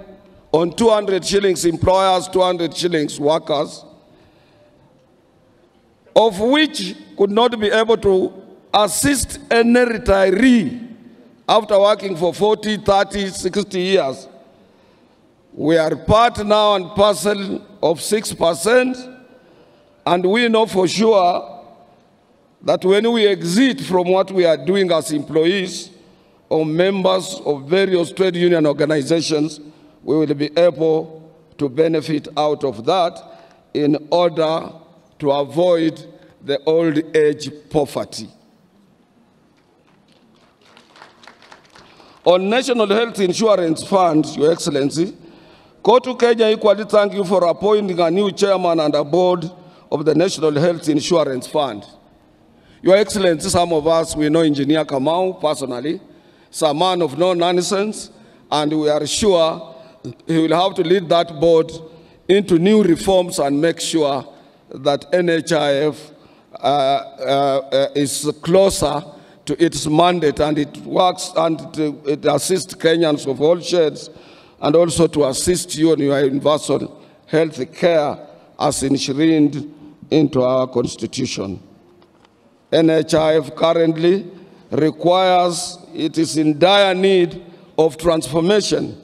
[SPEAKER 21] on 200 shillings employers, 200 shillings workers, of which could not be able to assist any retiree after working for 40, 30, 60 years. We are part now and parcel of 6%, and we know for sure that when we exit from what we are doing as employees or members of various trade union organizations, we will be able to benefit out of that in order to avoid the old age poverty. On National Health Insurance Fund, Your Excellency, Kotu Kenya equally thank you for appointing a new chairman and a board of the National Health Insurance Fund. Your Excellency, some of us, we know Engineer Kamau personally. He's a man of no nonsense, and we are sure he will have to lead that board into new reforms and make sure that NHIF is closer to its mandate, and it works and it assists Kenyans of all shades, and also to assist you in your universal health care as enshrined into our constitution. NHIF currently requires, it is in dire need of transformation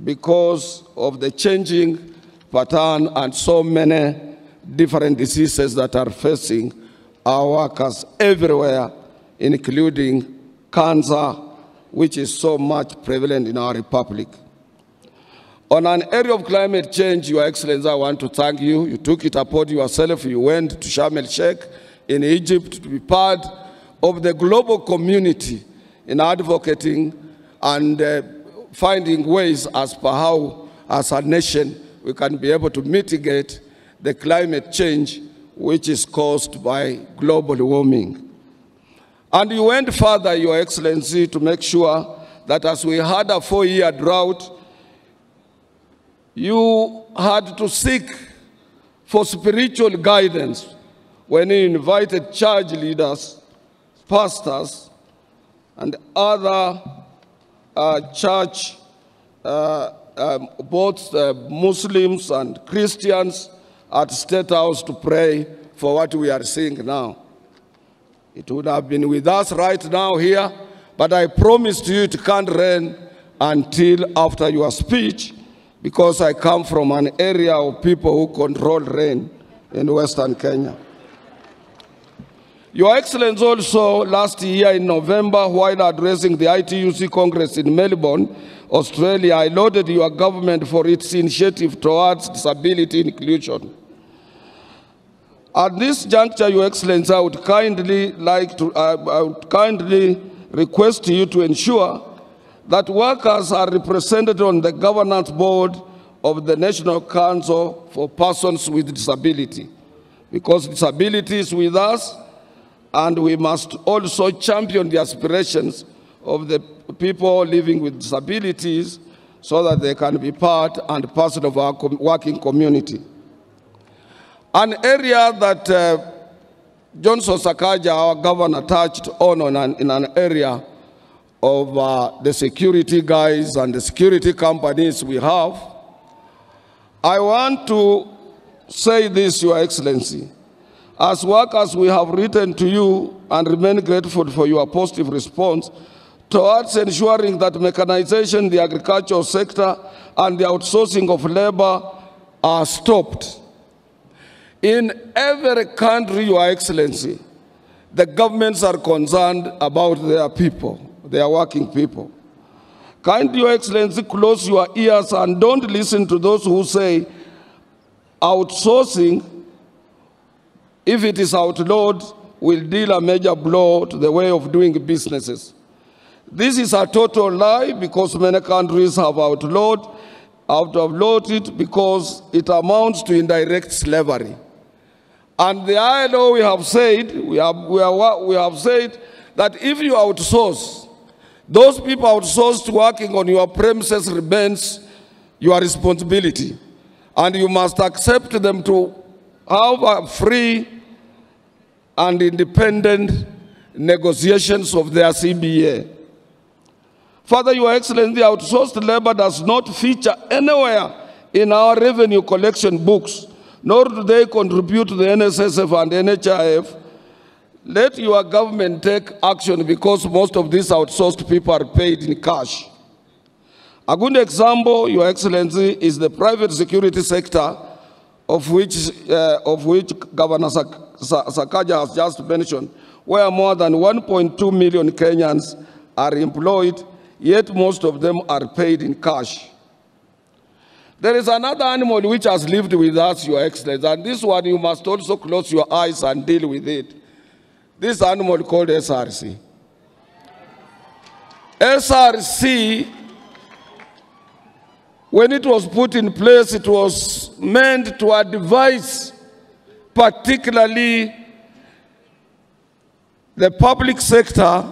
[SPEAKER 21] because of the changing pattern and so many different diseases that are facing our workers everywhere, including cancer, which is so much prevalent in our republic. On an area of climate change, Your Excellency, I want to thank you. You took it upon yourself. You went to Sharm el-Sheikh in Egypt to be part of the global community in advocating and finding ways as per how, as a nation, we can be able to mitigate the climate change which is caused by global warming. And you went further, Your Excellency, to make sure that as we had a 4-year drought, you had to seek for spiritual guidance when you invited church leaders, pastors, and other church, both Muslims and Christians, at State House to pray for what we are seeing now. It would have been with us right now here, but I promised you it can't rain until after your speech, because I come from an area of people who control rain in Western Kenya. Your Excellency, also last year in November, while addressing the ITUC Congress in Melbourne, Australia, I lauded your government for its initiative towards disability inclusion. At this juncture, Your Excellency, I would kindly request you to ensure that workers are represented on the governance board of the National Council for Persons with Disability, because disability is with us, and we must also champion the aspirations of the people living with disabilities so that they can be part and parcel of our working community. An area that Johnson Sakaja, our governor, touched on in an area of the security guys and the security companies we have. I want to say this, Your Excellency. As workers, we have written to you and remain grateful for your positive response towards ensuring that mechanization, the agricultural sector, and the outsourcing of labor are stopped. In every country, Your Excellency, the governments are concerned about their people, their working people. Kindly, Your Excellency, close your ears and don't listen to those who say outsourcing, if it is outlawed, will deal a major blow to the way of doing businesses. This is a total lie, because many countries have outlawed it because it amounts to indirect slavery. And the ILO, we have said that if you outsource, those people outsourced working on your premises remains your responsibility. And you must accept them to have a free and independent negotiations of their CBA. Further, Your Excellency, outsourced labor does not feature anywhere in our revenue collection books, nor do they contribute to the NSSF and NHIF. Let your government take action because most of these outsourced people are paid in cash. A good example, Your Excellency, is the private security sector, of which Governor Sakaja has just mentioned, where more than 1.2 million Kenyans are employed, yet most of them are paid in cash. There is another animal which has lived with us, Your Excellency, and this one you must also close your eyes and deal with it. This animal called SRC. SRC, when it was put in place, it was meant to advise particularly the public sector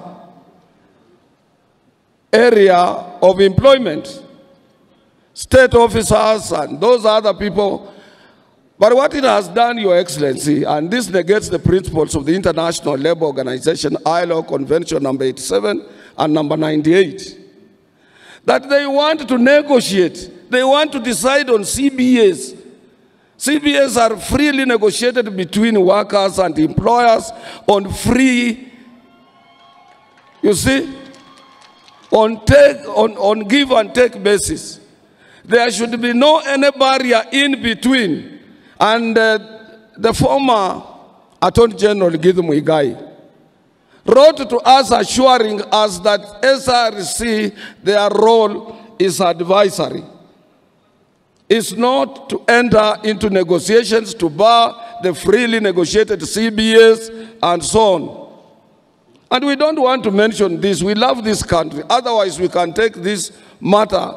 [SPEAKER 21] area of employment, state officers and those other people. But what it has done, Your Excellency, and this negates the principles of the International Labour Organization, ILO Convention number 87 and number 98, that they want to negotiate, they want to decide on CBAs. CBAs are freely negotiated between workers and employers on free, you see, on give and take basis. There should be no any barrier in between. And the former Attorney General Githu Muigai wrote to us assuring us that SRC, their role is advisory. It's not to enter into negotiations to bar the freely negotiated CBAs and so on. And we don't want to mention this. We love this country. Otherwise, we can take this matter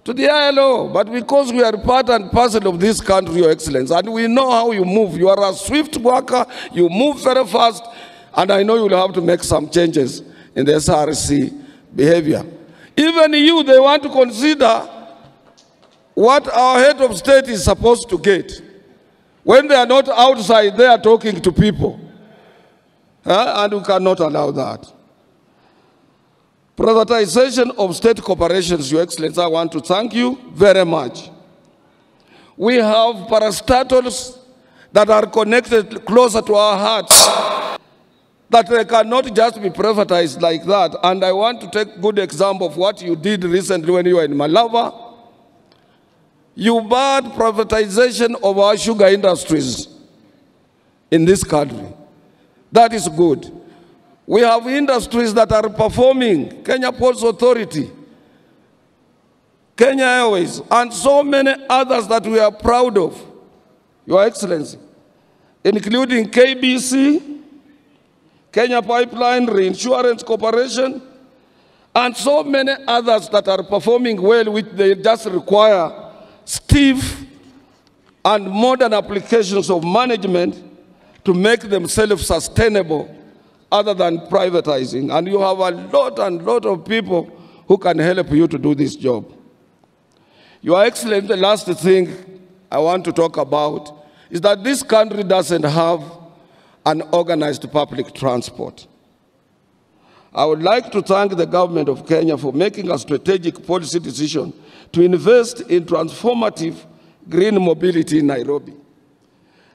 [SPEAKER 21] to the ILO. But because we are part and parcel of this country, Your Excellency, and we know how you move. You are a swift worker. You move very fast. And I know you will have to make some changes in the SRC behavior. Even you, they want to consider what our head of state is supposed to get when they are not outside there talking to people. And we cannot allow that. Privatization of state corporations, Your Excellency, I want to thank you very much. We have parastatals that are connected closer to our hearts, that they cannot just be privatized like that. And I want to take a good example of what you did recently when you were in Malava. You barred privatization of our sugar industries in this country. That is good. We have industries that are performing, Kenya Ports Authority, Kenya Airways, and so many others that we are proud of, Your Excellency, including KBC, Kenya Pipeline Reinsurance Corporation, and so many others that are performing well, which they just require stiff and modern applications of management to make themselves sustainable other than privatizing. And you have a lot of people who can help you to do this job. Your Excellency, the last thing I want to talk about is that this country doesn't have an organized public transport. I would like to thank the government of Kenya for making a strategic policy decision to invest in transformative green mobility in Nairobi.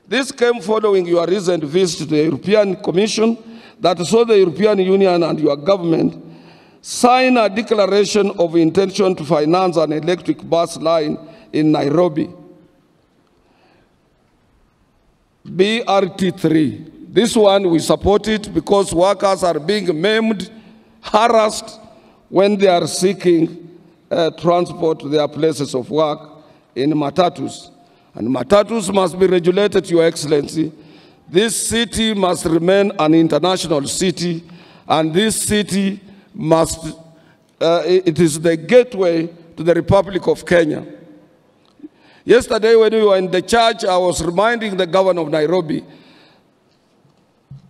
[SPEAKER 21] This came following your recent visit to the European Commission that saw the European Union and your government sign a declaration of intention to finance an electric bus line in Nairobi. BRT3. This one we support it because workers are being maimed, harassed when they are seeking transport to their places of work in matatus. And matatus must be regulated, Your Excellency. This city must remain an international city, and this city must, it is the gateway to the Republic of Kenya. Yesterday when we were in the church, I was reminding the governor of Nairobi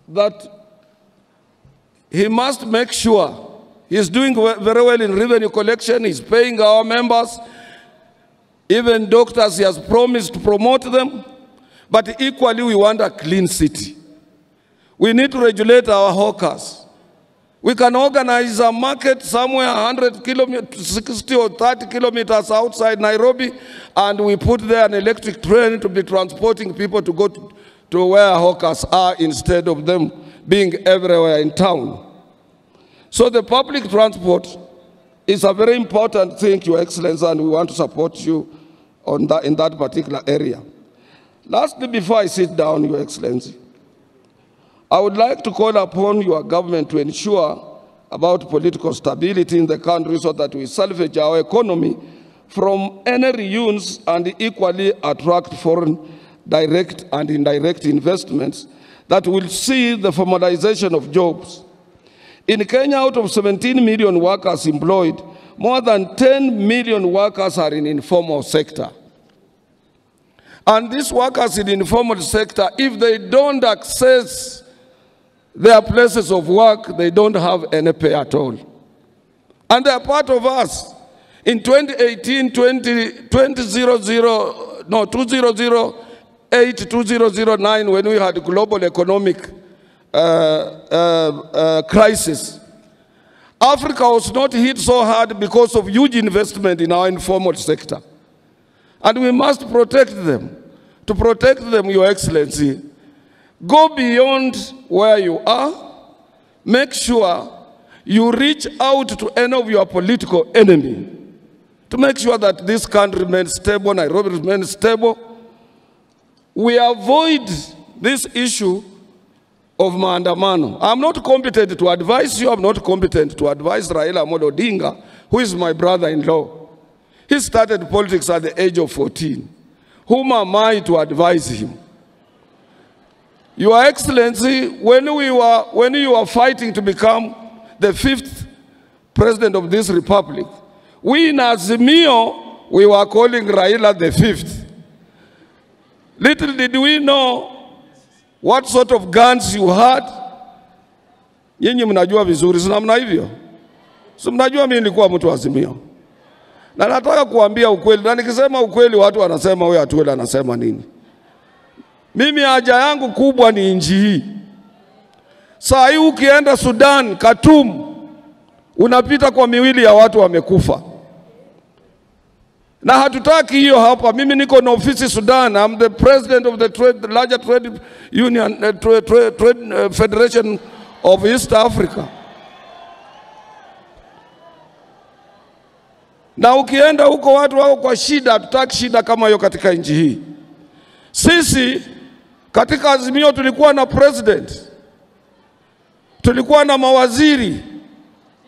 [SPEAKER 21] that he must make sure he's doing very well in revenue collection, he's paying our members, even doctors, he has promised to promote them, but equally we want a clean city. We need to regulate our hawkers. We can organize a market somewhere 100 kilometers, 60 or 30 kilometers outside Nairobi, and we put there an electric train to be transporting people to go to where hawkers are instead of them being everywhere in town. So the public transport is a very important thing, Your Excellency, and we want to support you on that, in that particular area. Lastly, before I sit down, Your Excellency, I would like to call upon your government to ensure about political stability in the country so that we salvage our economy from any reunions and equally attract foreign direct and indirect investments that will see the formalization of jobs. In Kenya, out of 17 million workers employed, more than 10 million workers are in informal sector. And these workers in the informal sector, if they don't access their places of work, they don't have any pay at all. And they are part of us. In 2018, 2008, 2009, when we had global economic crisis, Africa was not hit so hard because of huge investment in our informal sector. And we must protect them. To protect them, Your Excellency, go beyond where you are. Make sure you reach out to any of your political enemy to make sure that this country remains stable, Nairobi remains stable. We avoid this issue of maandamano. I'm not competent to advise you. I'm not competent to advise Raila Amolo Odinga, who is my brother-in-law. He started politics at the age of 14. Whom am I to advise him? Your Excellency, when you were fighting to become the 5th president of this republic, we in Azimio, we were calling Raila the 5th. Little did we know what sort of guns you had. Nyinyi mnajua vizuri, si namna hivyo? Si mnajua mimi nilikuwa mtu wa Azimio. Na nataka kuambia ukweli, na nikisema ukweli watu wanasema huyu Atuela anasema nini. Mimi haja yangu kubwa ni nchi hii. Saa hii ukienda Sudan, Khartoum, unapita kwa miwili ya watu wamekufa. Na hatutaki hiyo hapa. Mimi niko na ofisi Sudan. I'm the president of the larger trade union, federation of East Africa. Na ukienda huko watu wako kwa shida, hatutaki shida kama hiyo katika nchi hii. Sisi katika Azimio tulikuwa na president, tulikuwa na mawaziri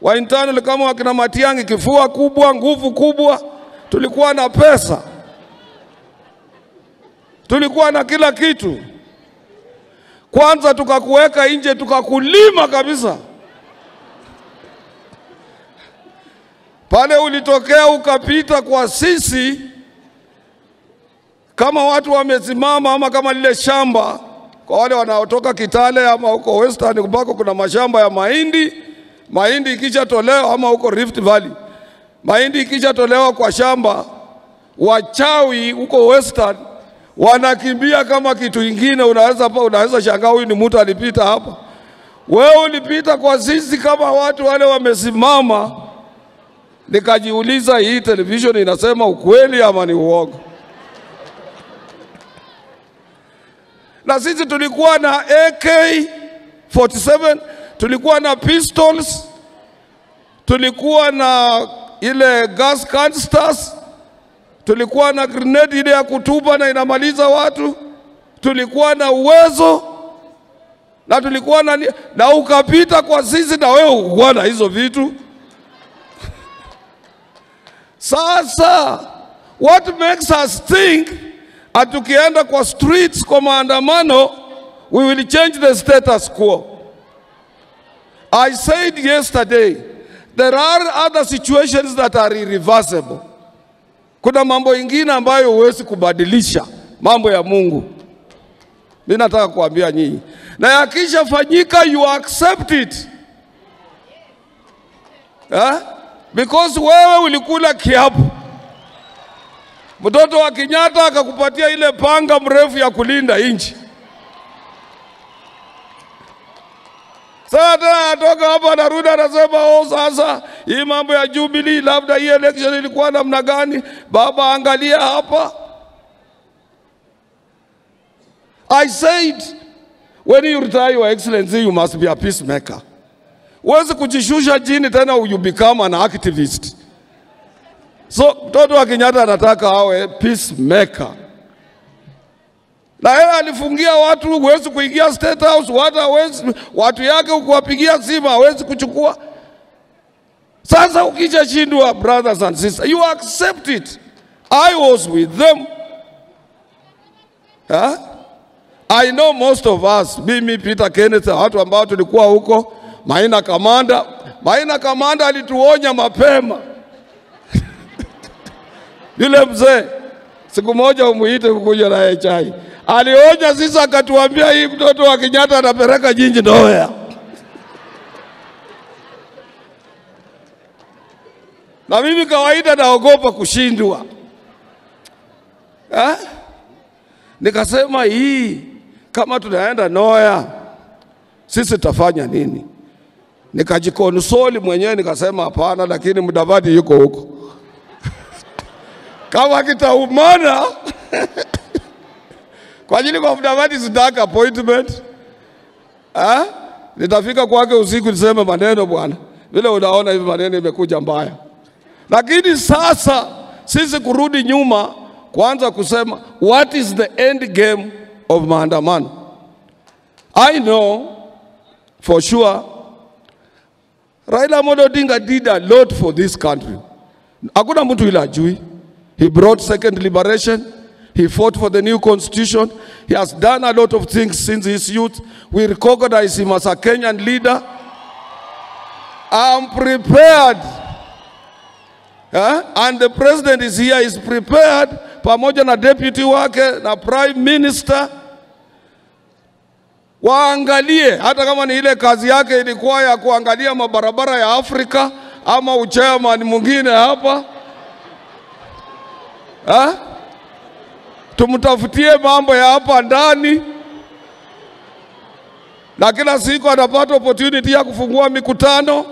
[SPEAKER 21] wa internal kama wakina Matiang'i, kifua kubwa, nguvu kubwa, tulikuwa na pesa, tulikuwa na kila kitu. Kwanza tukakuweka nje, tukakulima kabisa. Pale ulitokea ukapita kwa sisi kama watu wamesimama, ama kama lile shamba kwa wale wanaotoka Kitale ama huko Western kubako kuna mashamba ya mahindi. Mahindi ikisha tolewa, ama huko Rift Valley, mahindi ikisha tolewa kwa shamba, wachawi huko Western wanakimbia kama kitu ingine. Unaweza shangaa huyu ni mtu alipita hapa. Wewe ulipita kwa sisi kama watu wale wamesimama. Nikajiuliza, hii television inasema ukweli ama ni uongo? Na sisi tulikuwa na AK-47, tulikuwa na pistols, tulikuwa na ile gas canisters, tulikuwa na grenade ile ya kutupa na inamaliza watu, tulikuwa na uwezo, na tulikuwa na ukapita kwa sisi na wewe ukuwa na hizo vitu. Sasa, what makes us think atukienda kwa streets kwa maandamano, we will change the status quo? I said yesterday, there are other situations that are irreversible. Kuna mambo ingine ambayo huwezi kubadilisha, mambo ya Mungu. Mimi nataka kuambia nyinyi, na yakisha fanyika you accept it. Because wewe ulikula kiapo. Mtoto wa Kenyatta akakupatia ile panga mrefu ya kulinda nchi. Sasa atoka hapa anarudi anasema oh, sasa hii mambo ya Jubilee, labda hii election ilikuwa namna gani? Baba, angalia hapa. I said, when you retire, Your Excellency, you must be a peacemaker. Huwezi kujishusha chini tena you become an activist. So mtoto wa Kenyatta anataka awe peacemaker. Na yeye alifungia watu, huwezi kuingia State House, watu yake ukuwapigia simu hawezi kuchukua. Sasa ukija shindwa, brothers and sisters, you accept it. I was with them. Huh? I know most of us, mimi Peter Kenneth, watu ambao tulikuwa huko, Maina Kamanda alituonya mapema. Yule mzee, siku moja umuite kukuja na chai. Alionya sisi akatuambia hii mtoto wa Kenyatta anapeleka jinji ndoya. Na mimi kawaida naogopa kushindwa. Nikasema hii kama tunaenda Noya sisi tafanya nini? Nikajikonsoli mwenyewe nikasema hapana, lakini Mudavadi yuko huko. Kama kitaumana kwa ajili kwa Mudavadi sitaka appointment. Nitafika kwake usiku niseme maneno bwana. Vile unaona hivi maneno imekuja mbaya. Lakini sasa sisi kurudi nyuma kwanza kusema what is the end game of maandamano. I know for sure Raila Amolo Odinga did a lot for this country. Hakuna mtu ila ajui. He brought second liberation. He fought for the new constitution. He has done a lot of things since his youth. We recognize him as a Kenyan leader. I'm prepared. And the president is here, is prepared, pamoja na deputy wake na prime minister. Waangalie, hata kama ni ile kazi yake ilikuwa ya kuangalia mabarabara ya Afrika, ama uchairman mwingine hapa. Tumtafutie mambo ya hapa ndani. Na kila siku anapata opportunity ya kufungua mikutano.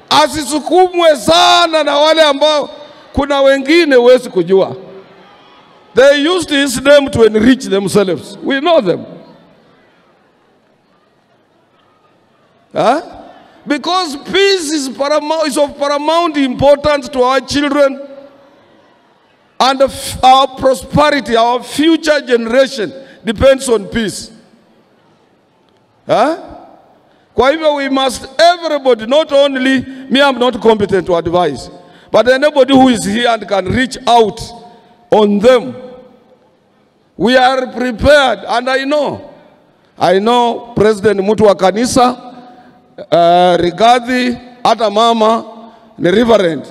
[SPEAKER 21] Asisukumwe sana na wale ambao kuna wengine huwezi kujua. They used his name to enrich themselves. We know them. Because peace is of paramount importance to our children and our prosperity, our future generation depends on peace. Kwa hivyo we must, everybody, not only me, I'm not competent to advise, but anybody who is here and can reach out on them. We are prepared, and I know President Mutu wa kanisa, Rigathi, hata mama, ni reverend,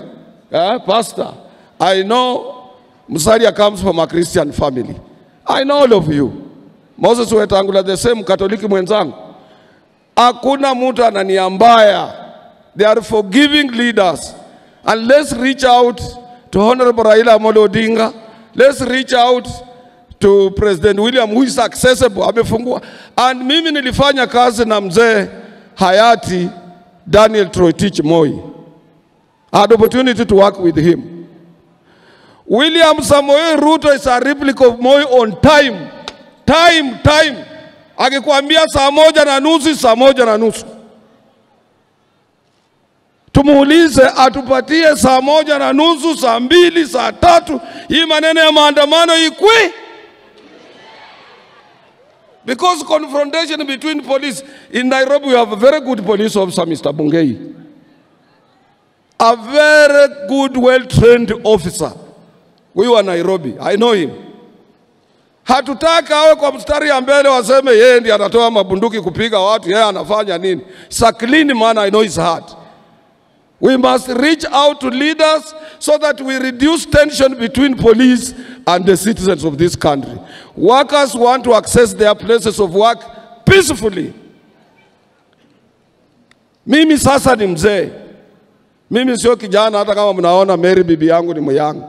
[SPEAKER 21] pastor. I know Musalia comes from a Christian family. I know all of you. Moses Wetangula, the same Catholic mwenzangu. Hakuna mtu anania mbaya. They are forgiving leaders. And let's reach out to Honorable Raila Amolo Odinga. Let's reach out to President William, who is accessible. Amefungua. And mimi nilifanya kazi na mzee hayati Daniel Toroitich Moi. I had opportunity to work with him. William Samoei Ruto is a replica of Moi on time. Time. Akikwambia saa moja na nusu. Tumuulize atupatie saa moja na nusu, saa mbili, saa tatu. Hii maneno ya maandamano ikwe. Because confrontation between police. In Nairobi we have a very good police officer, Mr. Bungei. A very good, well-trained officer. We were Nairobi. I know him. Hatutaka awe kwa mstari ya mbele waseme yeye ndiye anatoa mabunduki kupiga watu, yeye anafanya nini. It's a clean man, I know his heart. We must reach out to leaders so that we reduce tension between police and the citizens of this country. Workers want to access their places of work peacefully. Mimi sasa ni mzee. Mimi sio kijana, hata kama mnaona Mary bibi yangu ni myangu.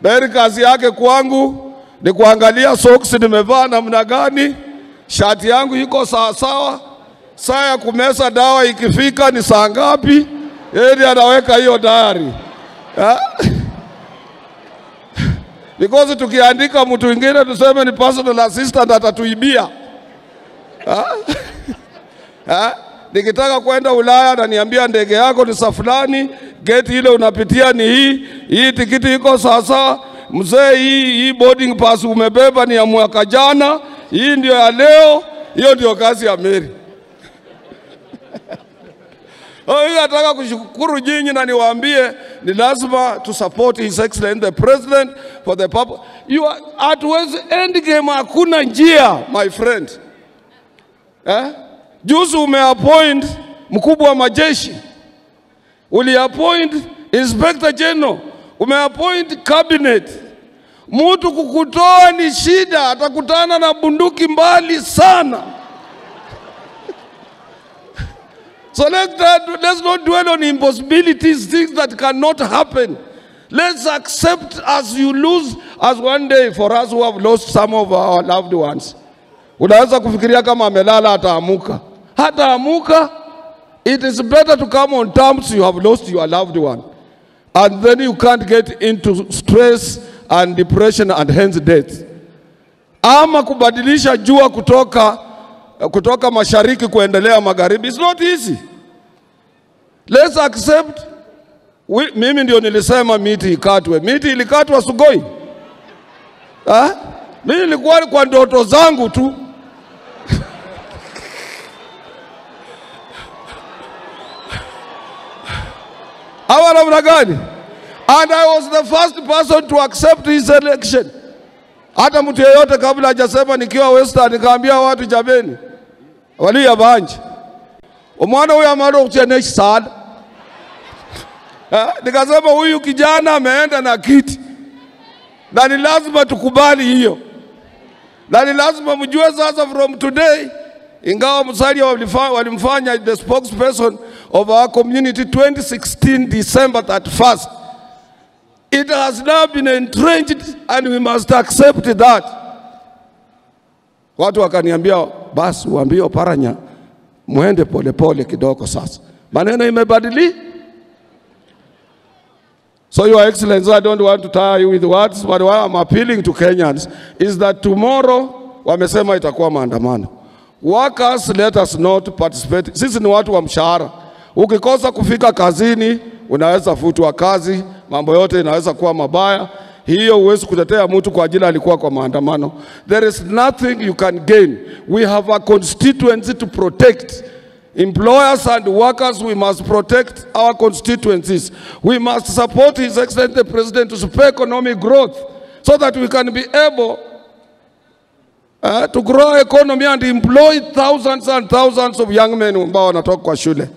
[SPEAKER 21] Mary kazi yake kwangu ni kuangalia socks nimevaa namna gani, shati yangu iko sawa sawa, saa ya kumeza dawa ikifika ni saa ngapi, yeye anaweka hiyo diary. Because tukiandika mtu mwingine tuseme ni personal assistant atatuibia. Nikitaka kwenda Ulaya na niambia ndege yako ni safulani, gate ile unapitia ni hii tikiti iko sasa, mzee hii boarding pass umebeba ni ya mwaka jana, hii ndio ya leo, hiyo ndio kazi ya Mary. Nataka kushukuru nyinyi na niwaambie ni lazima to support His Excellency the President for the purpose. You are at end game, hakuna njia my friend. Juzi umeappoint mkubwa wa majeshi, uliappoint Inspector General, umeappoint cabinet. Mtu kukutoa ni shida, atakutana na bunduki mbali sana. So let's not dwell on impossibilities, things that cannot happen. Let's accept as you lose, as one day for us who have lost some of our loved ones. Unaweza kufikiria kama amelala ataamuka. Hataamuka. It is better to come on terms you have lost your loved one. And then you can't get into stress and depression and hence death. Ama kubadilisha jua kutoka mashariki kuendelea magharibi. It's not easy. Let's accept. Mimi ndio nilisema miti ikatwe. Miti ilikatwa Sugoi. Mimi nilikuwa kwa ndoto zangu tu. Hawa namna gani? And I was the first person to accept his election. Hata mtu yeyote kabla hajasema nikiwa Western nikaambia watu jameni, wali ya banji. Umwana huyu amaro kucheneshi sana. Nikasema huyu kijana ameenda na kiti. Na ni lazima tukubali hiyo. Na ni lazima mjue sasa from today, ingawa Musalia walimfanya the spokesperson of our community 2016 December 31st. It has now been entrenched and we must accept that. Watu wakaniambia basi uambie Oparanya muende pole pole kidogo sasa. Maneno imebadili. So Your Excellency, I don't want to tire you with words, but what I'm appealing to Kenyans is that tomorrow wamesema itakuwa maandamano. Workers, let us not participate. Sisi ni watu wa mshahara. Ukikosa kufika kazini, unaweza futwa kazi, mambo yote inaweza kuwa mabaya. Hiyo huwezi kutetea mtu kwa ajili alikuwa kwa maandamano. There is nothing you can gain. We have a constituency to protect. Employers and workers, we must protect our constituencies. We must support His Excellency the President to spur economic growth so that we can be able to grow economy and employ thousands and thousands of young men ambao wanatoka kwa shule.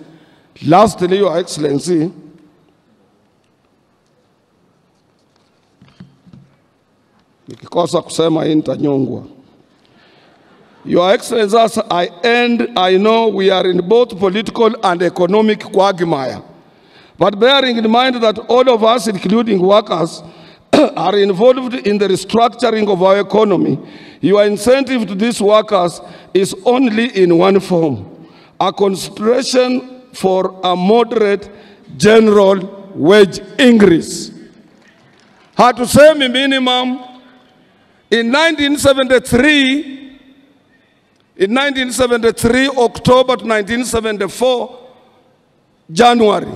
[SPEAKER 21] Lastly, Your Excellency, nikikosa kusema hii nitanyongwa. Your Excellency, as I end, I know we are in both political and economic quagmire. But bearing in mind that all of us, including workers, are involved in the restructuring of our economy, your incentive to these workers is only in one form: a consideration for a moderate general wage increase. Hatusemi minimum. In 1973, October to 1974, January,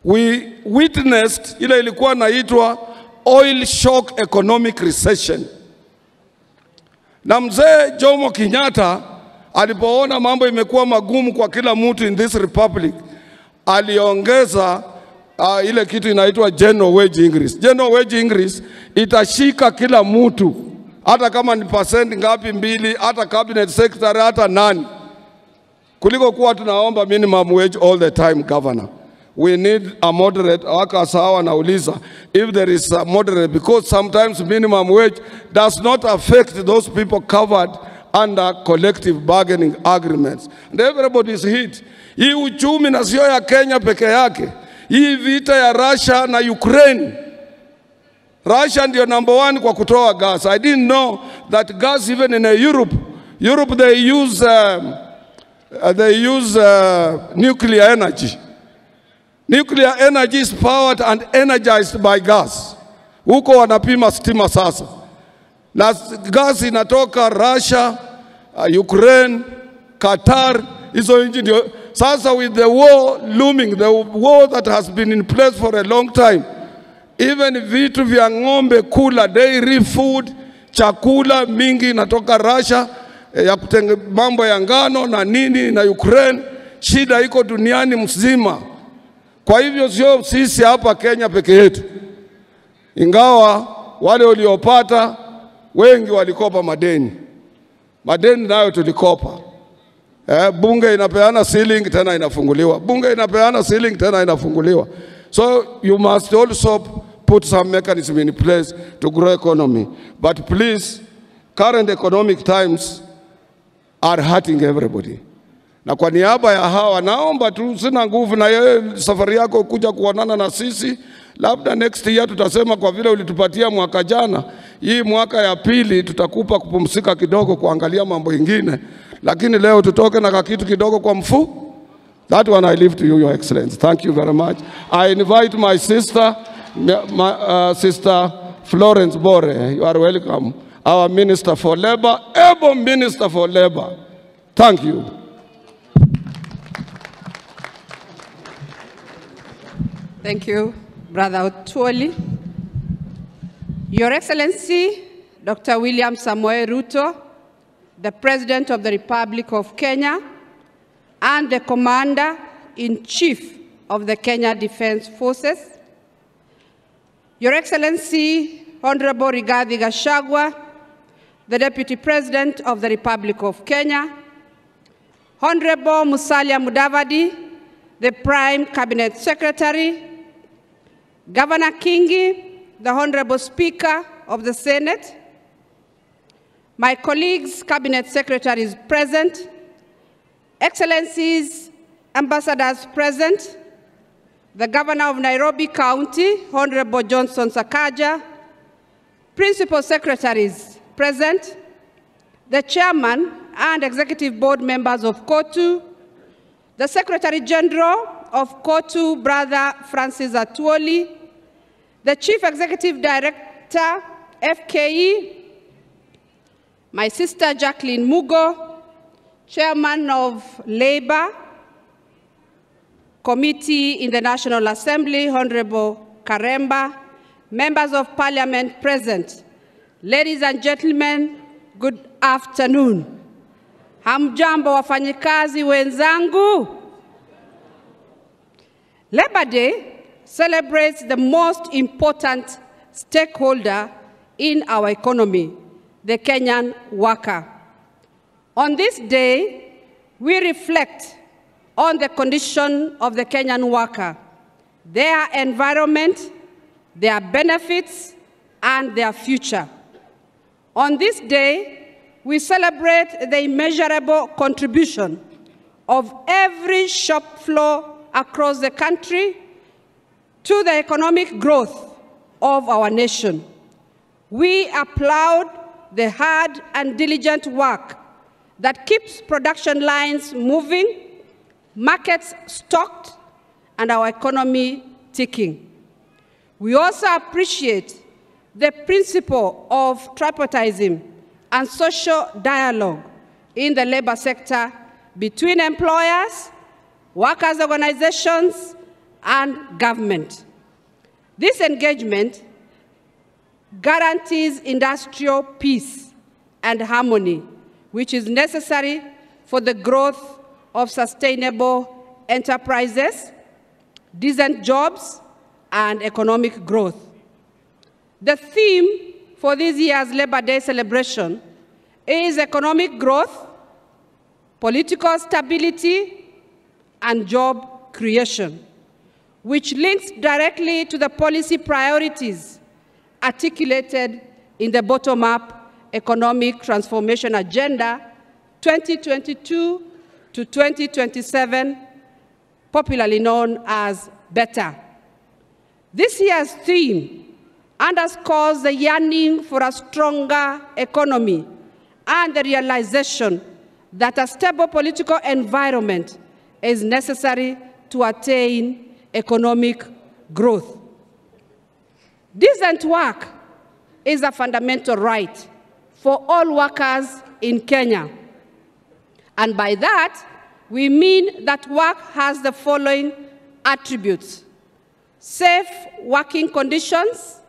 [SPEAKER 21] we witnessed ile ilikuwa naitwa oil shock economic recession. Na mzee Jomo Kenyatta alipoona mambo imekuwa magumu kwa kila mtu in this republic, aliongeza ile kitu inaitwa general wage increase. General wage increase itashika kila mtu, hata kama ni percent ngapi mbili, hata cabinet secretary, hata nani, kuliko kuwa tunaomba minimum wage all the time. Governor, we need a moderate. Wakasawa nauliza if there is a moderate, because sometimes minimum wage does not affect those people covered under collective bargaining agreements, and everybody is hit. Hii uchumi na sio ya Kenya peke yake. Hii vita ya Russia na Ukraine Russia ndio number 1 kwa kutoa gas. I didn't know that gas even in Europe they use nuclear energy. Nuclear energy is powered and energized by gas. Huko wanapima stima sasa. Na gas inatoka Russia, Ukraine, Qatar, hizo nchi ndio. Sasa with the war looming, the war that has been in place for a long time, even vitu vya ng'ombe kula, dairy food, chakula mingi inatoka Russia, ya kutenge mambo ya ngano na nini na Ukraine, shida iko duniani mzima. Kwa hivyo sio sisi hapa Kenya peke yetu. Ingawa wale waliopata wengi walikopa madeni. Madeni nayo tulikopa. Bunge inapeana ceiling tena inafunguliwa. Bunge inapeana ceiling tena inafunguliwa. So you must also put some mechanism in place to grow economy. But please, current economic times are hurting everybody. Na kwa niaba ya hawa naomba tu, sina nguvu na yeye safari yako kuja kuonana na sisi, labda next year tutasema kwa vile ulitupatia mwaka jana, hii mwaka ya pili tutakupa kupumzika kidogo kuangalia mambo mengine, lakini leo tutoke na kitu kidogo kwa mfu. That one I leave to you, Your Excellency. Thank you very much. I invite my sister, Sister Florence Bore. You are welcome. Our Minister for Labor, able Minister for Labor. Thank you.
[SPEAKER 5] Thank you, Brother Otuoli. Your Excellency, Dr. William Samoei Ruto, the President of the Republic of Kenya, and the Commander-in-Chief of the Kenya Defense Forces, Your Excellency, Honorable Rigathi Gachagua, the Deputy President of the Republic of Kenya, Honorable Musalia Mudavadi, the Prime Cabinet Secretary, Governor Kingi, the Honorable Speaker of the Senate, my colleagues, Cabinet Secretaries present, Excellencies, Ambassadors present, the Governor of Nairobi County, Honorable Johnson Sakaja, Principal Secretaries present, the Chairman and Executive Board members of KOTU, the Secretary General of KOTU, Brother Francis Atuoli, the Chief Executive Director, FKE, my sister Jacqueline Mugo, Chairman of Labor Committee in the National Assembly, Honorable Karemba, members of Parliament present, ladies and gentlemen, good afternoon. Hamjambo wafanyikazi wenzangu. Labor Day celebrates the most important stakeholder in our economy, the Kenyan worker. On this day, we reflect on the condition of the Kenyan worker, their environment, their benefits, and their future. On this day, we celebrate the immeasurable contribution of every shop floor across the country to the economic growth of our nation. We applaud the hard and diligent work that keeps production lines moving, markets stocked, and our economy ticking. We also appreciate the principle of tripartism and social dialogue in the labor sector between employers, workers' organizations, and government. This engagement guarantees industrial peace and harmony, which is necessary for the growth of sustainable enterprises, decent jobs, and economic growth. The theme for this year's Labor Day celebration is economic growth, political stability, and job creation, which links directly to the policy priorities articulated in the bottom-up Economic Transformation Agenda 2022 to 2027, popularly known as BETTER. This year's theme
[SPEAKER 1] underscores the yearning for a stronger economy and the realization that a stable political environment is necessary to attain economic growth. Decent work is a fundamental right for all workers in Kenya. And by that, we mean that work has the following attributes: safe working conditions,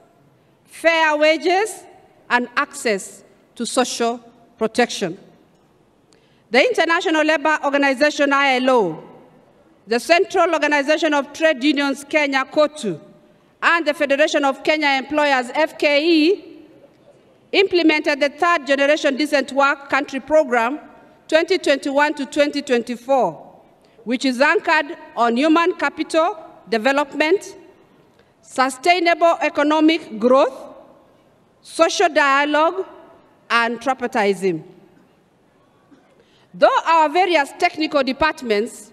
[SPEAKER 1] fair wages, and access to social protection. The International Labour Organization, ILO, the Central Organization of Trade Unions, Kenya, KOTU, and the Federation of Kenya Employers, FKE, implemented the Third Generation Decent Work Country Program 2021 to 2024, which is anchored on human capital development, sustainable economic growth, social dialogue, and tripartism. Through our various technical departments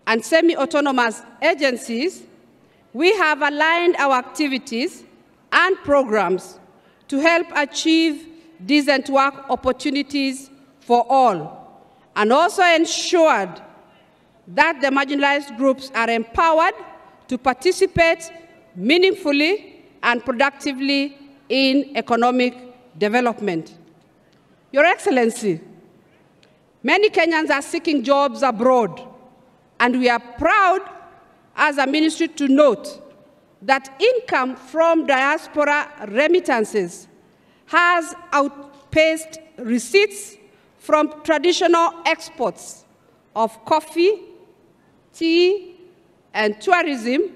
[SPEAKER 1] and semi-autonomous agencies, we have aligned our activities and programs to help achieve decent work opportunities for all, and also ensured that the marginalized groups are empowered to participate meaningfully and productively in economic development. Your Excellency, many Kenyans are seeking jobs abroad, and we are proud as a ministry to note that income from diaspora remittances has outpaced receipts from traditional exports of coffee, tea, and tourism,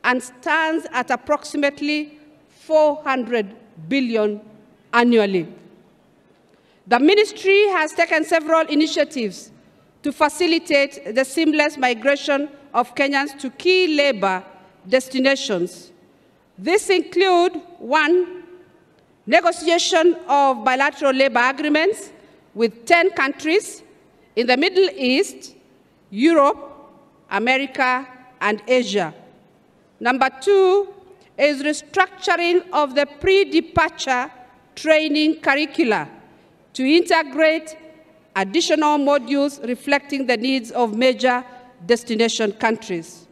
[SPEAKER 1] and stands at approximately 400 billion annually. The ministry has taken several initiatives to facilitate the seamless migration of Kenyans to key labor destinations. These include: 1, negotiation of bilateral labor agreements with 10 countries in the Middle East, Europe, America, and Asia. Number 2 is restructuring of the pre-departure training curricula to integrate additional modules reflecting the needs of major destination countries.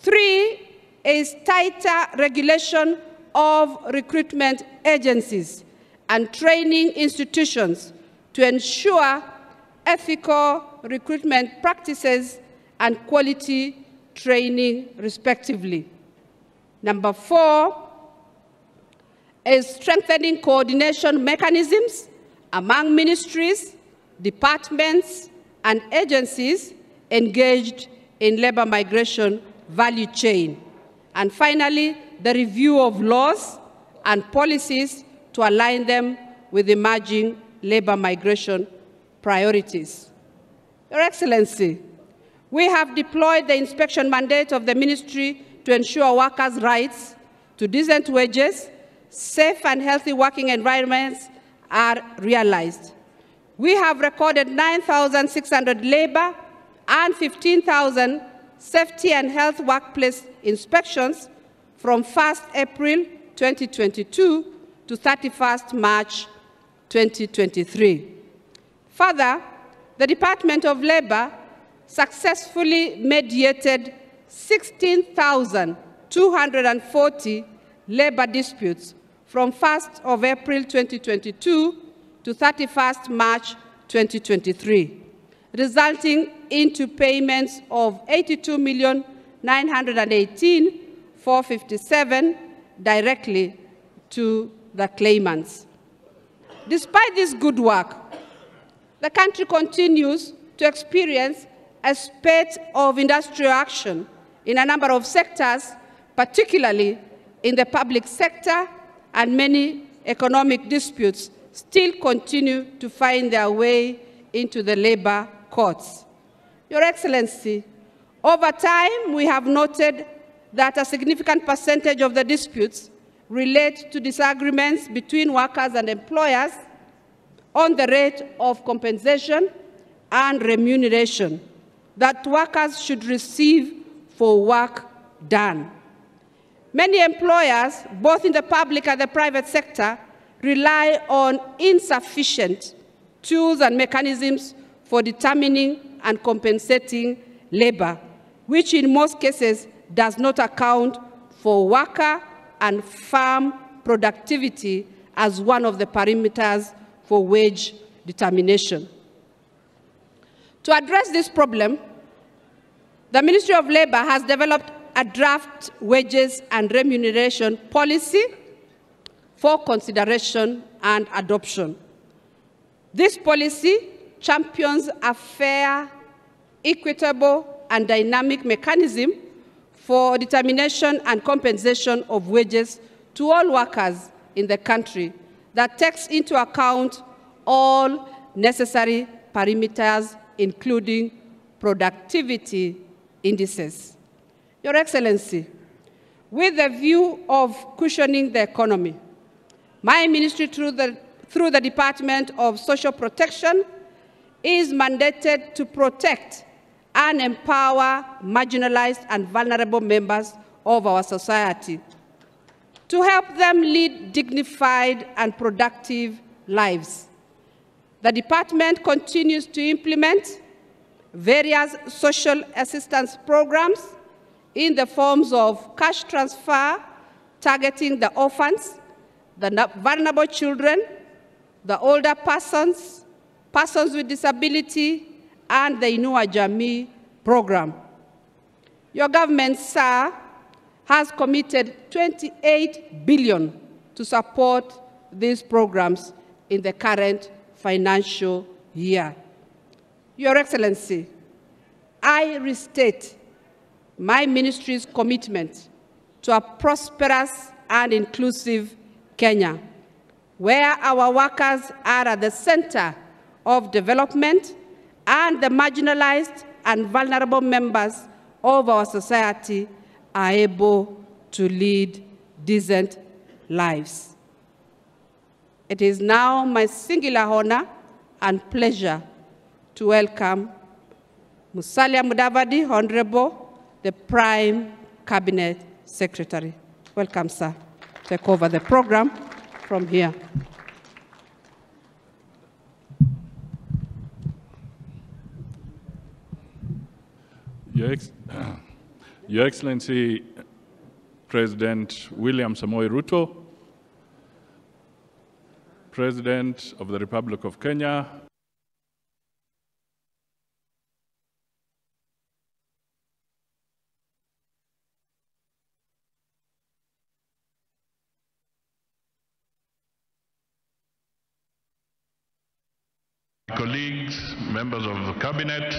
[SPEAKER 1] 3 is tighter regulation of recruitment agencies and training institutions to ensure ethical recruitment practices and quality training, respectively. Number 4 is strengthening coordination mechanisms among ministries, departments, and agencies engaged in labor migration value chain. And finally, the review of laws and policies to align them with emerging labor migration priorities. Your Excellency, we have deployed the inspection mandate of the ministry to ensure workers' rights to decent wages, safe and healthy working environments are realized. We have recorded 9,600 labor and 15,000 safety and health workplace inspections from 1st April 2022 to 31st March 2023. Further, the Department of Labor successfully mediated 16,240 labor disputes from 1st of April 2022 to 31st March 2023, resulting into payments of 82,918,457 directly to the claimants. Despite this good work, the country continues to experience a spate of industrial action in a number of sectors, particularly in the public sector, and many economic disputes still continue to find their way into the labor courts. Your Excellency, over time, we have noted that a significant percentage of the disputes relate to disagreements between workers and employers on the rate of compensation and remuneration that workers should receive for work done. Many employers, both in the public and the private sector, rely on insufficient tools and mechanisms for determining and compensating labor, which in most cases does not account for worker and farm productivity as one of the parameters for wage determination. To address this problem, the Ministry of Labor has developed a draft wages and remuneration policy for consideration and adoption. This policy champions a fair, equitable, and dynamic mechanism for determination and compensation of wages to all workers in the country that takes into account all necessary parameters, including productivity indices. Your Excellency, with the view of cushioning the economy, my ministry, through the Department of Social Protection, is mandated to protect and empower marginalized and vulnerable members of our society, to help them lead dignified and productive lives. The department continues to implement various social assistance programs in the forms of cash transfer, targeting the orphans, the vulnerable children, the older persons, persons with disability, and the Inua Jamii program. Your government, sir, has committed 28 billion to support these programs in the current financial year. Your Excellency, I restate my ministry's commitment to a prosperous and inclusive Kenya, where our workers are at the center of development and the marginalized and vulnerable members of our society are able to lead decent lives. It is now my singular honor and pleasure to welcome Musalia Mudavadi, Honorable, the Prime Cabinet Secretary. Welcome, sir. Take over the program from here.
[SPEAKER 4] Your Excellency, President William Samoei Ruto, President of the Republic of Kenya, colleagues, members of the Cabinet,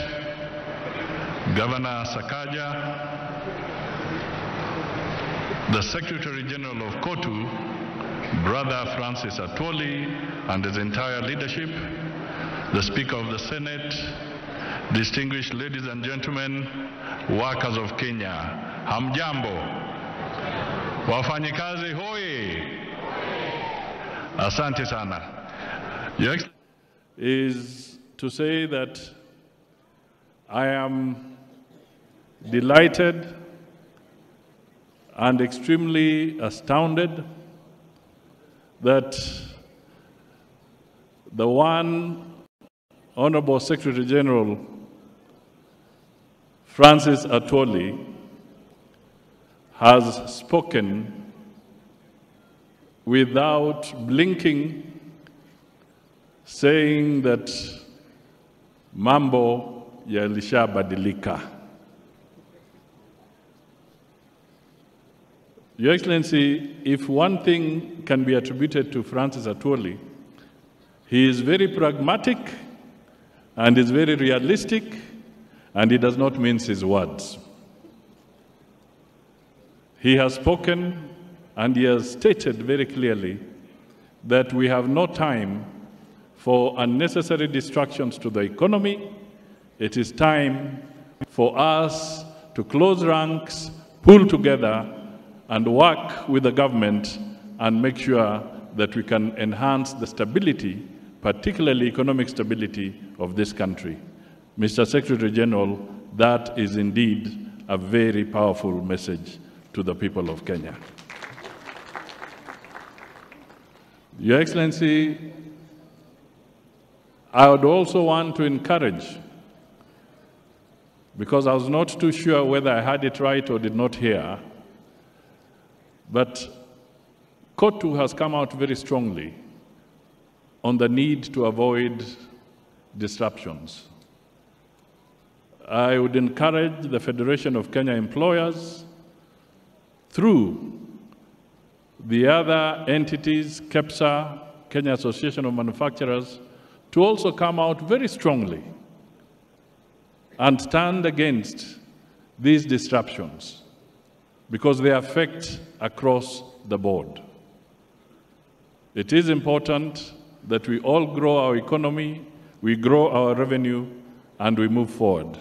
[SPEAKER 4] Governor Sakaja, the Secretary General of KOTU, Brother Francis Atwoli and his entire leadership, the Speaker of the Senate, distinguished ladies and gentlemen, workers of Kenya, hamjambo, wafanyikazi hoi, asante sana. Your Excellency, is to say that I am delighted and extremely astounded that the one Honorable Secretary General Francis Atwoli has spoken without blinking, saying that mambo yalishabadilika. Your Excellency, if one thing can be attributed to Francis Atwoli, he is very pragmatic and is very realistic, and he does not mince his words. He has spoken and he has stated very clearly that we have no time for unnecessary distractions to the economy. It is time for us to close ranks, pull together, and work with the government and make sure that we can enhance the stability, particularly economic stability of this country. Mr. Secretary General, that is indeed a very powerful message to the people of Kenya. Your Excellency, I would also want to encourage, because I was not too sure whether I had it right or did not hear, but KOTU has come out very strongly on the need to avoid disruptions. I would encourage the Federation of Kenya Employers through the other entities, KEPSA, Kenya Association of Manufacturers, to also come out very strongly and stand against these disruptions because they affect across the board. It is important that we all grow our economy, we grow our revenue, and we move forward.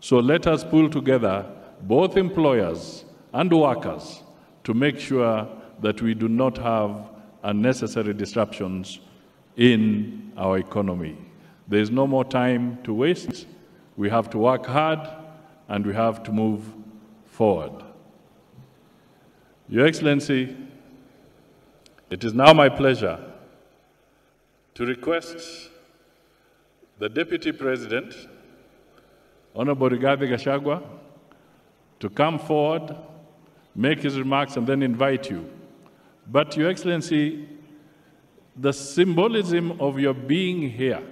[SPEAKER 4] So let us pull together both employers and workers to make sure that we do not have unnecessary disruptions in our economy. There is no more time to waste. We have to work hard and we have to move forward. Your Excellency, it is now my pleasure to request the Deputy President, Honorable Rigathi Gachagua, to come forward, make his remarks, and then invite you. But, Your Excellency, the symbolism of your being here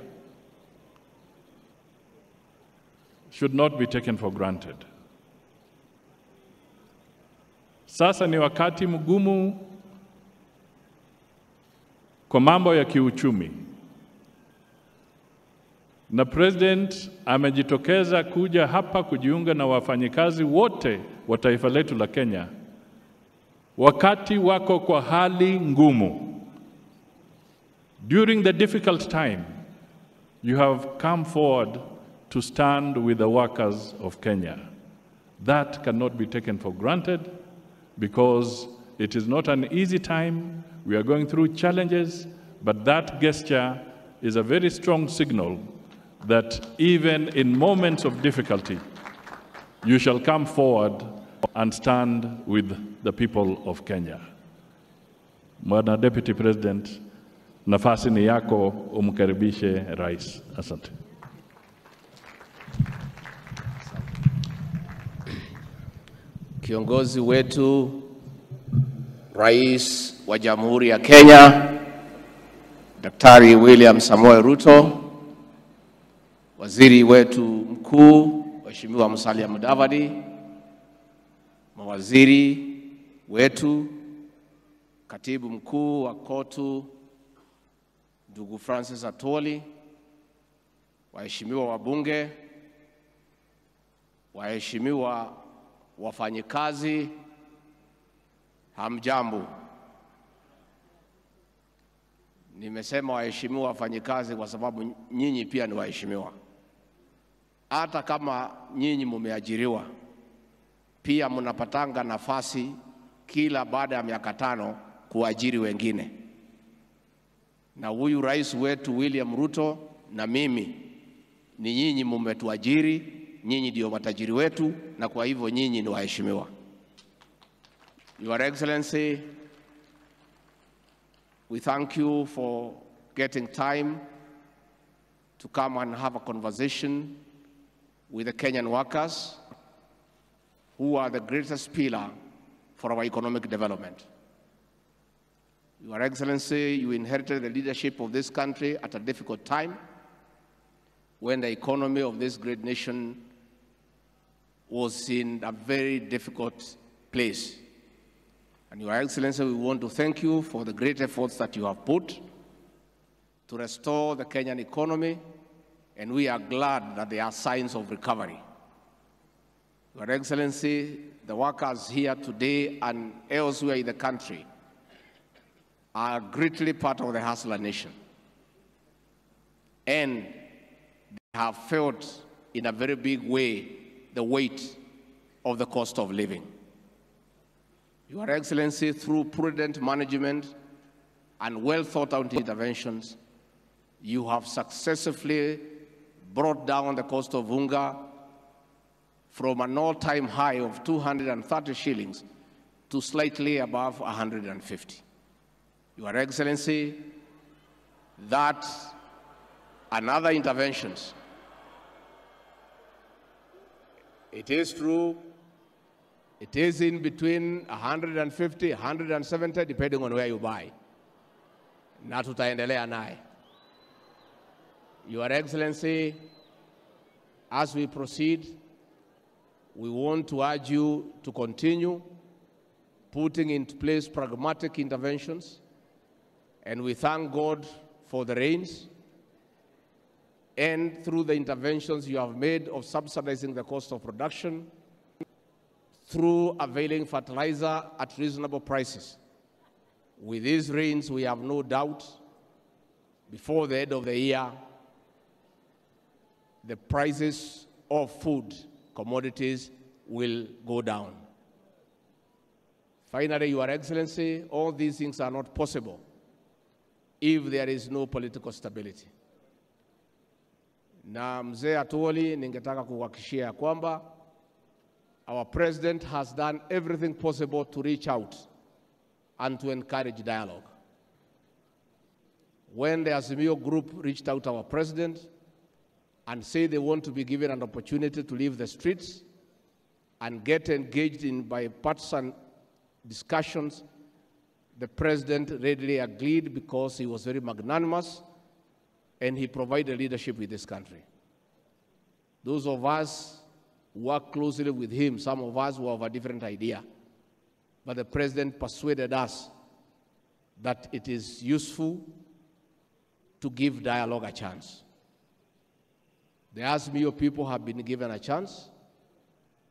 [SPEAKER 4] should not be taken for granted. Sasa ni wakati mgumu kwa mambo ya kiuchumi. Na President amejitokeza kuja hapa kujiunga na wafanyikazi wote wa taifa letu la Kenya wakati wako kwa hali ngumu. During the difficult time, you have come forward to stand with the workers of Kenya. That cannot be taken for granted because it is not an easy time. We are going through challenges, but that gesture is a very strong signal that even in moments of difficulty, you shall come forward and stand with the people of Kenya. Bwana Deputy President, nafasi ni yako, umkaribishe Rais. Asante.
[SPEAKER 6] Kiongozi wetu, Rais wa Jamhuri ya Kenya, Daktari William Samoei Ruto, Waziri wetu mkuu, Mheshimiwa Musalia Mudavadi, mawaziri wetu, Katibu mkuu wa KOTU, ndugu Francis Atwoli, waheshimiwa wabunge, waheshimiwa wafanyikazi, hamjambo. Nimesema waheshimiwa wafanyikazi kwa sababu nyinyi pia ni waheshimiwa. Hata kama nyinyi mumeajiriwa, pia mnapatanga nafasi kila baada ya miaka 5 kuajiri wengine. Na huyu rais wetu William Ruto na mimi ni nyinyi mmetuajiri, nyinyi ndio matajiri wetu, na kwa hivyo nyinyi ni waheshimiwa. Your Excellency, we thank you for getting time to come and have a conversation with the Kenyan workers who are the greatest pillar for our economic development. Your Excellency, you inherited the leadership of this country at a difficult time when the economy of this great nation was in a very difficult place. And Your Excellency, we want to thank you for the great efforts that you have put to restore the Kenyan economy, and we are glad that there are signs of recovery. Your Excellency, the workers here today and elsewhere in the country are greatly part of the hustler nation. And they have felt in a very big way the weight of the cost of living. Your Excellency, through prudent management and well-thought-out interventions, you have successfully brought down the cost of unga from an all-time high of 230 shillings to slightly above 150. Your Excellency, that and other interventions, it is true, it is in between 150, 170, depending on where you buy. Na tutaendelea naye. Your Excellency, as we proceed, we want to urge you to continue putting into place pragmatic interventions, and we thank God for the rains and through the interventions you have made of subsidizing the cost of production through availing fertilizer at reasonable prices. With these rains, we have no doubt before the end of the year, the prices of food commodities will go down. Finally, Your Excellency, all these things are not possible if there is no political stability. Na mzee Atuoli, ningetaka kuhakikishia kwamba our president has done everything possible to reach out and to encourage dialogue. When the Azimio group reached out to our president and said they want to be given an opportunity to leave the streets and get engaged in bipartisan discussions, the president readily agreed because he was very magnanimous and he provided leadership with this country. Those of us who work closely with him, some of us who have a different idea, but the president persuaded us that it is useful to give dialogue a chance. The Azimio people have been given a chance,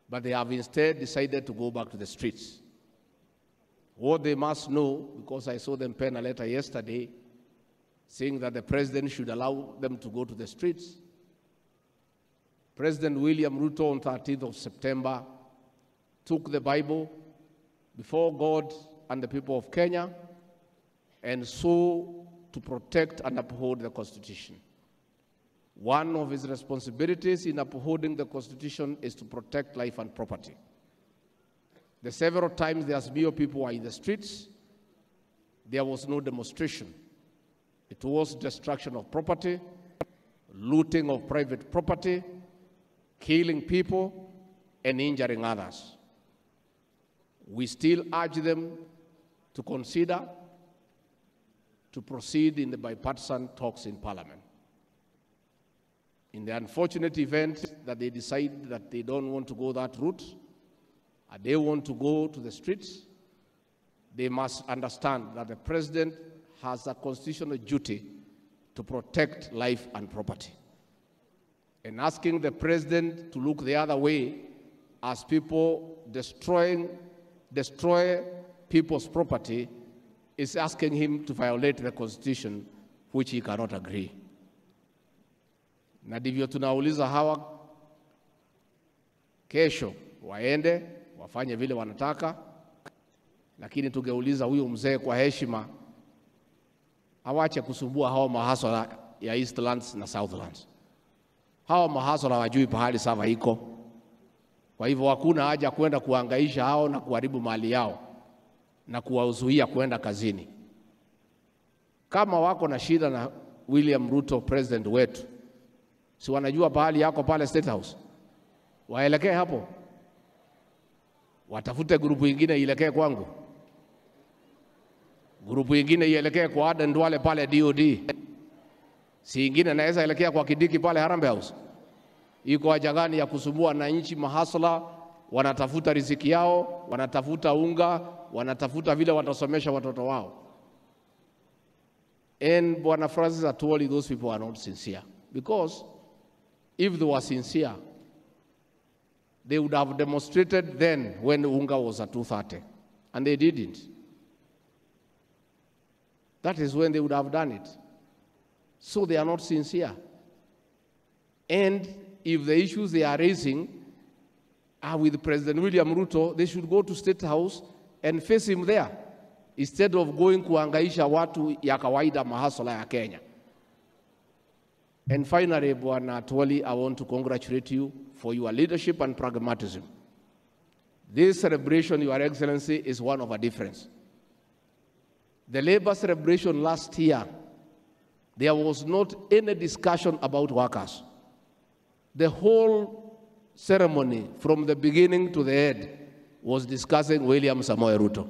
[SPEAKER 6] but they have instead decided to go back to the streets. What they must know, because I saw them pen a letter yesterday saying that the president should allow them to go to the streets. President William Ruto on 13th of September took the Bible before God and the people of Kenya and swore to protect and uphold the Constitution. One of his responsibilities in upholding the Constitution is to protect life and property. The several times the Azimio people were in the streets, there was no demonstration. It was destruction of property, looting of private property, killing people, and injuring others. We still urge them to consider to proceed in the bipartisan talks in Parliament. In the unfortunate event that they decide that they don't want to go that route, and they want to go to the streets, they must understand that the president has a constitutional duty to protect life and property. And asking the president to look the other way as people destroy people's property is asking him to violate the Constitution, which he cannot agree. Na ndivyo tunauliza hawa kesho waende wafanye vile wanataka, lakini tungeuliza huyu mzee kwa heshima awache kusumbua hawa mahasala ya Eastlands na Southlands. Hawa mahasala hawajui pahali sava iko. Kwa hivyo hakuna haja kwenda kuhangaisha hao na kuharibu mali yao na kuwazuia kwenda kazini. Kama wako na shida na William Ruto, president wetu, si wanajua pahali yako pale State House, waelekee hapo, watafute grupu ingine ielekee kwangu, grupu ingine ielekee kwa Aden Ndwale pale DOD, si ingine naweza elekea kwa Kidiki pale Harambee House. Iko haja gani ya kusumbua na nchi mahasla? Wanatafuta riziki yao, wanatafuta unga, wanatafuta vile watasomesha watoto wao. And Bwana Francis Atuoli, those people are not sincere, because if they were sincere, they would have demonstrated then when unga was at 230, and they didn't. That is when they would have done it. So they are not sincere. And if the issues they are raising are with President William Ruto, they should go to State House and face him there, instead of going kuangaisha watu ya kawaida mahasala ya Kenya. And finally, Bwana Atwoli, I want to congratulate you for your leadership and pragmatism. This celebration, Your Excellency, is one of a difference. The labor celebration last year, there was not any discussion about workers. The whole ceremony, from the beginning to the end, was discussing William Samoei Ruto.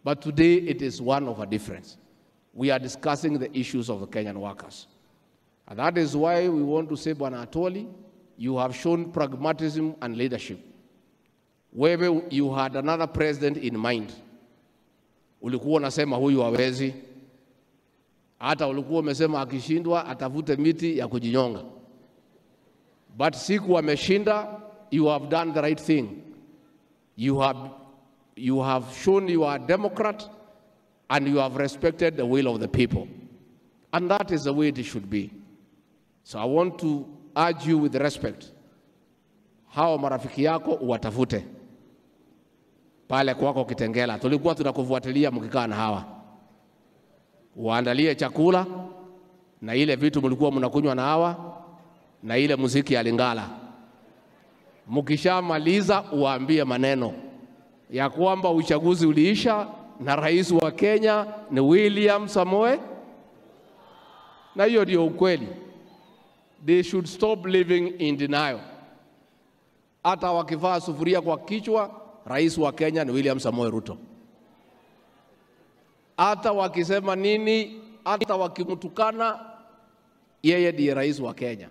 [SPEAKER 6] But today, it is one of a difference. We are discussing the issues of the Kenyan workers. And that is why we want to say, Bwana Atwoli, you have shown pragmatism and leadership. Wewe, you had another president in mind. Ulikuwa unasema huyu hawezi. Hata ulikuwa umesema akishindwa atafute miti ya kujinyonga. But siku ameshinda, you have done the right thing. You have shown you are a Democrat and you have respected the will of the people. And that is the way it should be. So I want to urge you with respect. Hao marafiki yako uwatafute. Pale kwako Kitengela. Tulikuwa tunakufuatilia mkikaa na hawa. Uandalie chakula na ile vitu mlikuwa mnakunywa na hawa na ile muziki ya Lingala. Mkishamaliza uwaambie maneno ya kwamba uchaguzi uliisha na rais wa Kenya ni William Samoei. Na hiyo ndio ukweli. They should stop living in denial. Hata wakivaa sufuria kwa kichwa, rais wa Kenya ni William Samoei Ruto. Hata wakisema nini, hata wakimtukana, yeye ndiye rais wa Kenya.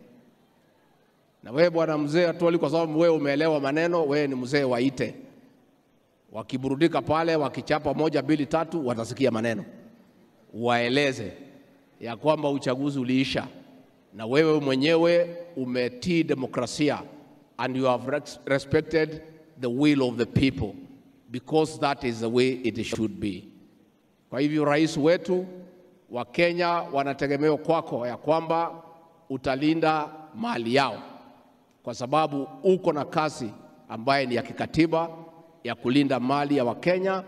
[SPEAKER 6] Na wewe bwana mzee Atwoli, kwa sababu wewe umeelewa maneno, wewe ni mzee waite. Wakiburudika pale, wakichapa 1, 2, 3, watasikia maneno. Waeleze ya kwamba uchaguzi uliisha. Na wewe mwenyewe umetii demokrasia and you have respected the will of the people because that is the way it should be. Kwa hivyo rais wetu wa Kenya wanategemea kwako ya kwamba utalinda mali yao, kwa sababu uko na kazi ambaye ni ya kikatiba ya kulinda mali ya Wakenya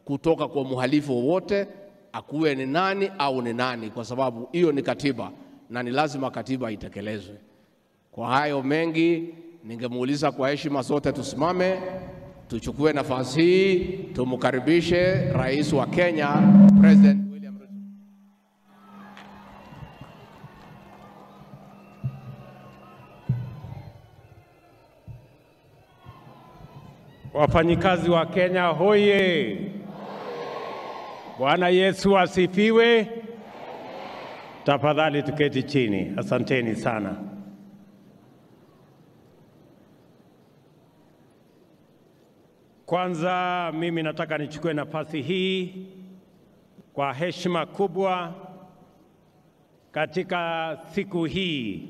[SPEAKER 6] kutoka kwa muhalifu wowote, akuwe ni nani au ni nani, kwa sababu hiyo ni katiba na ni lazima katiba itekelezwe. Kwa hayo mengi, ningemuuliza kwa heshima zote tusimame, tuchukue nafasi hii, tumkaribishe rais wa Kenya, President William Ruto.
[SPEAKER 9] Wafanyikazi wa Kenya hoye! Bwana Yesu asifiwe. Tafadhali tuketi chini. Asanteni sana. Kwanza mimi nataka nichukue nafasi hii kwa heshima kubwa katika siku hii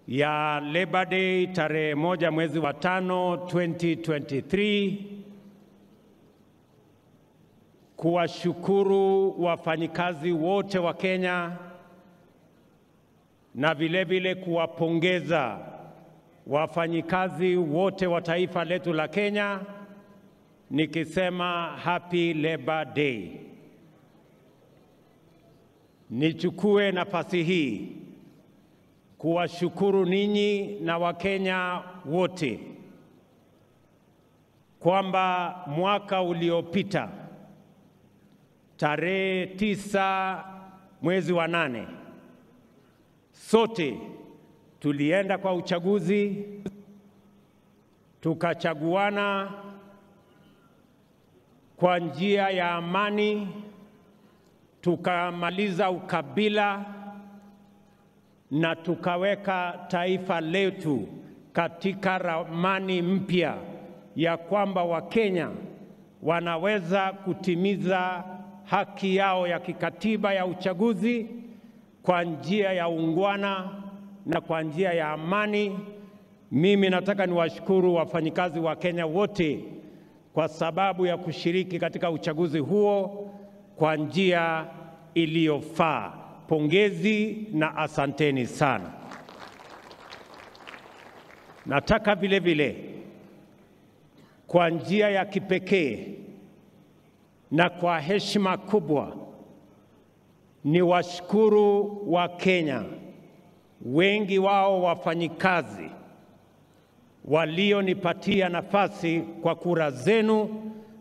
[SPEAKER 9] ya Labor Day tarehe 1 mwezi wa 5 2023 kuwashukuru wafanyikazi wote wa Kenya na vile vile kuwapongeza wafanyikazi wote wa taifa letu la Kenya nikisema Happy Labor Day. Nichukue nafasi hii kuwashukuru ninyi na Wakenya wote kwamba mwaka uliopita tarehe 9 mwezi wa 8 sote tulienda kwa uchaguzi, tukachaguana kwa njia ya amani, tukamaliza ukabila na tukaweka taifa letu katika ramani mpya ya kwamba Wakenya wanaweza kutimiza haki yao ya kikatiba ya uchaguzi kwa njia ya ungwana na kwa njia ya amani. Mimi nataka niwashukuru wafanyikazi wa Kenya wote kwa sababu ya kushiriki katika uchaguzi huo kwa njia iliyofaa. Pongezi na asanteni sana. Nataka vile vile kwa njia ya kipekee na kwa heshima kubwa
[SPEAKER 7] ni washukuru wa Kenya, wengi wao wafanyikazi walionipatia nafasi kwa kura zenu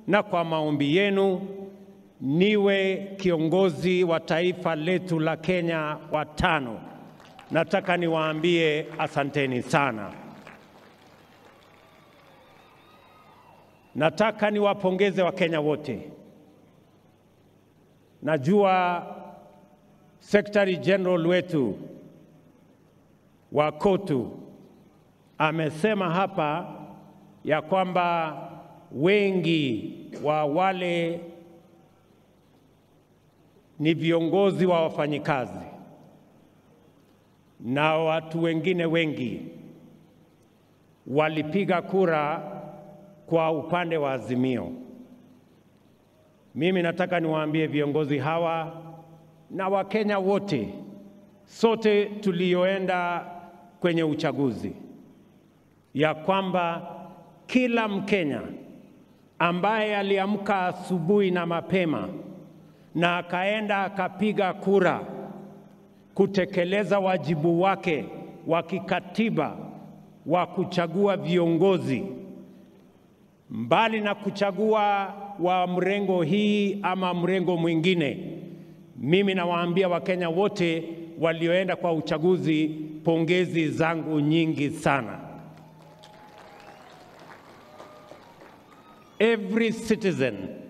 [SPEAKER 7] na kwa maombi yenu niwe kiongozi wa taifa letu la Kenya wa 5. Nataka niwaambie asanteni sana. Nataka niwapongeze Wakenya wote. Najua Secretary General wetu wa KOTU amesema hapa ya kwamba wengi wa wale ni viongozi wa wafanyikazi na watu wengine wengi walipiga kura kwa upande wa Azimio. Mimi nataka niwaambie viongozi hawa na Wakenya wote, sote tulioenda kwenye uchaguzi, ya kwamba kila Mkenya ambaye aliamka asubuhi na mapema na akaenda akapiga kura kutekeleza wajibu wake wa kikatiba wa kuchagua viongozi, mbali na kuchagua wa mrengo hii ama mrengo mwingine, mimi nawaambia Wakenya wote walioenda kwa uchaguzi, pongezi zangu nyingi sana. Every citizen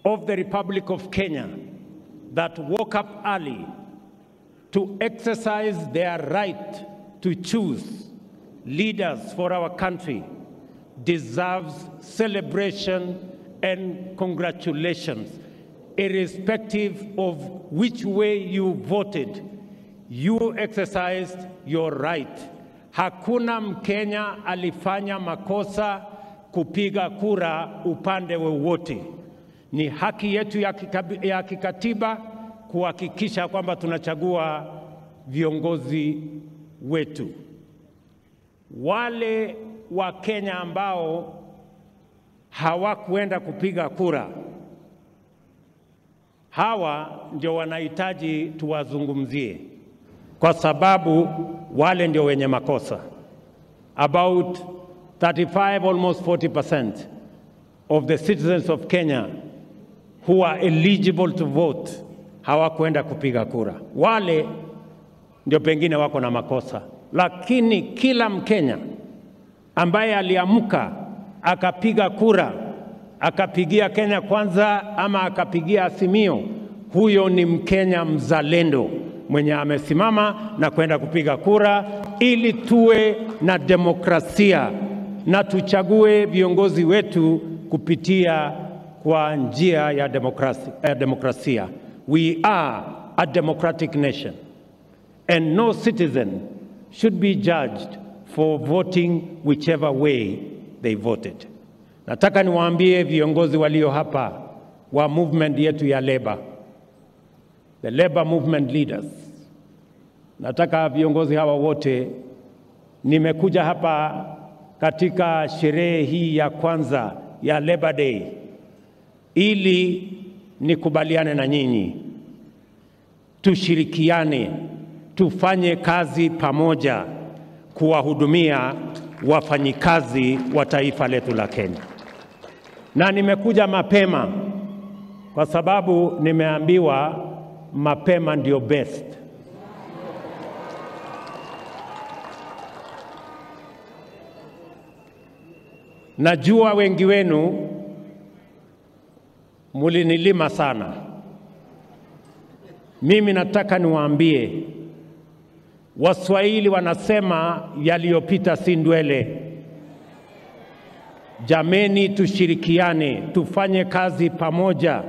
[SPEAKER 7] of the Republic of Kenya that woke up early to exercise their right to choose leaders for our country deserves celebration and congratulations. Irrespective of which way you voted, you exercised your right. Hakuna Mkenya alifanya makosa kupiga kura upande wowote. Ni haki yetu ya kikatiba kuhakikisha kwamba tunachagua viongozi wetu. Wale wa Kenya ambao hawakuenda kupiga kura, hawa ndio wanahitaji tuwazungumzie, kwa sababu wale ndio wenye makosa. About 35, almost 40% of the citizens of Kenya who are eligible to vote hawakuenda kupiga kura. Wale ndio pengine wako na makosa, lakini kila Mkenya ambaye aliamka akapiga kura, akapigia Kenya Kwanza ama akapigia Azimio, huyo ni Mkenya mzalendo mwenye amesimama na kwenda kupiga kura ili tuwe na demokrasia na tuchague viongozi wetu kupitia kwa njia ya demokrasia. We are a democratic nation and no citizen should be judged for voting whichever way they voted. Nataka niwaambie viongozi walio hapa wa movement yetu ya Labour, the Labour movement leaders. Nataka viongozi hawa wote, nimekuja hapa katika sherehe hii ya kwanza ya Labour Day ili nikubaliane na nyinyi, tushirikiane, tufanye kazi pamoja kuwahudumia wafanyikazi wa taifa letu la Kenya. Na nimekuja mapema kwa sababu nimeambiwa mapema ndio best. Najua wengi wenu mulinilima sana. Mimi nataka niwaambie, Waswahili wanasema yaliyopita si ndwele. Jameni, tushirikiane, tufanye kazi pamoja.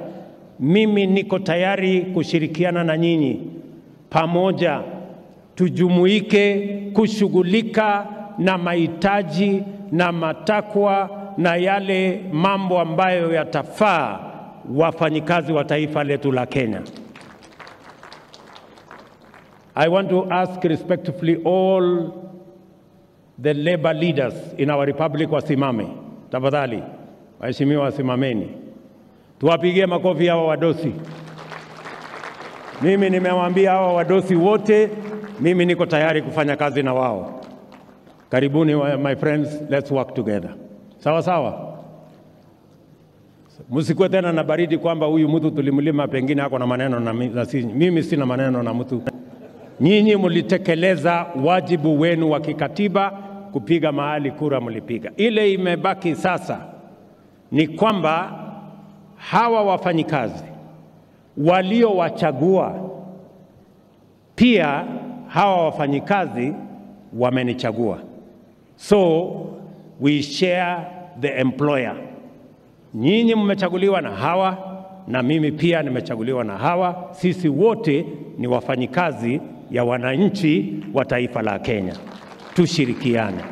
[SPEAKER 7] Mimi niko tayari kushirikiana na nyinyi pamoja, tujumuike kushughulika na mahitaji na matakwa na yale mambo ambayo yatafaa wafanyikazi wa taifa letu la Kenya. I want to ask respectfully all the labor leaders in our republic wasimame. Tafadhali, waheshimiwa wasimameni. Tuwapigie makofi hawa wadosi. Mimi nimewaambia hawa wadosi wote, mimi niko tayari kufanya kazi na wao. Karibuni my friends, let's work together. Sawa sawa. Msikuwe tena na baridi kwamba huyu mtu tulimlima pengine hako na maneno na mimi sina maneno na mtu. Nyinyi mlitekeleza wajibu wenu wa kikatiba kupiga mahali kura mlipiga. Ile imebaki sasa ni kwamba hawa wafanyikazi waliowachagua pia hawa wafanyikazi wamenichagua. So we share the employer. Nyinyi mmechaguliwa na hawa na mimi pia nimechaguliwa na hawa. Sisi wote ni wafanyikazi ya wananchi wa taifa la Kenya. Tushirikiane.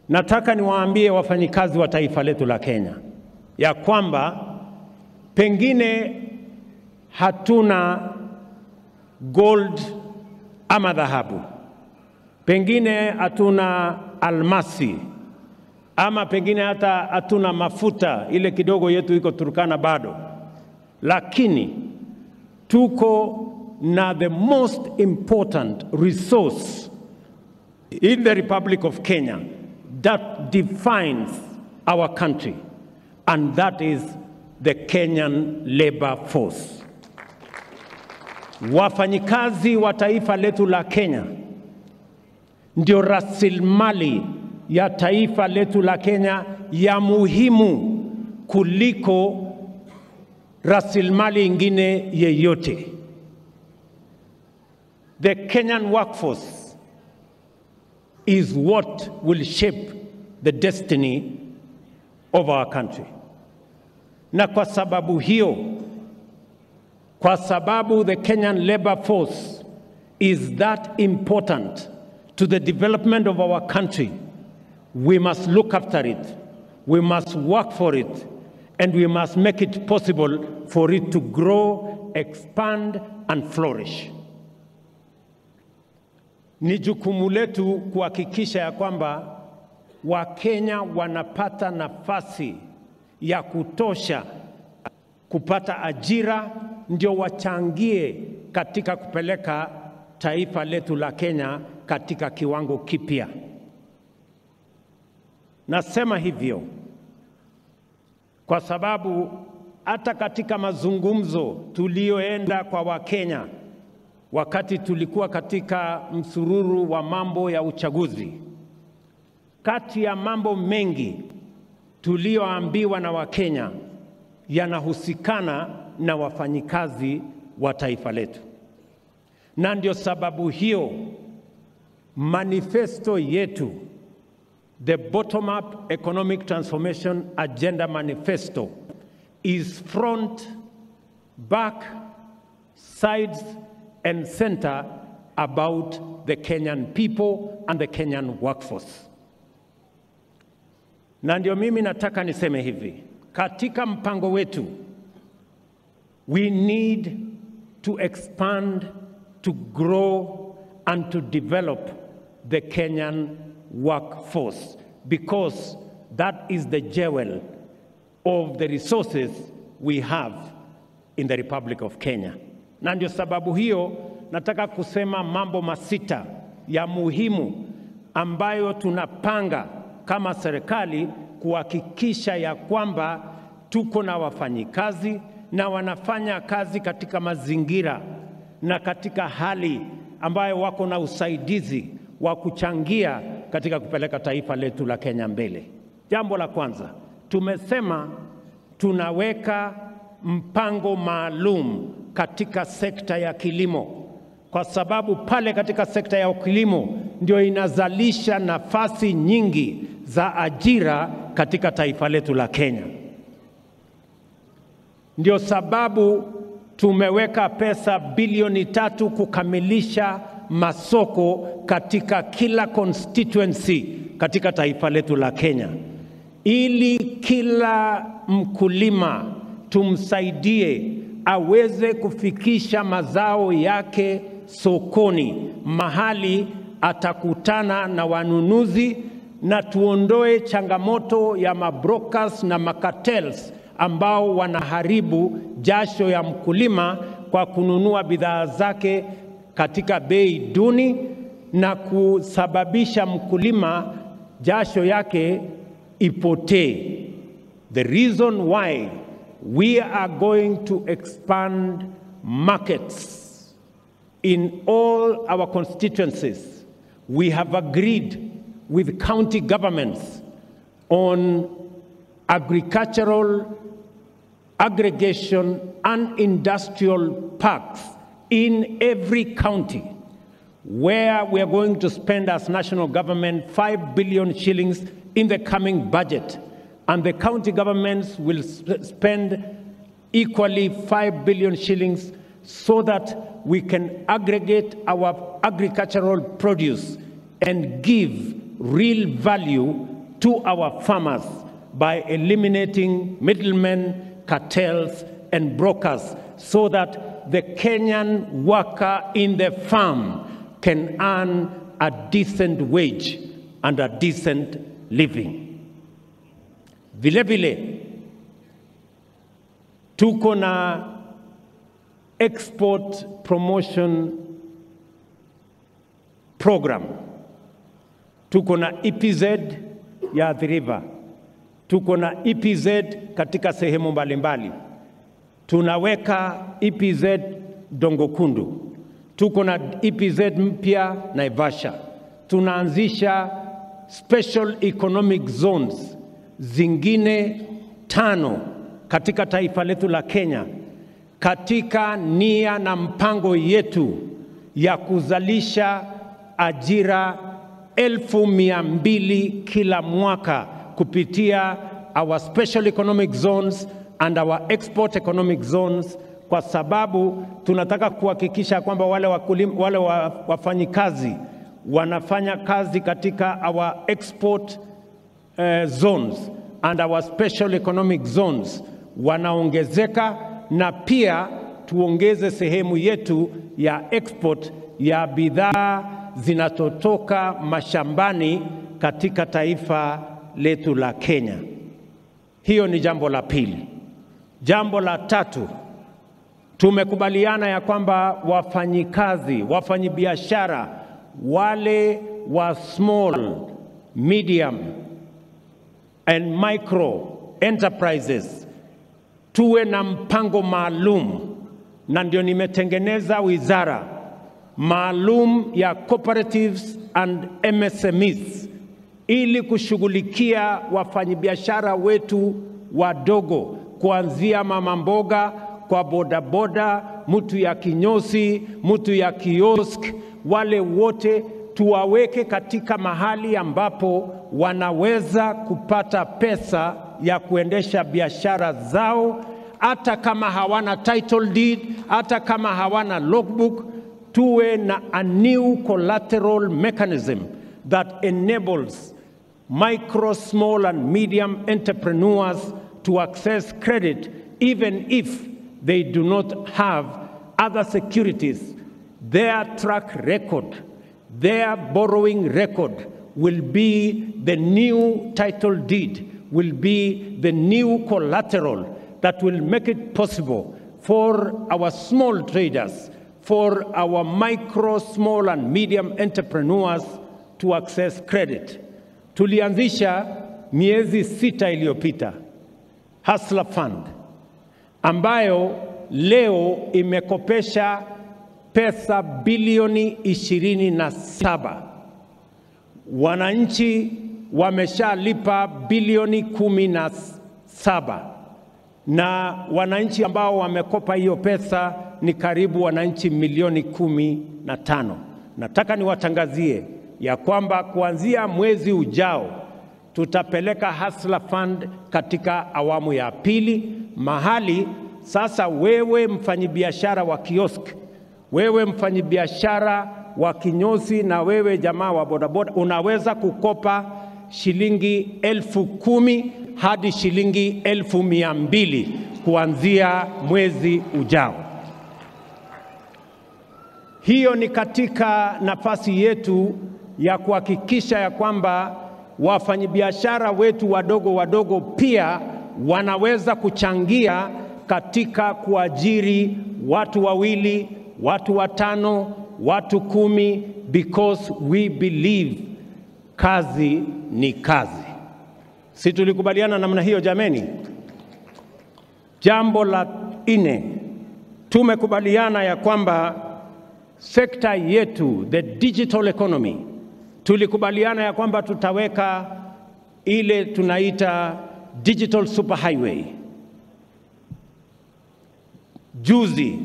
[SPEAKER 7] Nataka niwaambie wafanyikazi wa taifa letu la Kenya ya kwamba pengine hatuna gold ama dhahabu, pengine hatuna almasi, ama pengine hata hatuna mafuta, ile kidogo yetu iko Turkana bado, lakini tuko na the most important resource in the Republic of Kenya that defines our country, and that is the Kenyan labor force. Wafanyikazi wa taifa letu la Kenya ndio rasilimali ya taifa letu la Kenya ya muhimu kuliko rasilimali ingine yeyote. The Kenyan workforce is what will shape the destiny of our country. Na kwa sababu hiyo, kwa sababu the Kenyan labor force is that important to the development of our country, we must look after it, we must work for it, and we must make it possible for it to grow, expand, and flourish. Ni jukumu letu kuhakikisha ya kwamba Wakenya wanapata nafasi ya kutosha kupata ajira, ndio wachangie katika kupeleka taifa letu la Kenya katika kiwango kipya. Nasema hivyo kwa sababu hata katika mazungumzo tulioenda kwa Wakenya wakati tulikuwa katika msururu wa mambo ya uchaguzi, kati ya mambo mengi tulioambiwa na Wakenya yanahusikana na wafanyikazi wa taifa letu. Na ndio sababu hiyo manifesto yetu, the bottom-up economic transformation agenda manifesto, is front, back, sides, and center about the Kenyan people and the Kenyan workforce. Na ndio mimi nataka niseme hivi, katika mpango wetu, we need to expand, to grow, and to develop the Kenyan workforce, because that is the jewel of the resources we have in the Republic of Kenya. Na ndio sababu hiyo nataka kusema mambo masita ya muhimu ambayo tunapanga kama serikali kuhakikisha ya kwamba tuko na wafanyikazi na wanafanya kazi katika mazingira na katika hali ambayo wako na usaidizi wa kuchangia katika kupeleka taifa letu la Kenya mbele. Jambo la kwanza, tumesema tunaweka mpango maalum katika sekta ya kilimo, kwa sababu pale katika sekta ya kilimo ndio inazalisha nafasi nyingi za ajira katika taifa letu la Kenya. Ndio sababu tumeweka pesa bilioni 3 kukamilisha masoko katika kila constituency katika taifa letu la Kenya, ili kila mkulima tumsaidie aweze kufikisha mazao yake sokoni, mahali atakutana na wanunuzi, na tuondoe changamoto ya mabrokers na makartels ambao wanaharibu jasho ya mkulima kwa kununua bidhaa zake katika bei duni na kusababisha mkulima jasho yake ipotee. The reason why we are going to expand markets in all our constituencies, we have agreed with county governments on agricultural aggregation and industrial parks in every county, where we are going to spend as national government 5 billion shillings in the coming budget. And the county governments will spend equally 5 billion shillings so that we can aggregate our agricultural produce and give real value to our farmers by eliminating middlemen, cartels, and brokers, so that the Kenyan worker in the farm can earn a decent wage and a decent living. Vile vile, tuko na export promotion program. Tuko na EPZ ya Athi River. Tuko na EPZ katika sehemu mbalimbali. Tunaweka EPZ Dongokundu. Tuko na EPZ mpya Naivasha. Tunaanzisha special economic zones zingine 5 katika taifa letu la Kenya, katika nia na mpango yetu ya kuzalisha ajira 200,000 kila mwaka kupitia our special economic zones and our export economic zones, kwa sababu tunataka kuhakikisha kwamba wale wafanyikazi wanafanya kazi katika our export zones and our special economic zones wanaongezeka, na pia tuongeze sehemu yetu ya export ya bidhaa zinatotoka mashambani katika taifa letu la Kenya. Hiyo ni jambo la pili. Jambo la tatu, tumekubaliana ya kwamba wafanyikazi, wafanyibiashara, wale wa small, medium and micro enterprises, tuwe na mpango maalum, na ndio nimetengeneza wizara maalum ya cooperatives and MSMEs ili kushughulikia wafanyabiashara wetu wadogo, kuanzia mama mboga, kwa bodaboda, mtu ya kinyozi, mtu ya kiosk, wale wote tuwaweke katika mahali ambapo wanaweza kupata pesa ya kuendesha biashara zao, hata kama hawana title deed, hata kama hawana logbook. Tuwe na a new collateral mechanism that enables micro, small and medium entrepreneurs to access credit even if they do not have other securities. Their track record, their borrowing record will be the new title deed, will be the new collateral that will make it possible for our small traders, for our micro, small and medium entrepreneurs to access credit. Tulianzisha miezi 6 iliyopita Hustler Fund, ambayo leo imekopesha pesa bilioni 27. Wananchi wameshalipa bilioni 17. Na wananchi ambao wamekopa hiyo pesa ni karibu wananchi milioni 15. Nataka niwatangazie ya kwamba kuanzia mwezi ujao tutapeleka Hustler Fund katika awamu ya pili, mahali sasa wewe mfanyibiashara wa kiosk, wewe mfanyibiashara wa kinyozi, na wewe jamaa wa bodaboda unaweza kukopa shilingi 10,000 hadi shilingi 1,200 kuanzia mwezi ujao. Hiyo ni katika nafasi yetu ya kuhakikisha ya kwamba wafanyabiashara wetu wadogo pia wanaweza kuchangia katika kuajiri watu wawili, watu watano, watu 10, because we believe kazi ni kazi. Si tulikubaliana namna hiyo jameni? Jambo la 4, tumekubaliana ya kwamba sekta yetu, the digital economy, tulikubaliana ya kwamba tutaweka ile tunaita digital superhighway. Juzi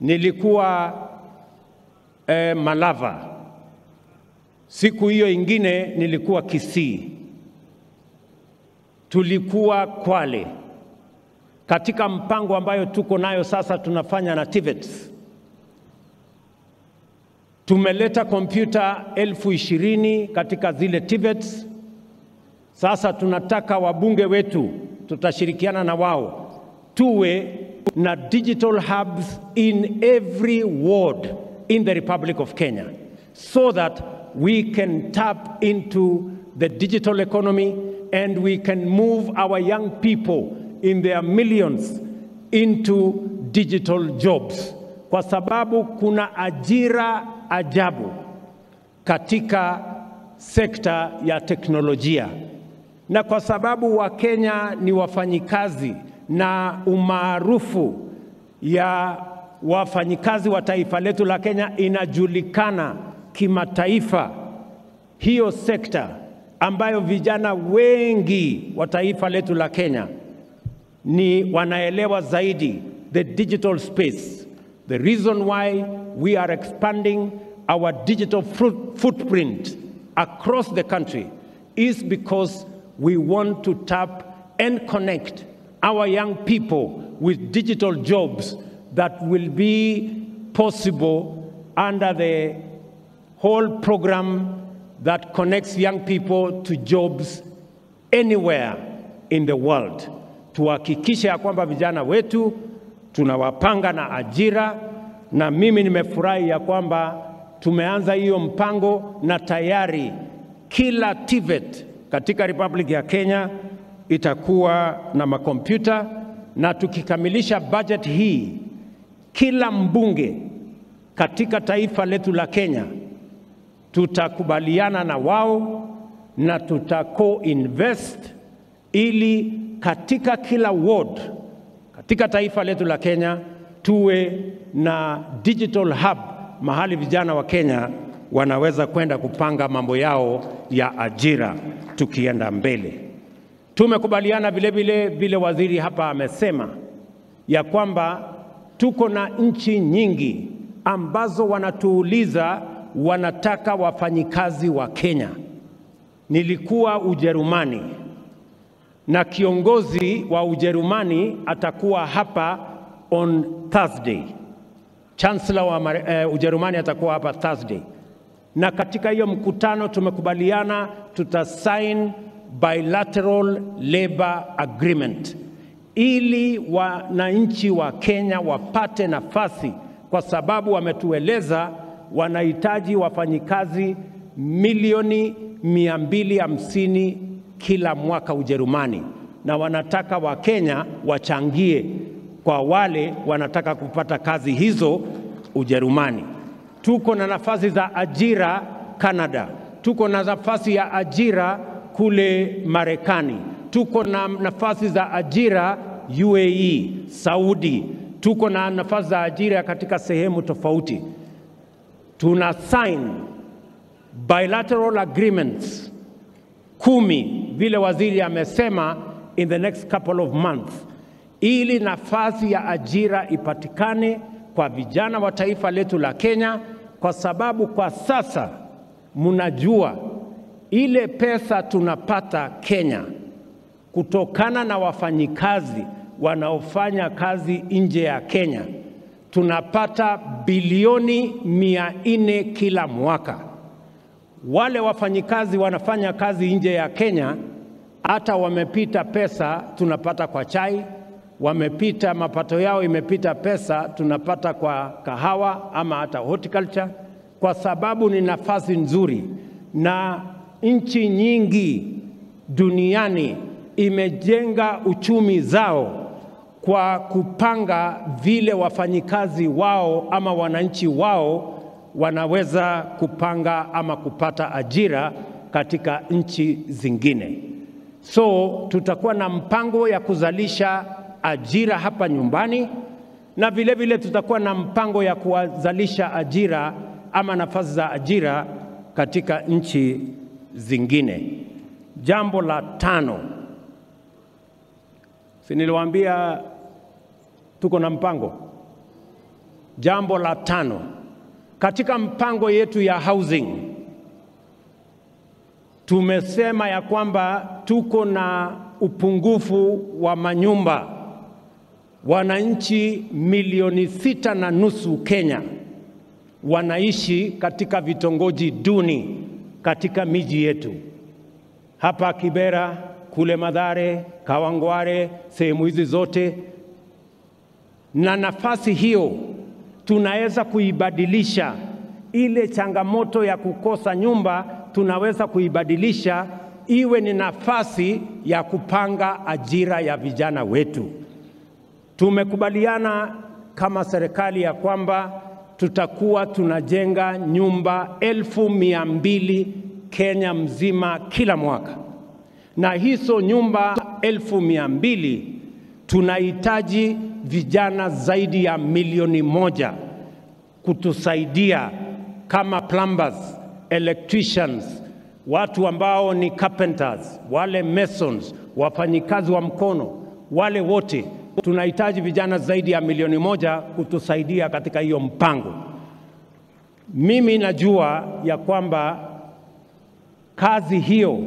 [SPEAKER 7] nilikuwa Malava, siku hiyo ingine nilikuwa Kisii, tulikuwa Kwale. Katika mpango ambayo tuko nayo sasa tunafanya na TVETs, tumeleta kompyuta 20,000 katika zile TVETs. Sasa tunataka wabunge wetu, tutashirikiana na wao, tuwe na digital hubs in every ward in the Republic of Kenya, so that we can tap into the digital economy and we can move our young people in their millions into digital jobs, kwa sababu kuna ajira ajabu katika sekta ya teknolojia, na kwa sababu Wakenya ni wafanyikazi na umaarufu ya wafanyikazi wa taifa letu la Kenya inajulikana kimataifa, hiyo sekta ambayo vijana wengi wa taifa letu la Kenya ni wanaelewa zaidi the digital space. The reason why we are expanding our digital footprint across the country is because we want to tap and connect our young people with digital jobs that will be possible under the whole program that connects young people to jobs anywhere in the world. Tuhakikishe ya kwamba vijana wetu tunawapanga na ajira, na mimi nimefurahi ya kwamba tumeanza hiyo mpango na tayari kila TVET katika Republic ya Kenya itakuwa na makompyuta, na tukikamilisha budget hii, kila mbunge katika taifa letu la Kenya tutakubaliana na wao na tutako-invest ili katika kila ward katika taifa letu la Kenya tuwe na digital hub, mahali vijana wa Kenya wanaweza kwenda kupanga mambo yao ya ajira tukienda mbele. Tumekubaliana vile waziri hapa amesema ya kwamba tuko na nchi nyingi ambazo wanatuuliza wanataka wafanyikazi wa Kenya. Nilikuwa Ujerumani na kiongozi wa Ujerumani atakuwa hapa on Thursday. Chancellor wa Ujerumani atakuwa hapa Thursday. Na katika hiyo mkutano tumekubaliana tutasign bilateral labor agreement ili wananchi wa Kenya wapate nafasi, kwa sababu wametueleza wanahitaji wafanyikazi milioni 250 kila mwaka Ujerumani, na wanataka wa Kenya wachangie kwa wale wanataka kupata kazi hizo Ujerumani. Tuko na nafasi za ajira Canada, tuko na nafasi ya ajira kule Marekani, tuko na nafasi za ajira UAE, Saudi, tuko na nafasi za ajira katika sehemu tofauti. Tuna sign bilateral agreements 10 vile waziri amesema in the next couple of months, ili nafasi ya ajira ipatikane kwa vijana wa taifa letu la Kenya, kwa sababu kwa sasa mnajua ile pesa tunapata Kenya kutokana na wafanyikazi wanaofanya kazi nje ya Kenya, tunapata bilioni 400 kila mwaka. Wale wafanyikazi wanafanya kazi nje ya Kenya hata wamepita pesa tunapata kwa chai, wamepita mapato yao imepita pesa tunapata kwa kahawa ama hata horticulture, kwa sababu ni nafasi nzuri. Na nchi nyingi duniani imejenga uchumi zao kwa kupanga vile wafanyikazi wao ama wananchi wao wanaweza kupanga ama kupata ajira katika nchi zingine. So tutakuwa na mpango ya kuzalisha ajira hapa nyumbani, na vile vile tutakuwa na mpango ya kuzalisha ajira ama nafasi za ajira katika nchi zingine. Jambo la 5. Si niliwaambia tuko na mpango? Jambo la 5. Katika mpango yetu ya housing, tumesema ya kwamba tuko na upungufu wa manyumba. Wananchi milioni 6.5 Kenya wanaishi katika vitongoji duni katika miji yetu. Hapa Kibera, kule Mathare, Kawangware, sehemu hizi zote. Na nafasi hiyo tunaweza kuibadilisha. Ile changamoto ya kukosa nyumba tunaweza kuibadilisha iwe ni nafasi ya kupanga ajira ya vijana wetu. Tumekubaliana kama serikali ya kwamba tutakuwa tunajenga nyumba 1,200 Kenya mzima kila mwaka. Na hizo nyumba 1,200 tunahitaji vijana zaidi ya 1,000,000 kutusaidia kama plumbers, electricians, watu ambao ni carpenters, wale masons, wafanyikazi wa mkono, wale wote tunahitaji vijana zaidi ya 1,000,000 kutusaidia katika hiyo mpango. Mimi najua ya kwamba kazi hiyo,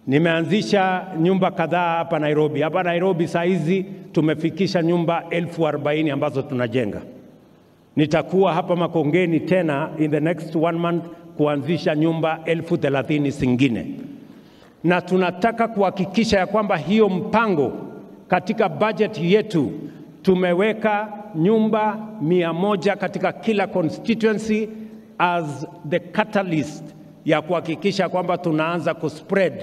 [SPEAKER 7] nimeanzisha nyumba kadhaa hapa Nairobi. Hapa Nairobi saa hizi tumefikisha nyumba 40,000 ambazo tunajenga. Nitakuwa hapa Makongeni tena in the next 1 month kuanzisha nyumba 30,000 zingine. Na tunataka kuhakikisha ya kwamba hiyo mpango katika budget yetu tumeweka nyumba 100 katika kila constituency as the catalyst ya kuhakikisha kwamba tunaanza kuspread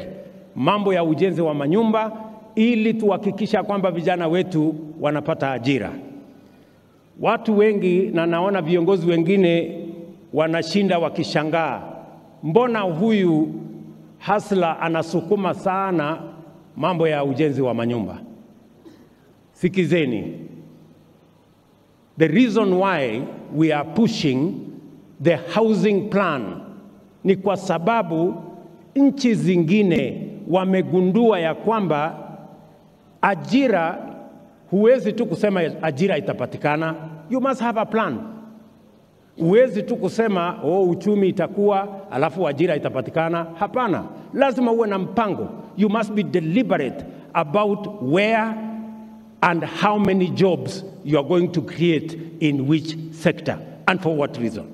[SPEAKER 7] mambo ya ujenzi wa manyumba ili tuhakikisha kwamba vijana wetu wanapata ajira. Watu wengi na naona viongozi wengine wanashinda wakishangaa, mbona huyu hasla anasukuma sana mambo ya ujenzi wa manyumba? Sikizeni. The reason why we are pushing the housing plan ni kwa sababu nchi zingine wamegundua ya kwamba ajira, huwezi tu kusema ajira itapatikana. You must have a plan. Huwezi tu kusema uchumi itakuwa alafu ajira itapatikana. Hapana, lazima uwe na mpango. You must be deliberate about where and how many jobs you are going to create in which sector and for what reason.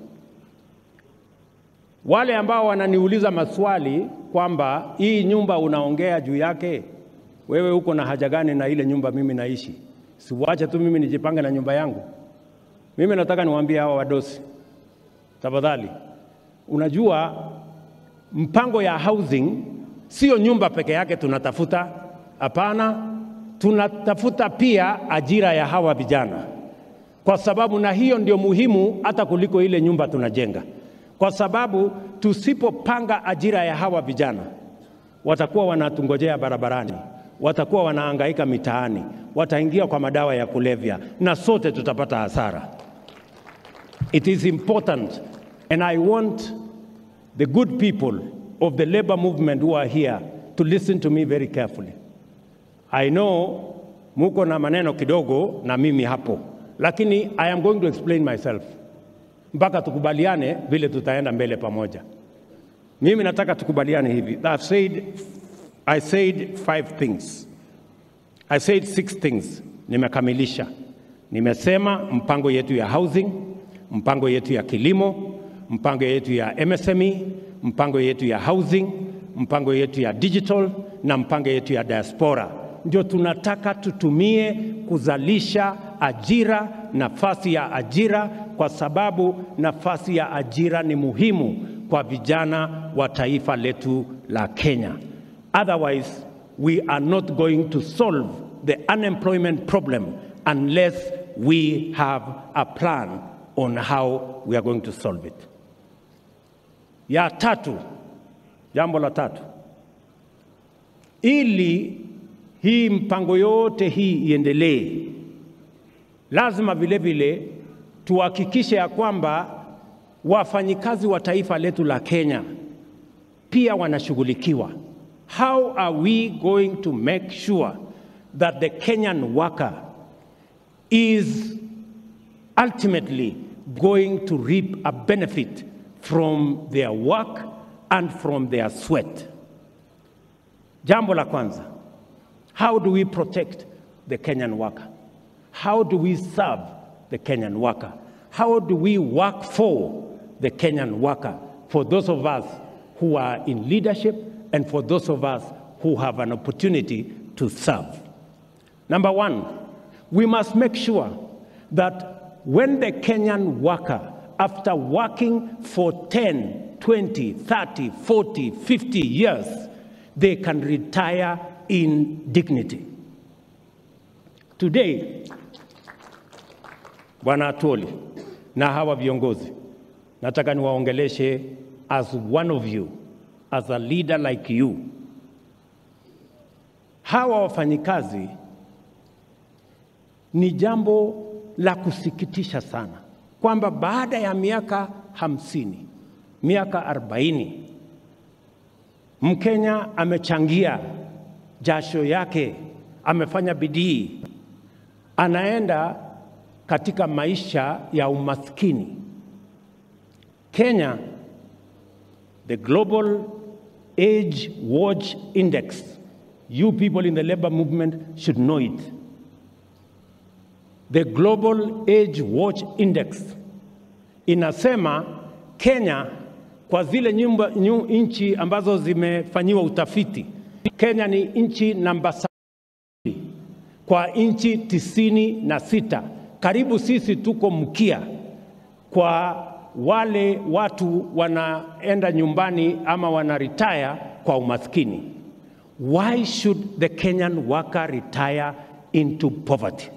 [SPEAKER 7] Wale ambao wananiuliza maswali kwamba hii nyumba unaongea juu yake, wewe uko na haja gani na ile nyumba mimi naishi? Siwache tu mimi nijipange na nyumba yangu. Mimi nataka niwaambie hawa wadosi, tafadhali, unajua mpango ya housing sio nyumba peke yake tunatafuta. Hapana, tunatafuta pia ajira ya hawa vijana, kwa sababu na hiyo ndio muhimu hata kuliko ile nyumba tunajenga. Kwa sababu tusipopanga ajira ya hawa vijana, watakuwa wanatungojea barabarani, watakuwa wanahangaika mitaani, wataingia kwa madawa ya kulevya, na sote tutapata hasara. It is important, and I want the good people of the labor movement who are here to listen to me very carefully. I know muko na maneno kidogo na mimi hapo, lakini I am going to explain myself mpaka tukubaliane vile tutaenda mbele pamoja. Mimi nataka tukubaliane hivi. I said 5 things. I said 6 things. Nimekamilisha. Nimesema mpango yetu ya housing, mpango yetu ya kilimo, mpango yetu ya MSME, mpango yetu ya housing, mpango yetu ya digital na mpango yetu ya diaspora. Ndio tunataka tutumie kuzalisha ajira, nafasi ya ajira, kwa sababu nafasi ya ajira ni muhimu kwa vijana wa taifa letu la Kenya. Otherwise, we are not going to solve the unemployment problem unless we have a plan on how we are going to solve it. Ya tatu, jambo la tatu, ili hii mpango yote hii iendelee, lazima vile vile tuhakikishe ya kwamba wafanyikazi wa taifa letu la Kenya pia wanashughulikiwa. How are we going to make sure that the Kenyan worker is ultimately going to reap a benefit from their work and from their sweat? Jambo la kwanza, how do we protect the Kenyan worker? How do we serve the Kenyan worker? How do we work for the Kenyan worker, for those of us who are in leadership and for those of us who have an opportunity to serve? Number one, we must make sure that when the Kenyan worker, after working for 10, 20, 30, 40, 50 years, they can retire in dignity. Today, Bwana Atwoli na hawa viongozi, nataka niwaongeleshe as one of you, as a leader like you. Hawa wafanyikazi ni jambo la kusikitisha sana kwamba baada ya miaka 50, miaka 40, Mkenya amechangia jasho yake, amefanya bidii, anaenda katika maisha ya umaskini. Kenya, the Global Age Watch Index, you people in the labor movement should know it. The Global Age Watch Index inasema Kenya, kwa zile nchi ambazo zimefanyiwa utafiti, Kenya ni nchi namba 7 kwa nchi 96. Karibu sisi tuko mkia kwa wale watu wanaenda nyumbani ama wanaretire kwa umaskini. Why should the Kenyan worker retire into poverty?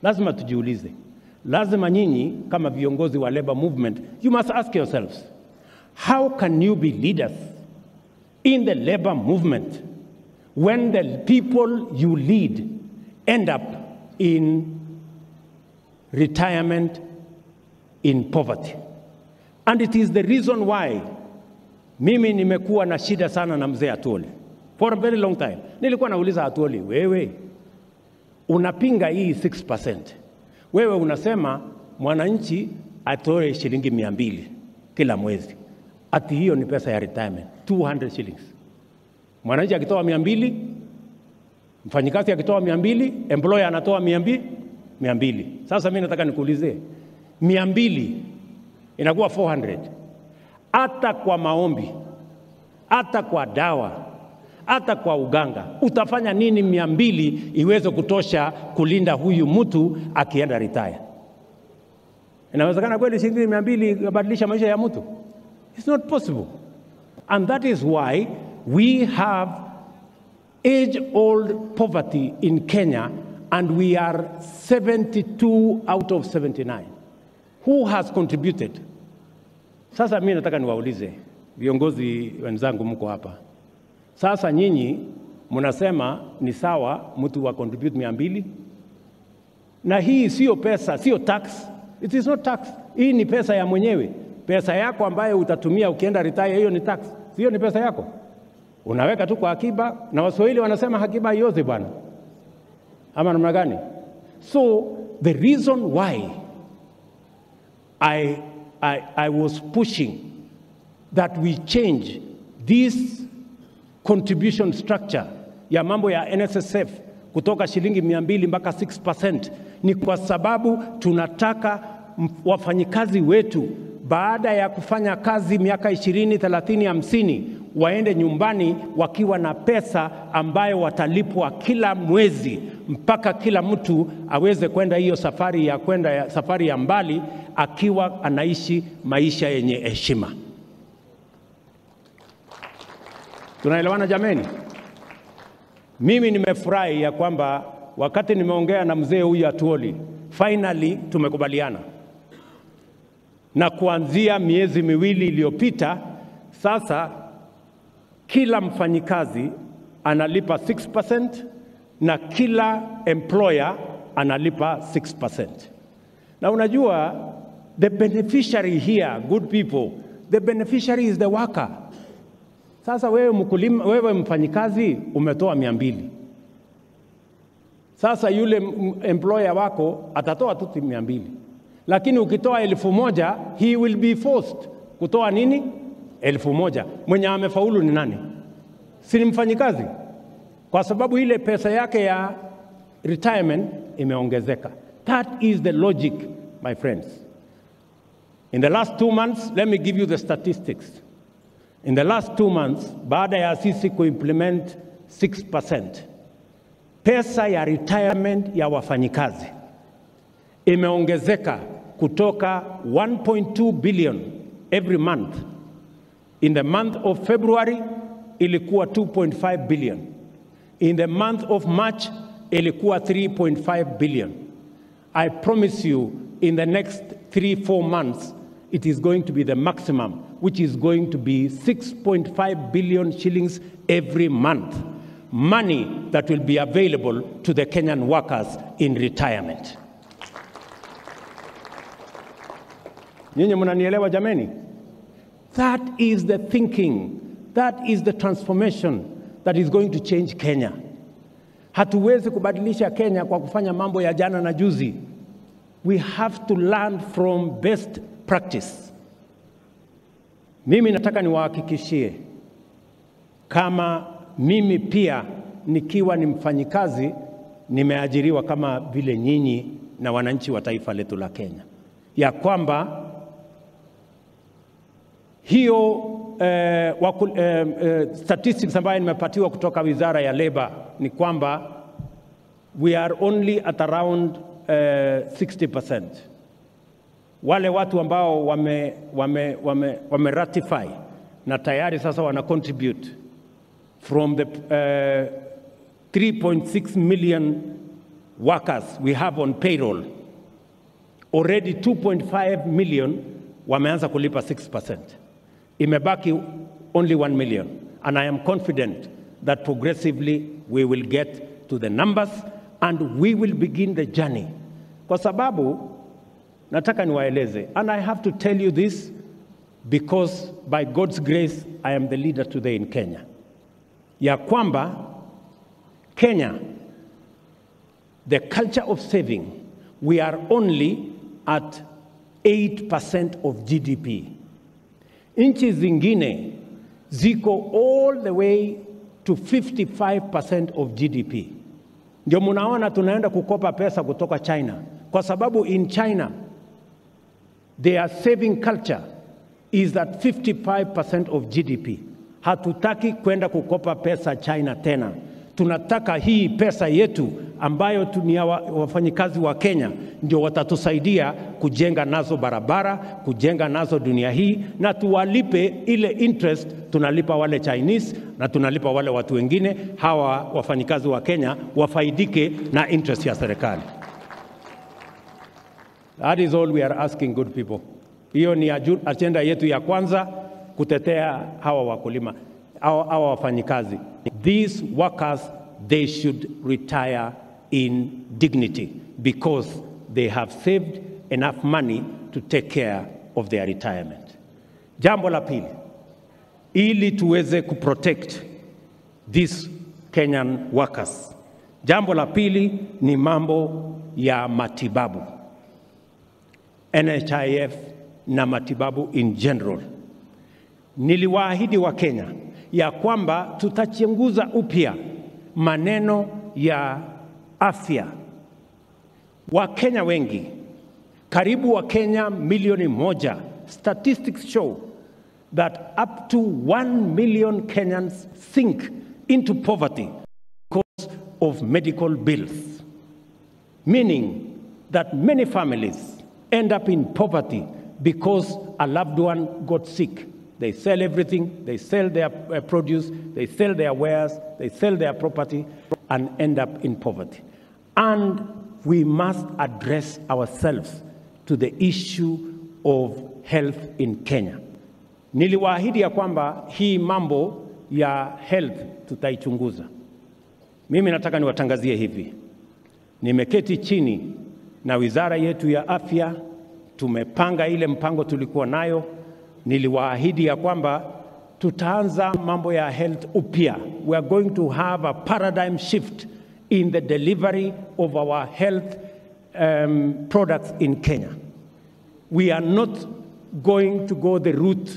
[SPEAKER 7] Lazima tujiulize. Lazima nyinyi kama viongozi wa labor movement, you must ask yourselves, how can you be leaders in the labor movement when the people you lead end up in retirement in poverty? And it is the reason why mimi nimekuwa na shida sana na mzee Atwoli for a very long time. Nilikuwa nauliza Atwoli, wewe unapinga hii 6%. Wewe unasema mwananchi atoe shilingi 200 kila mwezi. Ati hiyo ni pesa ya retirement, 200 shillings. Mwananchi akitoa 200, mfanyikazi akitoa 200, employer anatoa 200. Sasa mimi nataka nikuulize, 200 inakuwa 400. Hata kwa maombi, hata kwa dawa, hata kwa uganga, utafanya nini 200 iweze kutosha kulinda huyu mtu akienda retire? Inawezekana kweli shilingi 200 kubadilisha maisha ya mtu? It's not possible. And that is why we have age-old poverty in Kenya, and we are 72 out of 79. Who has contributed? Sasa mimi nataka niwaulize viongozi wenzangu mko hapa. Sasa nyinyi mnasema ni sawa mtu wa contribute 200, na hii sio pesa, sio tax. It is not tax. Hii ni pesa ya mwenyewe. Pesa yako ambayo utatumia ukienda retire, hiyo ni tax. Sio, ni pesa yako. Unaweka tu kwa akiba, na Waswahili wanasema akiba haiozi bwana. Ama namna gani? So the reason why I was pushing that we change this contribution structure ya mambo ya NSSF kutoka shilingi 200 mpaka 6% ni kwa sababu tunataka wafanyikazi wetu baada ya kufanya kazi miaka 20, 30, 50 waende nyumbani wakiwa na pesa ambayo watalipwa kila mwezi, mpaka kila mtu aweze kwenda hiyo safari ya mbali akiwa anaishi maisha yenye heshima. Tunaelewana jameni? Mimi nimefurahi ya kwamba wakati nimeongea na mzee huyu Atuoli, finally tumekubaliana. Na kuanzia miezi miwili iliyopita, sasa kila mfanyikazi analipa 6% na kila employer analipa 6%. Na unajua, the beneficiary here, good people, the beneficiary is the worker. Sasa wewe mfanyikazi umetoa 200. Sasa yule employer wako atatoa tu 200. Lakini ukitoa 1,000, he will be forced kutoa nini? 1,000. Mwenye amefaulu ni nani? Si mfanyikazi. Kwa sababu ile pesa yake ya retirement imeongezeka. That is the logic, my friends. In the last 2 months, let me give you the statistics. In the last 2 months, baada ya sisi kuimplement 6%, pesa ya retirement ya wafanyikazi imeongezeka kutoka 1.2 billion every month. In the month of February, ilikuwa 2.5 billion. In the month of March, ilikuwa 3.5 billion. I promise you, in the next 3-4 months, it is going to be the maximum, which is going to be 6.5 billion shillings every month. Money that will be available to the Kenyan workers in retirement. Nyinyi mnanielewa jameni? That is the thinking. That is the transformation that is going to change Kenya. Hatuwezi kubadilisha Kenya kwa kufanya mambo ya jana na juzi. We have to learn from best practice. Mimi nataka niwahakikishie, kama mimi pia nikiwa ni mfanyikazi, nimeajiriwa kama vile nyinyi na wananchi wa taifa letu la Kenya, ya kwamba hiyo statistics ambayo nimepatiwa kutoka Wizara ya Labor ni kwamba we are only at around 60%. Wale watu ambao wame ratify na tayari sasa wana contribute from the 3.6 million workers we have on payroll, already 2.5 million wameanza kulipa 6%. Imebaki only 1 million, and I am confident that progressively we will get to the numbers and we will begin the journey. Kwa sababu nataka niwaeleze, and I have to tell you this because by God's grace I am the leader today in Kenya, ya kwamba Kenya, the culture of saving, we are only at 8% of GDP. Nchi zingine ziko all the way to 55% of GDP. Ndio munaona tunaenda kukopa pesa kutoka China, kwa sababu in China their saving culture is at 55% of GDP. Hatutaki kwenda kukopa pesa China tena. Tunataka hii pesa yetu ambayo ni wafanyikazi wa Kenya ndio watatusaidia kujenga nazo barabara, kujenga nazo dunia hii, na tuwalipe ile interest tunalipa wale Chinese na tunalipa wale watu wengine. Hawa wafanyikazi wa Kenya wafaidike na interest ya serikali. That is all we are asking, good people. Hiyo ni agenda yetu ya kwanza, kutetea hawa wakulima, hawa wafanyikazi. These workers, they should retire in dignity because they have saved enough money to take care of their retirement. Jambo la pili, ili tuweze kuprotect these Kenyan workers, jambo la pili ni mambo ya matibabu, NHIF na matibabu in general. Niliwaahidi wa Kenya ya kwamba tutachunguza upya maneno ya afya. Wakenya wengi, karibu Wakenya milioni 1, statistics show that up to 1 million Kenyans sink into poverty because of medical bills, meaning that many families end up in poverty because a loved one got sick. they sell everything, they sell their produce, they sell their wares, they sell their property, and end up in poverty. And we must address ourselves to the issue of health in Kenya. Niliwaahidi ya kwamba hii mambo ya health tutaichunguza. Mimi nataka niwatangazie hivi. Nimeketi chini na wizara yetu ya afya, tumepanga ile mpango tulikuwa nayo. Niliwaahidi ya kwamba tutaanza mambo ya health upya. We are going to have a paradigm shift in the delivery of our health products in Kenya. We are not going to go the route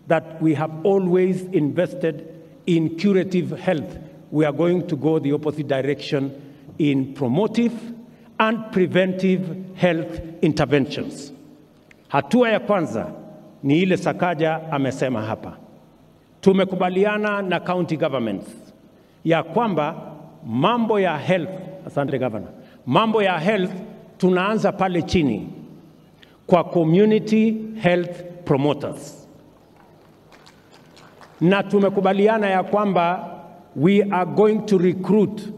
[SPEAKER 7] that we have always invested in curative health. We are going to go the opposite direction in promotive and preventive health interventions. Hatua ya kwanza ni ile Sakaja amesema hapa. Tumekubaliana na county governments ya kwamba mambo ya health, asante governor, mambo ya health tunaanza pale chini kwa community health promoters. Na tumekubaliana ya kwamba we are going to recruit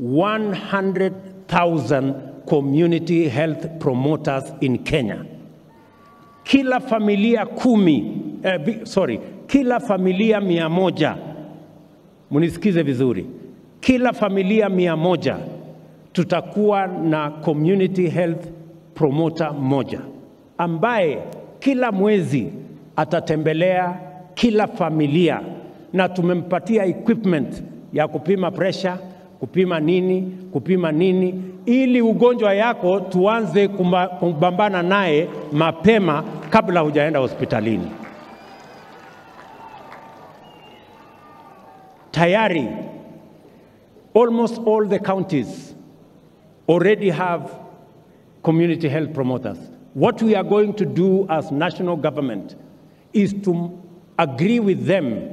[SPEAKER 7] 100,000 community health promoters in Kenya. Kila familia kila familia 100, munisikize vizuri, kila familia 100 tutakuwa na community health promoter moja ambaye kila mwezi atatembelea kila familia, na tumempatia equipment ya kupima pressure, kupima nini, ili ugonjwa yako tuanze kubambana naye mapema kabla hujaenda hospitalini. Tayari, almost all the counties already have community health promoters. What we are going to do as national government is to agree with them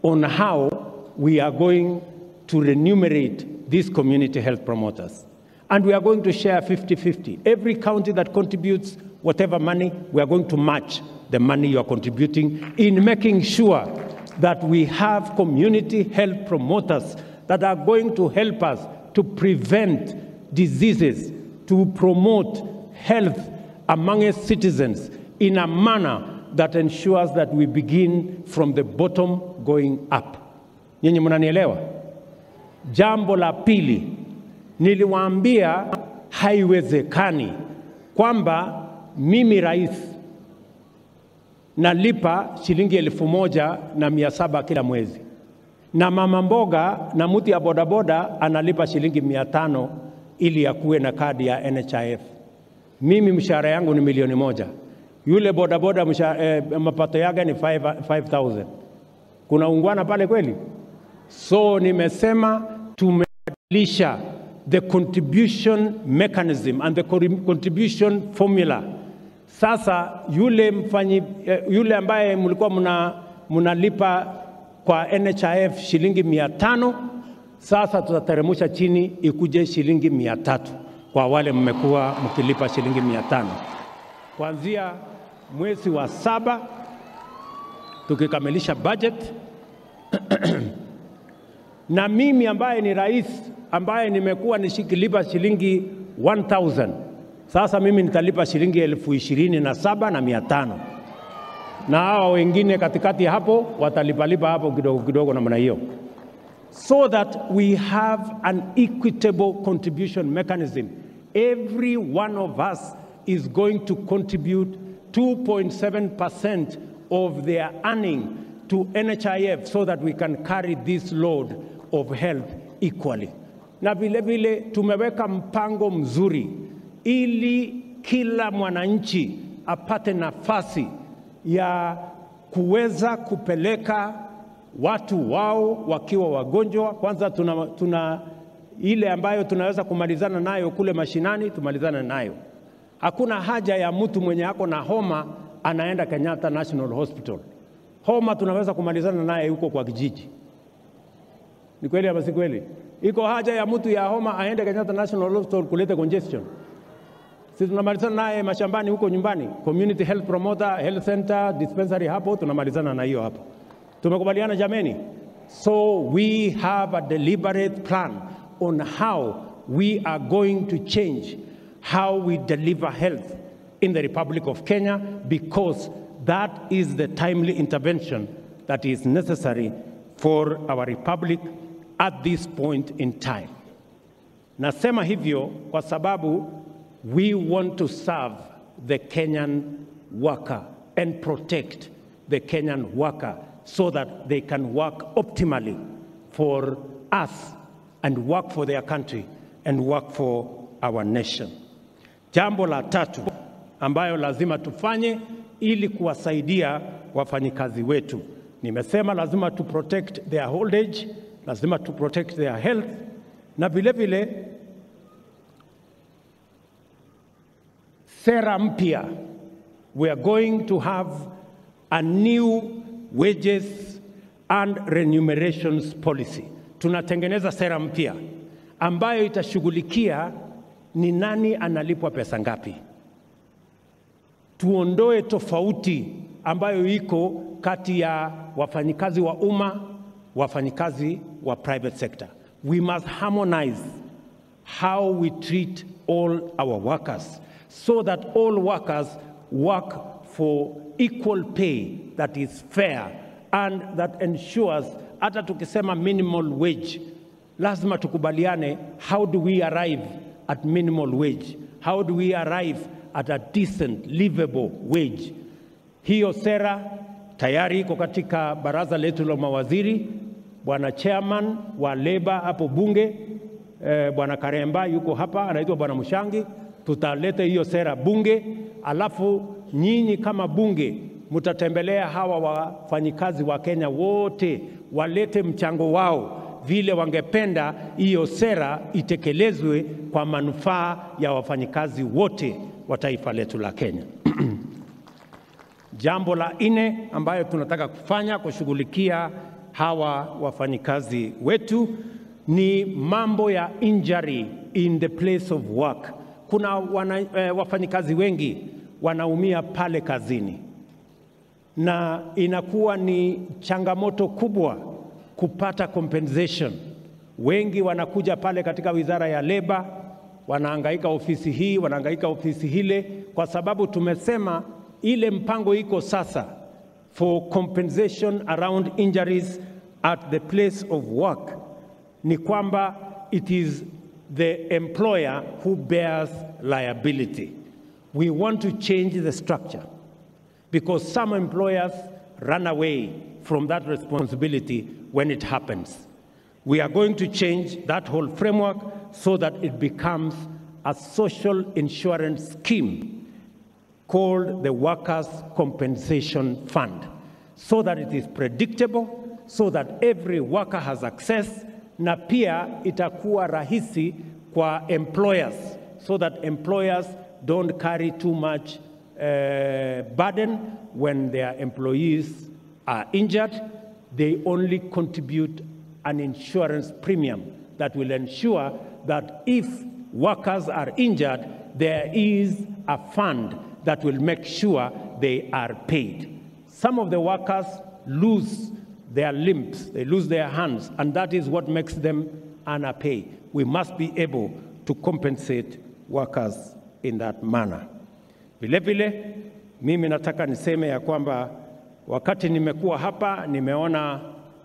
[SPEAKER 7] on how we are going to remunerate these community health promoters. And we are going to share 50-50. Every county that contributes whatever money, we are going to match the money you are contributing in making sure that we have community health promoters that are going to help us to prevent diseases, to promote health among its citizens in a manner that ensures that we begin from the bottom going up. Nyinyi mnanielewa? Jambo la pili, niliwaambia haiwezekani kwamba mimi rais nalipa shilingi 1,700 kila mwezi, na mama mboga na mtu ya bodaboda analipa shilingi 500 ili akuwe na kadi ya NHIF. Mimi mshahara yangu ni 1,000,000. Yule bodaboda mapato yake ni 5,000. Kuna ungwana pale kweli? So nimesema tumebadilisha the contribution mechanism and the contribution formula. Sasa yule ambaye mlikuwa mnalipa kwa NHIF shilingi 500, sasa tutateremsha chini ikuje shilingi 300 kwa wale mmekuwa mkilipa shilingi 500. Kuanzia mwezi wa 7 tukikamilisha budget na mimi ambaye ni rais ambaye nimekuwa nishikilipa shilingi 1,000, sasa mimi nitalipa shilingi 27,500, na hao wengine katikati hapo watalipalipa hapo kidogo kidogo namna hiyo, so that we have an equitable contribution mechanism. Every one of us is going to contribute 2.7% of their earning to NHIF so that we can carry this load of health equally. Na vile vile tumeweka mpango mzuri ili kila mwananchi apate nafasi ya kuweza kupeleka watu wao wakiwa wagonjwa. Kwanza tuna ile ambayo tunaweza kumalizana nayo kule mashinani, tumalizana nayo. Hakuna haja ya mtu mwenye ako na homa anaenda Kenyatta National Hospital. Homa tunaweza kumalizana naye huko kwa kijiji. Ni kweli ama si kweli? Iko haja ya mtu ya homa aende Kenyatta National Hospital kuleta congestion? Sisi tunamalizana naye mashambani huko nyumbani, community health promoter, health center, dispensary hapo tunamalizana na hiyo hapo. Tumekubaliana jameni? So we have a deliberate plan on how we are going to change how we deliver health in the Republic of Kenya, because that is the timely intervention that is necessary for our republic at this point in time. Nasema hivyo kwa sababu we want to serve the Kenyan worker and protect the Kenyan worker so that they can work optimally for us and work for their country and work for our nation. Jambo la tatu ambayo lazima tufanye ili kuwasaidia wafanyikazi wetu. Nimesema lazima to protect their old age, lazima to protect their health, na vile vile sera mpya. We are going to have a new wages and remunerations policy. Tunatengeneza sera mpya ambayo itashughulikia ni nani analipwa pesa ngapi. Tuondoe tofauti ambayo iko kati ya wafanyikazi wa umma, wafanyikazi wa private sector. We must harmonize how we treat all our workers so that all workers work for equal pay that is fair and that ensures, hata tukisema minimal wage, lazima tukubaliane, how do we arrive at minimal wage? How do we arrive at a decent, livable wage? Hiyo sera tayari iko katika baraza letu la mawaziri. Bwana chairman wa Labour hapo bunge, Bwana Karemba yuko hapa, anaitwa Bwana Mushangi. Tutaleta hiyo sera bunge, alafu nyinyi kama bunge mutatembelea hawa wafanyikazi wa Kenya wote, walete mchango wao vile wangependa hiyo sera itekelezwe kwa manufaa ya wafanyikazi wote wa taifa letu la Kenya. Jambo la nne ambayo tunataka kufanya kushughulikia hawa wafanyikazi wetu ni mambo ya injury in the place of work. Kuna wafanyikazi wengi wanaumia pale kazini, na inakuwa ni changamoto kubwa kupata compensation. Wengi wanakuja pale katika wizara ya Labour, wanahangaika ofisi hii, wanahangaika ofisi hile, kwa sababu tumesema ile mpango iko sasa for compensation around injuries at the place of work ni kwamba it is the employer who bears liability. We want to change the structure because some employers run away from that responsibility when it happens. We are going to change that whole framework so that it becomes a social insurance scheme called the Workers' Compensation Fund, so that it is predictable, so that every worker has access, na pia itakuwa rahisi kwa employers, so that employers don't carry too much burden when their employees are injured. They only contribute an insurance premium that will ensure that if workers are injured, there is a fund that will make sure they are paid. Some of the workers lose their limbs, they lose their hands, and that is what makes them underpay. We must be able to compensate workers in that manner. Vile vile, mimi nataka niseme ya kwamba wakati nimekuwa hapa, nimeona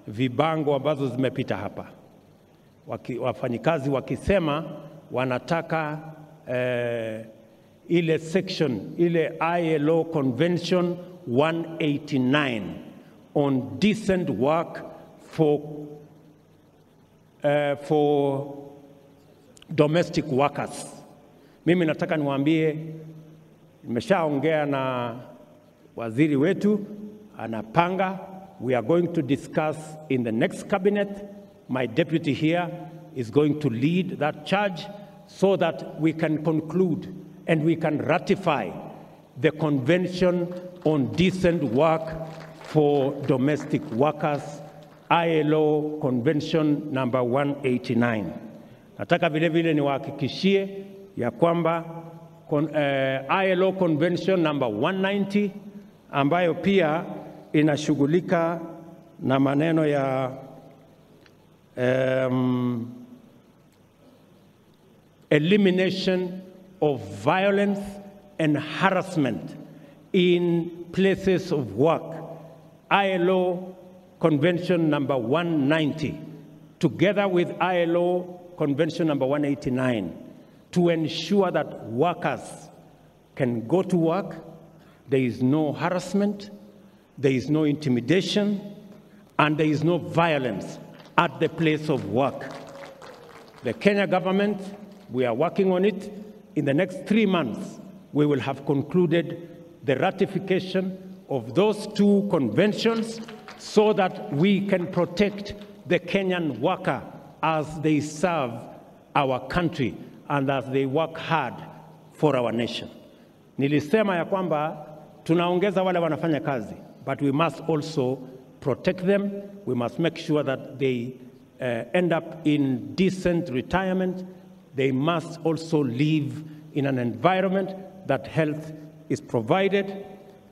[SPEAKER 7] vibango ambazo zimepita hapa. Wafanyikazi wakisema wanataka ile section, ile ILO Convention 189 on decent work for domestic workers. Mimi nataka niwaambie, nimeshaongea na waziri wetu, anapanga. We are going to discuss in the next cabinet. My deputy here is going to lead that charge so that we can conclude and we can ratify the Convention on Decent Work for Domestic Workers, ILO Convention number 189. Nataka vile vile niwahakikishie ya kwamba ILO Convention number 190 ambayo pia inashughulika na maneno ya elimination of violence and harassment in places of work. ILO Convention number 190, together with ILO Convention number 189, to ensure that workers can go to work, there is no harassment, there is no intimidation, and there is no violence at the place of work. The Kenya government, we are working on it. In the next 3 months, we will have concluded the ratification of those 2 conventions so that we can protect the Kenyan worker as they serve our country and as they work hard for our nation. Nilisema ya kwamba tunaongeza wale wanafanya kazi, but we must also protect them. We must make sure that they end up in decent retirement. They must also live in an environment that health is provided.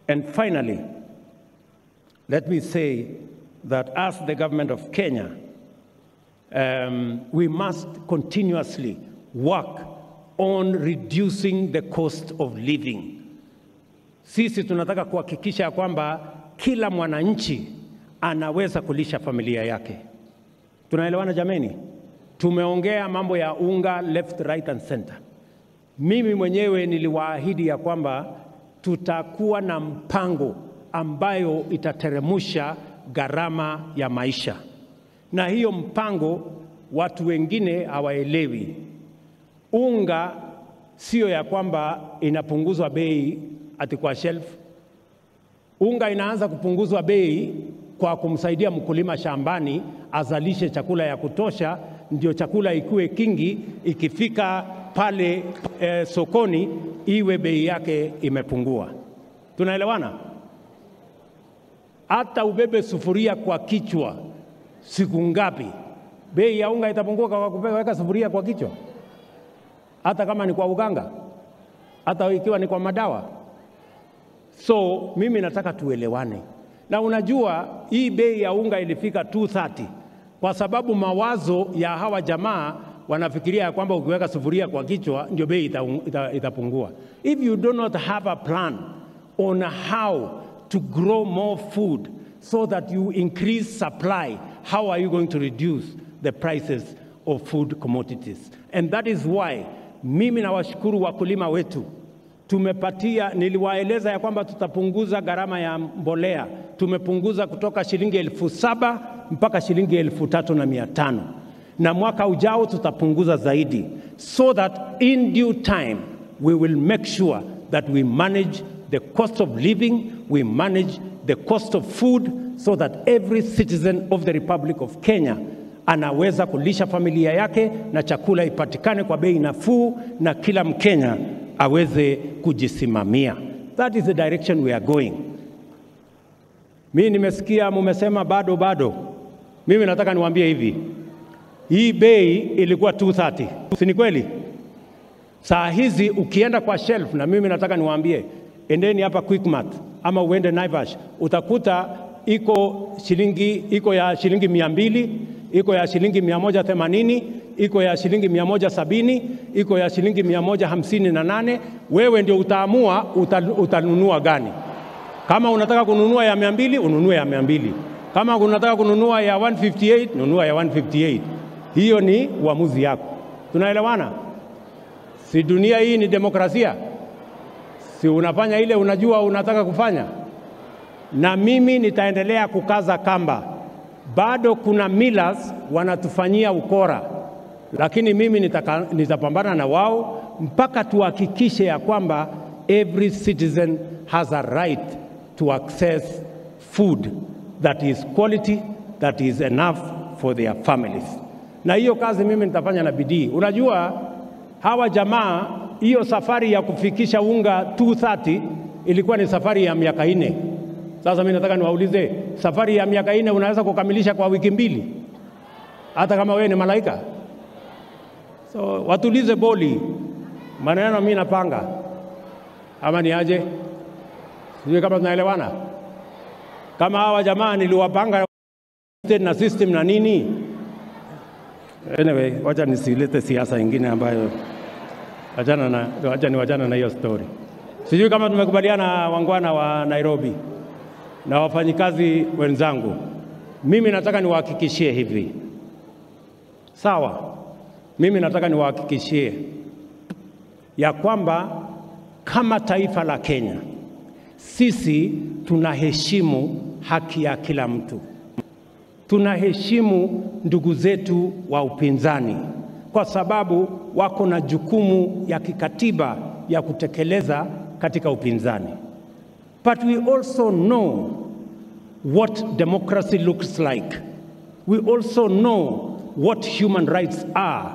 [SPEAKER 7] And finally, let me say that as the government of Kenya, we must continuously work on reducing the cost of living. Sisi tunataka kuhakikisha kwamba kila mwananchi anaweza kulisha familia yake. Tunaelewana jameni? Tumeongea mambo ya unga left, right and center. Mimi mwenyewe niliwaahidi ya kwamba tutakuwa na mpango ambayo itateremusha gharama ya maisha. Na hiyo mpango watu wengine hawaelewi. Unga sio ya kwamba inapunguzwa bei ati kwa shelf. Unga inaanza kupunguzwa bei kwa kumsaidia mkulima shambani azalishe chakula ya kutosha, ndio chakula ikuwe kingi, ikifika pale sokoni iwe bei yake imepungua. Tunaelewana? Hata ubebe sufuria kwa kichwa siku ngapi, bei ya unga itapungua kwa kuweka sufuria kwa kichwa? Hata kama ni kwa uganga, hata ikiwa ni kwa madawa. So mimi nataka tuelewane. Na unajua hii bei ya unga ilifika 230 kwa sababu mawazo ya hawa jamaa wanafikiria kwamba ukiweka sufuria kwa kichwa ndio bei itapungua. If you do not have a plan on how to grow more food so that you increase supply, how are you going to reduce the prices of food commodities? And that is why mimi nawashukuru wakulima wetu. Tumepatia, niliwaeleza ya kwamba tutapunguza gharama ya mbolea. Tumepunguza kutoka shilingi 7,000 mpaka shilingi 3,500. Na mwaka ujao tutapunguza zaidi, so that in due time we will make sure that we manage the cost of living, we manage the cost of food, so that every citizen of the Republic of Kenya anaweza kulisha familia yake na chakula ipatikane kwa bei nafuu na kila Mkenya aweze kujisimamia. That is the direction we are going. Mimi nimesikia mumesema bado. Mimi nataka niwaambie hivi. Hii bei ilikuwa 230. Si ni kweli? Saa hizi ukienda kwa shelf, na mimi nataka niwaambie, endeni hapa Quickmart ama uende Naivas, utakuta iko ya shilingi 200, iko ya shilingi 180, iko ya shilingi 170, iko ya shilingi 158. Wewe ndio utaamua utanunua gani. Kama unataka kununua ya 200, ununue ya 200. Kama unataka kununua ya 158, nunua ya 158. Hiyo ni uamuzi yako. Tunaelewana? Si dunia hii ni demokrasia? Si unafanya ile unajua unataka kufanya? Na mimi nitaendelea kukaza kamba. Bado kuna millers wanatufanyia ukora, lakini mimi nitapambana na wao mpaka tuhakikishe ya kwamba every citizen has a right to access food that is quality, that is enough for their families. Na hiyo kazi mimi nitafanya na bidii. Unajua hawa jamaa, hiyo safari ya kufikisha unga 230 ilikuwa ni safari ya miaka 4. Sasa mimi nataka niwaulize, safari ya miaka 4 unaweza kukamilisha kwa wiki 2? Hata kama wewe ni malaika? So watulize boli. Maneno mimi napanga. Ama ni aje? Sijui kama tunaelewana. Kama hawa jamaa niliwapanga na system na nini. Anyway, wacha nisilete siasa ingine ambayo wachana na hiyo story. Sijui kama tumekubaliana wangwana wa Nairobi na wafanyikazi wenzangu. Mimi nataka niwahakikishie hivi. Sawa? Mimi nataka niwahakikishie ya kwamba kama taifa la Kenya, sisi tunaheshimu haki ya kila mtu. Tunaheshimu ndugu zetu wa upinzani kwa sababu wako na jukumu ya kikatiba ya kutekeleza katika upinzani. But we also know what democracy looks like. We also know what human rights are.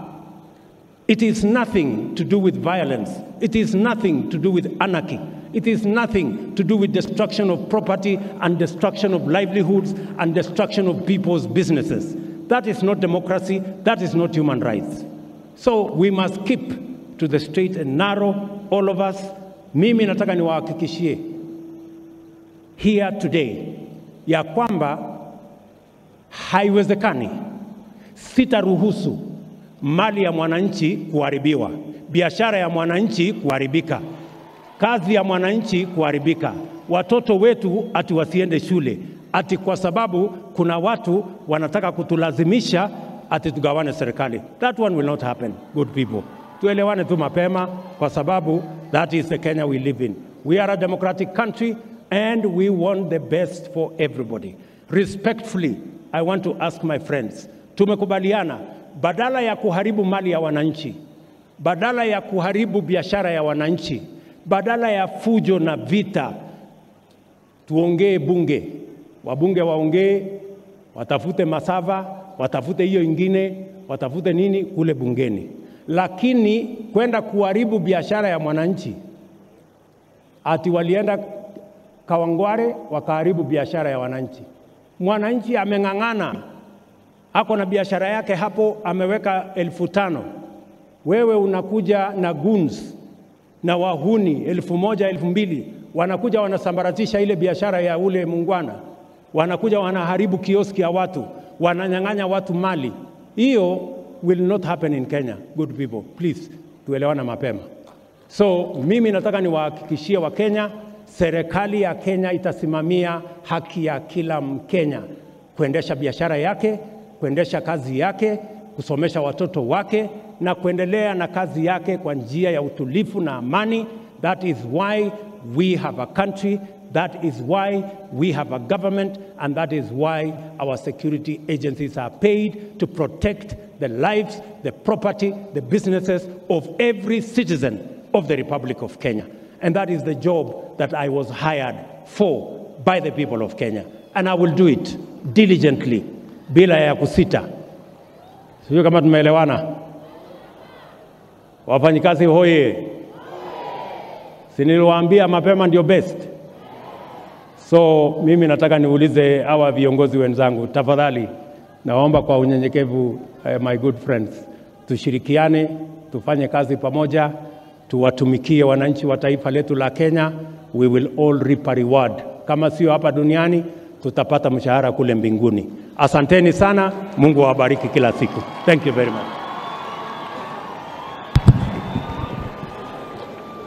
[SPEAKER 7] It is nothing to do with violence. It is nothing to do with anarchy. It is nothing to do with destruction of property and destruction of livelihoods and destruction of people's businesses. That is not democracy. That is not human rights. So we must keep to the straight and narrow, all of us. Mimi nataka niwahakikishie here today ya kwamba haiwezekani, sitaruhusu mali ya mwananchi kuharibiwa, biashara ya mwananchi kuharibika, kazi ya mwananchi kuharibika, watoto wetu ati wasiende shule, ati kwa sababu kuna watu wanataka kutulazimisha ati tugawane serikali. That one will not happen, good people. Tuelewane tu mapema kwa sababu that is the Kenya we live in. We are a democratic country and we want the best for everybody. Respectfully, I want to ask my friends, tumekubaliana badala ya kuharibu mali ya wananchi, badala ya kuharibu biashara ya wananchi, badala ya fujo na vita, tuongee bunge. Wabunge waongee, watafute masava, watafute hiyo ingine, watafute nini kule bungeni. Lakini kwenda kuharibu biashara ya mwananchi, ati walienda Kawangware wakaharibu biashara ya wananchi. Mwananchi ameng'ang'ana, ako na biashara yake hapo, ameweka 5,000. Wewe unakuja na goons na wahuni 1,000, 2,000, wanakuja wanasambaratisha ile biashara ya ule mungwana, wanakuja wanaharibu kioski ya watu, wananyang'anya watu mali. Hiyo will not happen in Kenya, good people. Please, tuelewana mapema. So mimi nataka niwahakikishie wa Kenya, serikali ya Kenya itasimamia haki ya kila Mkenya kuendesha biashara yake, kuendesha kazi yake, kusomesha watoto wake na kuendelea na kazi yake kwa njia ya utulivu na amani. That is why we have a country, that is why we have a government, and that is why our security agencies are paid to protect the lives, the property, the businesses of every citizen of the Republic of Kenya. And that is the job that I was hired for by the people of Kenya. And I will do it diligently, bila ya kusita. Sio kama tumeelewana. Wafanyikazi hoye. Siniliwaambia mapema ndio best. So mimi nataka niulize hawa viongozi wenzangu, tafadhali naomba kwa unyenyekevu, my good friends, tushirikiane, tufanye kazi pamoja, tuwatumikie wananchi wa taifa letu la Kenya. We will all reap a reward. Kama sio hapa duniani, tutapata mshahara kule mbinguni. Asanteni sana, Mungu awabariki kila siku. Thank you very much.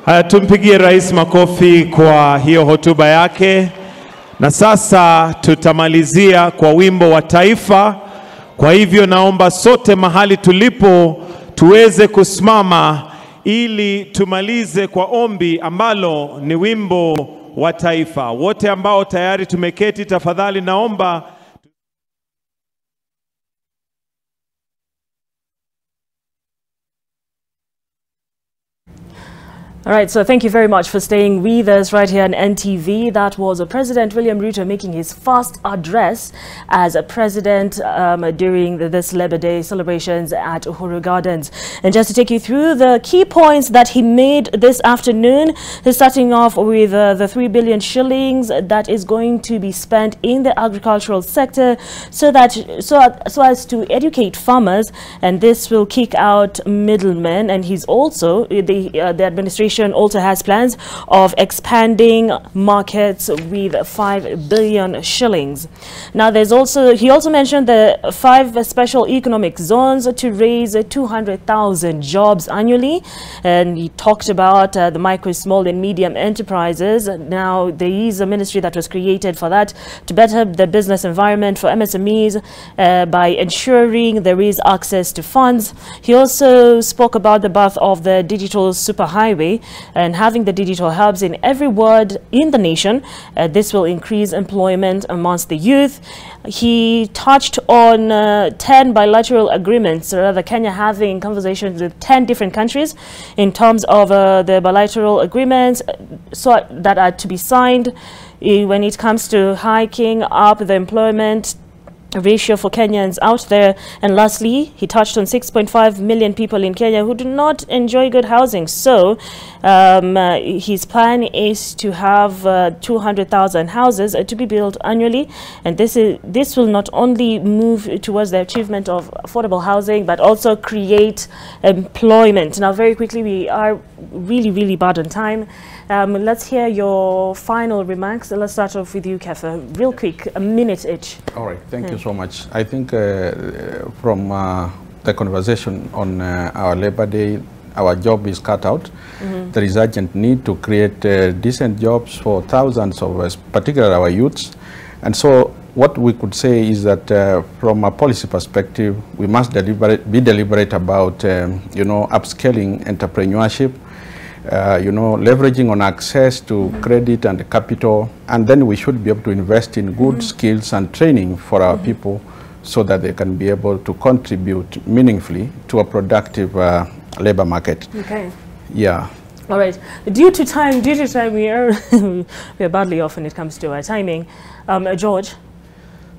[SPEAKER 8] Haya, tumpigie rais makofi kwa hiyo hotuba yake. Na sasa tutamalizia kwa wimbo wa taifa. Kwa hivyo naomba sote mahali tulipo tuweze kusimama ili tumalize kwa ombi ambalo ni wimbo wa taifa. Wote ambao tayari tumeketi, tafadhali naomba
[SPEAKER 3] All right, so thank you very much for staying with us right here on NTV. That was President William Ruto making his first address as a president during this Labour Day celebrations at Uhuru Gardens. And just to take you through the key points that he made this afternoon, he's starting off with the 3 billion shillings that is going to be spent in the agricultural sector so as to educate farmers, and this will kick out middlemen. And he's also the administration nation also has plans of expanding markets with 5 billion shillings. Now, he also mentioned the 5 special economic zones to raise 200,000 jobs annually, and he talked about the micro, small and medium enterprises. Now, there is a ministry that was created for that to better the business environment for MSMEs by ensuring there is access to funds. He also spoke about the birth of the digital superhighway and having the digital hubs in every ward in the nation. This will increase employment amongst the youth. He touched on 10 bilateral agreements, rather Kenya having conversations with 10 different countries in terms of the bilateral agreements that are to be signed when it comes to hiking up the employment ratio for Kenyans out there. And lastly, he touched on 6.5 million people in Kenya who do not enjoy good housing. So his plan is to have 200,000 houses to be built annually, and this will not only move towards the achievement of affordable housing but also create employment. Now, very quickly, we are really bad on time. Let's hear your final remarks. Let's start off with you, Kefa. Real quick, a minute each.
[SPEAKER 10] All right, thank you so much. I think from the conversation on our Labor Day, our job is cut out. There is urgent need to create decent jobs for thousands of us, particularly our youths. And so what we could say is that from a policy perspective, we must be deliberate about, upscaling entrepreneurship, leveraging on access to credit and capital, and then we should be able to invest in good skills and training for our people so that they can be able to contribute meaningfully to a productive labor market.
[SPEAKER 3] Okay.
[SPEAKER 10] Yeah.
[SPEAKER 3] All right. Due to time, we are we are badly off when it comes to our timing. George.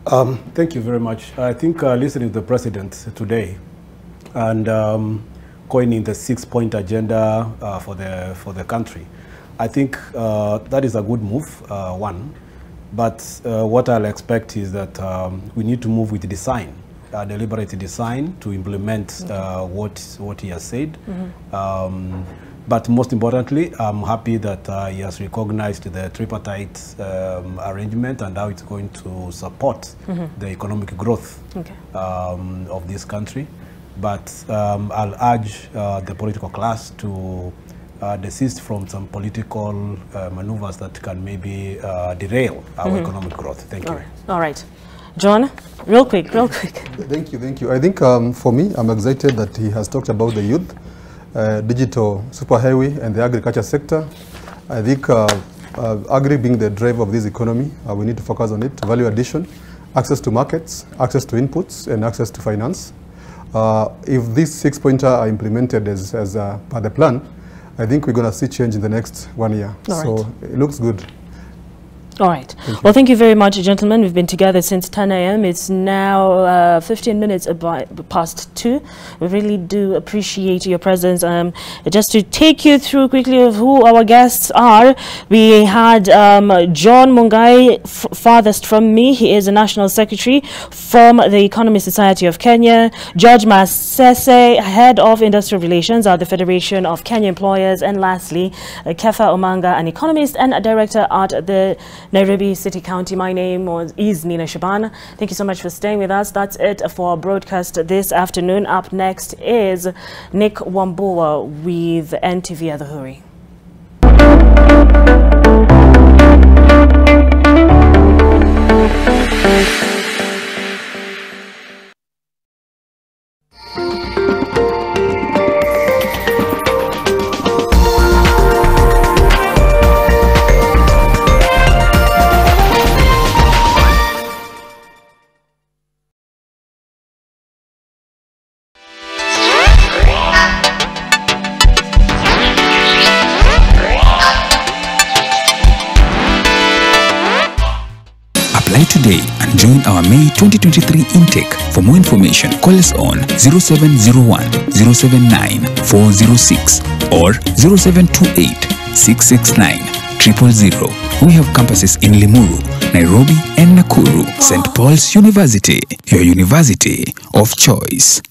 [SPEAKER 22] Thank you very much. I think listening to the president today and coining the 6-point agenda for the country, I think that is a good move, one. But what I'll expect is that we need to move with design, deliberate design to implement what he has said. But most importantly, I'm happy that he has recognized the tripartite arrangement and how it's going to support the economic growth of this country. But I'll urge the political class to desist from some political maneuvers that can maybe derail our economic growth. Thank you.
[SPEAKER 3] All right. John, real quick.
[SPEAKER 23] Thank you. I think for me, I'm excited that he has talked about the youth, digital superhighway and the agriculture sector. I think agri being the driver of this economy, we need to focus on it. Value addition, access to markets, access to inputs, and access to finance. If these 6-pointer are implemented as per the plan, I think we're going to see change in the next 1 year. So it looks good.
[SPEAKER 3] All right. Well, thank you very much, gentlemen. We've been together since 10 a.m. It's now 15 minutes past 2. We really do appreciate your presence. Just to take you through quickly of who our guests are, we had John Mungai, farthest from me. He is the National Secretary from the Economy Society of Kenya. George Masese, Head of Industrial Relations at the Federation of Kenya Employers. And lastly, Kefa Omanga, an economist and a director at the Nairobi City County. My name is Nina Shaban. Thank you so much for staying with us. That's it for our broadcast this afternoon. Up next is Nick Wambua with NTV Adhuhuri.
[SPEAKER 24] Today and join our May 2023 intake. For more information, call us on 0701 079 406 or 0728 669 000. We have campuses in Limuru, Nairobi and Nakuru. St. Paul's University, your university of choice.